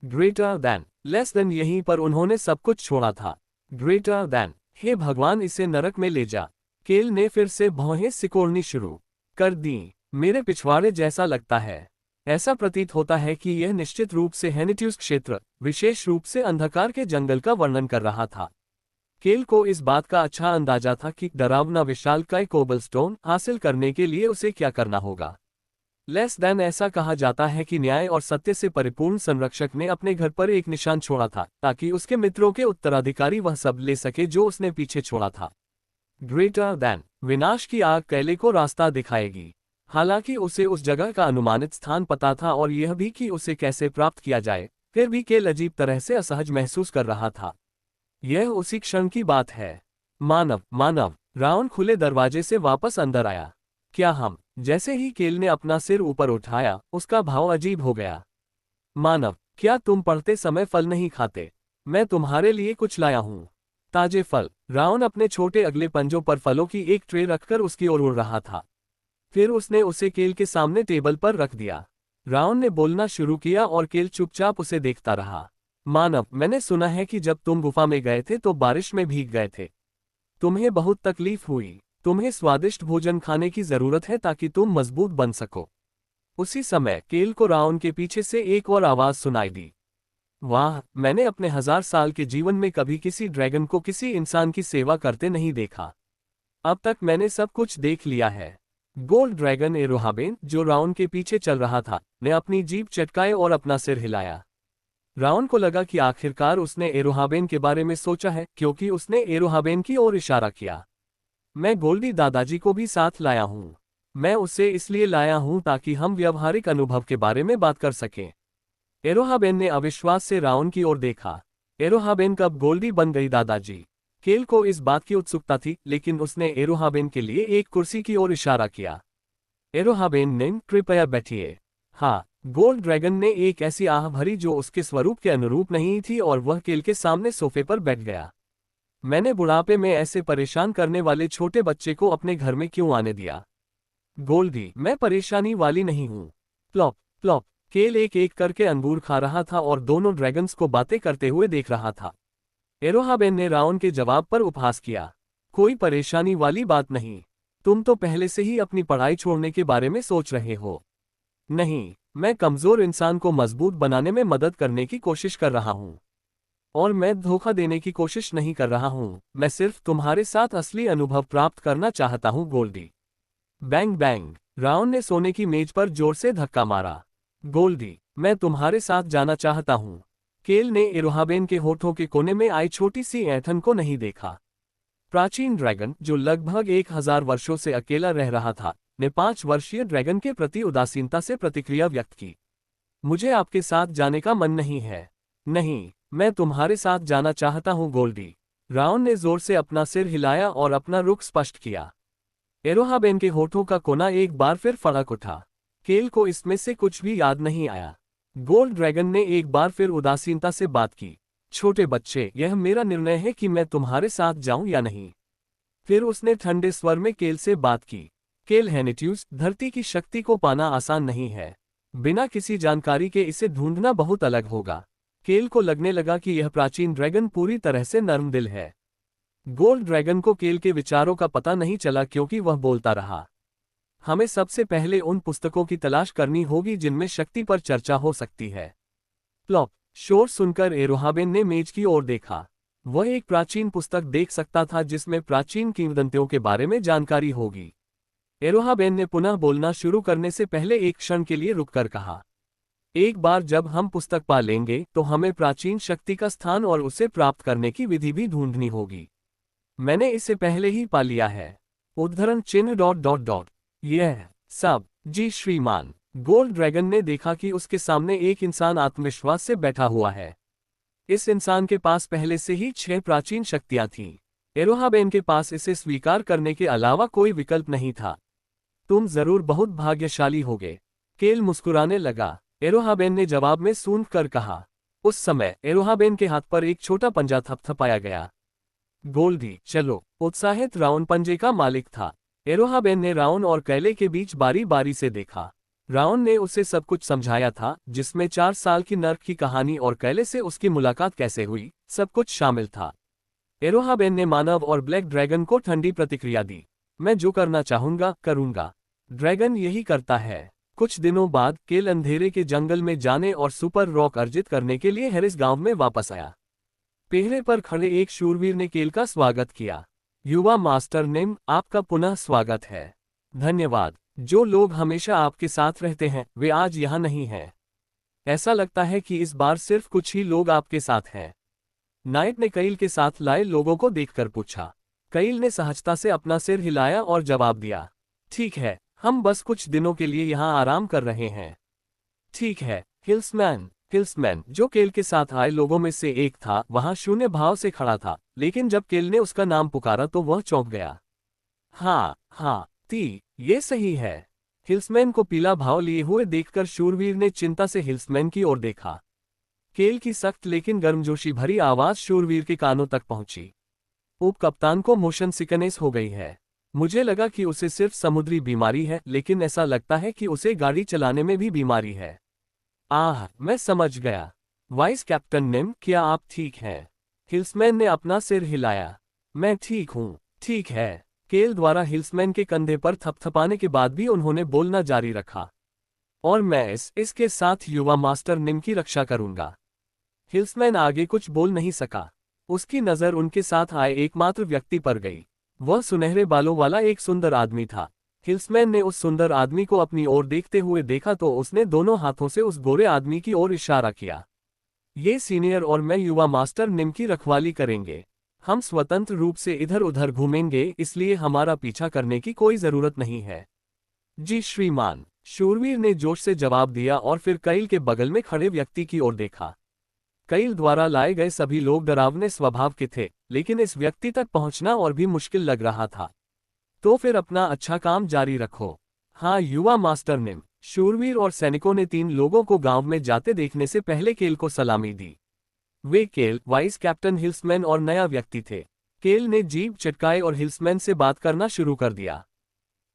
Greater than. लेस देन यहीं पर उन्होंने सब कुछ छोड़ा था। Greater than. हे भगवान, इसे नरक में ले जा। केल ने फिर से भौहें सिकोड़नी शुरू कर दी। मेरे पिछवाड़े जैसा लगता है। ऐसा प्रतीत होता है कि यह निश्चित रूप से हेनिट्यूस क्षेत्र, विशेष रूप से अंधकार के जंगल का वर्णन कर रहा था। केल को इस बात का अच्छा अंदाजा था कि डरावना विशालकाय कोबलस्टोन हासिल करने के लिए उसे क्या करना होगा। लेस देन ऐसा कहा जाता है कि न्याय और सत्य से परिपूर्ण संरक्षक ने अपने घर पर एक निशान छोड़ा था ताकि उसके मित्रों के उत्तराधिकारी वह सब ले सके जो उसने पीछे छोड़ा था। Greater than. विनाश की आग कैले को रास्ता दिखाएगी। हालांकि उसे उस जगह का अनुमानित स्थान पता था और यह भी कि उसे कैसे प्राप्त किया जाए, फिर भी केल अजीब तरह से असहज महसूस कर रहा था। यह उसी क्षण की बात है। मानव। रावण खुले दरवाजे से वापस अंदर आया। क्या हम? जैसे ही केल ने अपना सिर ऊपर उठाया उसका भाव अजीब हो गया। मानव, क्या तुम पढ़ते समय फल नहीं खाते? मैं तुम्हारे लिए कुछ लाया हूं। ताजे फल। राउन अपने छोटे अगले पंजों पर फलों की एक ट्रे रखकर उसकी ओर उड़ रहा था। फिर उसने उसे केल के सामने टेबल पर रख दिया। राउन ने बोलना शुरू किया और केल चुपचाप उसे देखता रहा। मानव, मैंने सुना है कि जब तुम गुफा में गए थे तो बारिश में भीग गए थे। तुम्हें बहुत तकलीफ हुई। तुम्हें स्वादिष्ट भोजन खाने की जरूरत है ताकि तुम मजबूत बन सको। उसी समय केल को राउन के पीछे से एक और आवाज सुनाई दी। वाह, मैंने अपने 1000 साल के जीवन में कभी किसी ड्रैगन को किसी इंसान की सेवा करते नहीं देखा। अब तक मैंने सब कुछ देख लिया है। गोल्ड ड्रैगन एरोहाबेन, जो राउन के पीछे चल रहा था, ने अपनी जीभ चटकाए और अपना सिर हिलाया। राउन को लगा कि आखिरकार उसने एरोहाबेन के बारे में सोचा है, क्योंकि उसने एरोहाबेन की ओर इशारा किया। मैं गोल्डी दादाजी को भी साथ लाया हूँ। मैं उसे इसलिए लाया हूँ ताकि हम व्यवहारिक अनुभव के बारे में बात कर सकें। एरोहाबेन ने अविश्वास से राउन की ओर देखा। एरोहाबेन कब गोल्डी बन गई दादाजी? केल को इस बात की उत्सुकता थी, लेकिन उसने एरोहाबेन के लिए एक कुर्सी की ओर इशारा किया। एरोहाबेन ने, कृपया बैठिए। हाँ, गोल्ड ड्रैगन ने एक ऐसी आह भरी जो उसके स्वरूप के अनुरूप नहीं थी और वह केल के सामने सोफे पर बैठ गया। मैंने बुढ़ापे में ऐसे परेशान करने वाले छोटे बच्चे को अपने घर में क्यों आने दिया? गोल्डी, मैं परेशानी वाली नहीं हूँ। Plop plop. केल एक एक करके अंगूर खा रहा था और दोनों ड्रैगन्स को बातें करते हुए देख रहा था। एरोहाबेन ने राउन के जवाब पर उपहास किया। कोई परेशानी वाली बात नहीं। तुम तो पहले से ही अपनी पढ़ाई छोड़ने के बारे में सोच रहे हो। नहीं, मैं कमजोर इंसान को मजबूत बनाने में मदद करने की कोशिश कर रहा हूँ। और मैं धोखा देने की कोशिश नहीं कर रहा हूँ। मैं सिर्फ तुम्हारे साथ असली अनुभव प्राप्त करना चाहता हूँ गोल्डी। Bang bang. राउन ने सोने की मेज पर जोर से धक्का मारा। गोल्डी, मैं तुम्हारे साथ जाना चाहता हूँ। केल ने एरोहाबेन के होठों के कोने में आई छोटी सी ऐंठन को नहीं देखा। प्राचीन ड्रैगन, जो लगभग 1000 वर्षों से अकेला रह रहा था, ने 5 वर्षीय ड्रैगन के प्रति उदासीनता से प्रतिक्रिया व्यक्त की। मुझे आपके साथ जाने का मन नहीं है। नहीं, मैं तुम्हारे साथ जाना चाहता हूँ गोल्डी। राउन ने जोर से अपना सिर हिलाया और अपना रुख स्पष्ट किया। एरोहाबेन के होठों का कोना एक बार फिर फड़क उठा। केल को इसमें से कुछ भी याद नहीं आया। गोल्ड ड्रैगन ने एक बार फिर उदासीनता से बात की। छोटे बच्चे, यह मेरा निर्णय है कि मैं तुम्हारे साथ जाऊं या नहीं। फिर उसने ठंडे स्वर में केल से बात की। केल हैनिट्यूस, धरती की शक्ति को पाना आसान नहीं है। बिना किसी जानकारी के इसे ढूंढना बहुत अलग होगा। केल को लगने लगा कि यह प्राचीन ड्रैगन पूरी तरह से नर्म दिल है। गोल्ड ड्रैगन को केल के विचारों का पता नहीं चला क्योंकि वह बोलता रहा। हमें सबसे पहले उन पुस्तकों की तलाश करनी होगी जिनमें शक्ति पर चर्चा हो सकती है। प्लॉप। शोर सुनकर एरोहाबेन ने मेज की ओर देखा। वह एक प्राचीन पुस्तक देख सकता था जिसमें प्राचीन किंवदंतियों के बारे में जानकारी होगी। एरोहाबेन ने पुनः बोलना शुरू करने से पहले एक क्षण के लिए रुककर कहा, एक बार जब हम पुस्तक पा लेंगे तो हमें प्राचीन शक्ति का स्थान और उसे प्राप्त करने की विधि भी ढूंढनी होगी। मैंने इसे पहले ही पा लिया है। उद्धरण चिन्ह ... यह सब। जी श्रीमान। गोल्ड ड्रैगन ने देखा कि उसके सामने एक इंसान आत्मविश्वास से बैठा हुआ है। इस इंसान के पास पहले से ही 6 प्राचीन शक्तियां थीं। एरोहाबेन के पास इसे स्वीकार करने के अलावा कोई विकल्प नहीं था। तुम जरूर बहुत भाग्यशाली होगे। केल मुस्कुराने लगा। एरोहाबेन ने जवाब में सूंघ कर कहा। उस समय एरोहाबेन के हाथ पर एक छोटा पंजा थपथपाया गया। गोल्डी, चलो। उत्साहित राउन पंजे का मालिक था। एरोहाबेन ने राउन और कैले के बीच बारी बारी से देखा। राउन ने उसे सब कुछ समझाया था, जिसमें 4 साल की नर्क की कहानी और कैले से उसकी मुलाकात कैसे हुई, सब कुछ शामिल था। एरोहाबेन ने मानव और ब्लैक ड्रैगन को ठंडी प्रतिक्रिया दी। मैं जो करना चाहूंगा करूंगा। ड्रैगन यही करता है। कुछ दिनों बाद केल अंधेरे के जंगल में जाने और सुपर रॉक अर्जित करने के लिए हैरिस गांव में वापस आया। पहरे पर खड़े एक शूरवीर ने केल का स्वागत किया। युवा मास्टर नेम, आपका पुनः स्वागत है। धन्यवाद। जो लोग हमेशा आपके साथ रहते हैं वे आज यहाँ नहीं हैं। ऐसा लगता है कि इस बार सिर्फ कुछ ही लोग आपके साथ हैं। नाइट ने कैल के साथ लाए लोगों को देखकर पूछा। कैल ने सहजता से अपना सिर हिलाया और जवाब दिया, ठीक है, हम बस कुछ दिनों के लिए यहाँ आराम कर रहे हैं। ठीक है। हिल्समैन, जो केल के साथ आए लोगों में से एक था, वहां शून्य भाव से खड़ा था, लेकिन जब केल ने उसका नाम पुकारा तो वह चौंक गया। हाँ, ये सही है। हिल्समैन को पीला भाव लिए हुए देखकर शूरवीर ने चिंता से हिल्समैन की ओर देखा। केल की सख्त लेकिन गर्मजोशी भरी आवाज शूरवीर के कानों तक पहुंची। उप कप्तान को मोशन सिकनेस हो गई है। मुझे लगा कि उसे सिर्फ समुद्री बीमारी है, लेकिन ऐसा लगता है कि उसे गाड़ी चलाने में भी बीमारी है। आह, मैं समझ गया। वाइस कैप्टन निम, क्या आप ठीक हैं? हिल्समैन ने अपना सिर हिलाया। मैं ठीक हूँ, ठीक है। केल द्वारा हिल्समैन के कंधे पर थपथपाने के बाद भी उन्होंने बोलना जारी रखा। और मैं इसके साथ युवा मास्टर निम की रक्षा करूंगा। हिल्समैन आगे कुछ बोल नहीं सका। उसकी नज़र उनके साथ आए एकमात्र व्यक्ति पर गई। वह सुनहरे बालों वाला एक सुंदर आदमी था। हिल्समैन ने उस सुंदर आदमी को अपनी ओर देखते हुए देखा तो उसने दोनों हाथों से उस गोरे आदमी की ओर इशारा किया। ये सीनियर और मैं युवा मास्टर निम की रखवाली करेंगे। हम स्वतंत्र रूप से इधर उधर घूमेंगे, इसलिए हमारा पीछा करने की कोई जरूरत नहीं है। जी श्रीमान, शूरवीर ने जोश से जवाब दिया और फिर कईल के बगल में खड़े व्यक्ति की ओर देखा। कईल द्वारा लाए गए सभी लोग डरावने स्वभाव के थे, लेकिन इस व्यक्ति तक पहुंचना और भी मुश्किल लग रहा था। तो फिर अपना अच्छा काम जारी रखो। हाँ युवा मास्टर निम। शूरवीर और सैनिकों ने 3 लोगों को गांव में जाते देखने से पहले केल को सलामी दी। वे केल, वाइस कैप्टन हिल्समैन और नया व्यक्ति थे। केल ने जीभ चटकाए और हिल्समैन से बात करना शुरू कर दिया।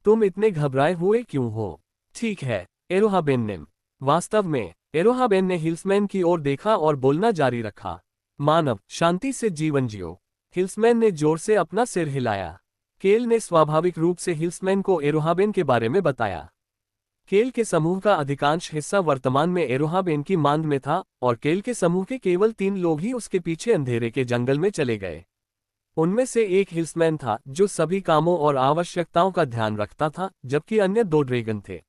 तुम इतने घबराए हुए क्यों हो? ठीक है, एरोहाबेन निम। वास्तव में, एरोहाबेन ने हिल्समैन की ओर देखा और बोलना जारी रखा। मानव, शांति से जीवन जियो। हिल्समैन ने जोर से अपना सिर हिलाया। केल ने स्वाभाविक रूप से हिल्समैन को एरोहाबेन के बारे में बताया। केल के समूह का अधिकांश हिस्सा वर्तमान में एरोहाबेन की मांद में था, और केल के समूह के केवल 3 लोग ही उसके पीछे अंधेरे के जंगल में चले गए। उनमें से एक हिल्समैन था, जो सभी कामों और आवश्यकताओं का ध्यान रखता था, जबकि अन्य 2 ड्रैगन थे।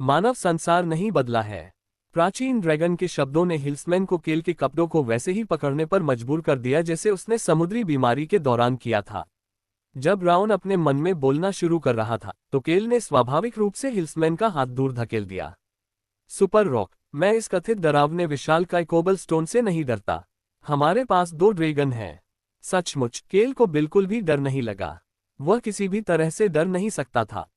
मानव संसार नहीं बदला है। प्राचीन ड्रैगन के शब्दों ने हिल्समैन को केल के कपड़ों को वैसे ही पकड़ने पर मजबूर कर दिया जैसे उसने समुद्री बीमारी के दौरान किया था। जब राउन अपने मन में बोलना शुरू कर रहा था, तो केल ने स्वाभाविक रूप से हिल्समैन का हाथ दूर धकेल दिया। सुपर रॉक, मैं इस कथित डरावने विशालकाय कोबल स्टोन से नहीं डरता। हमारे पास 2 ड्रैगन हैं। सचमुच, केल को बिल्कुल भी डर नहीं लगा। वह किसी भी तरह से डर नहीं सकता था।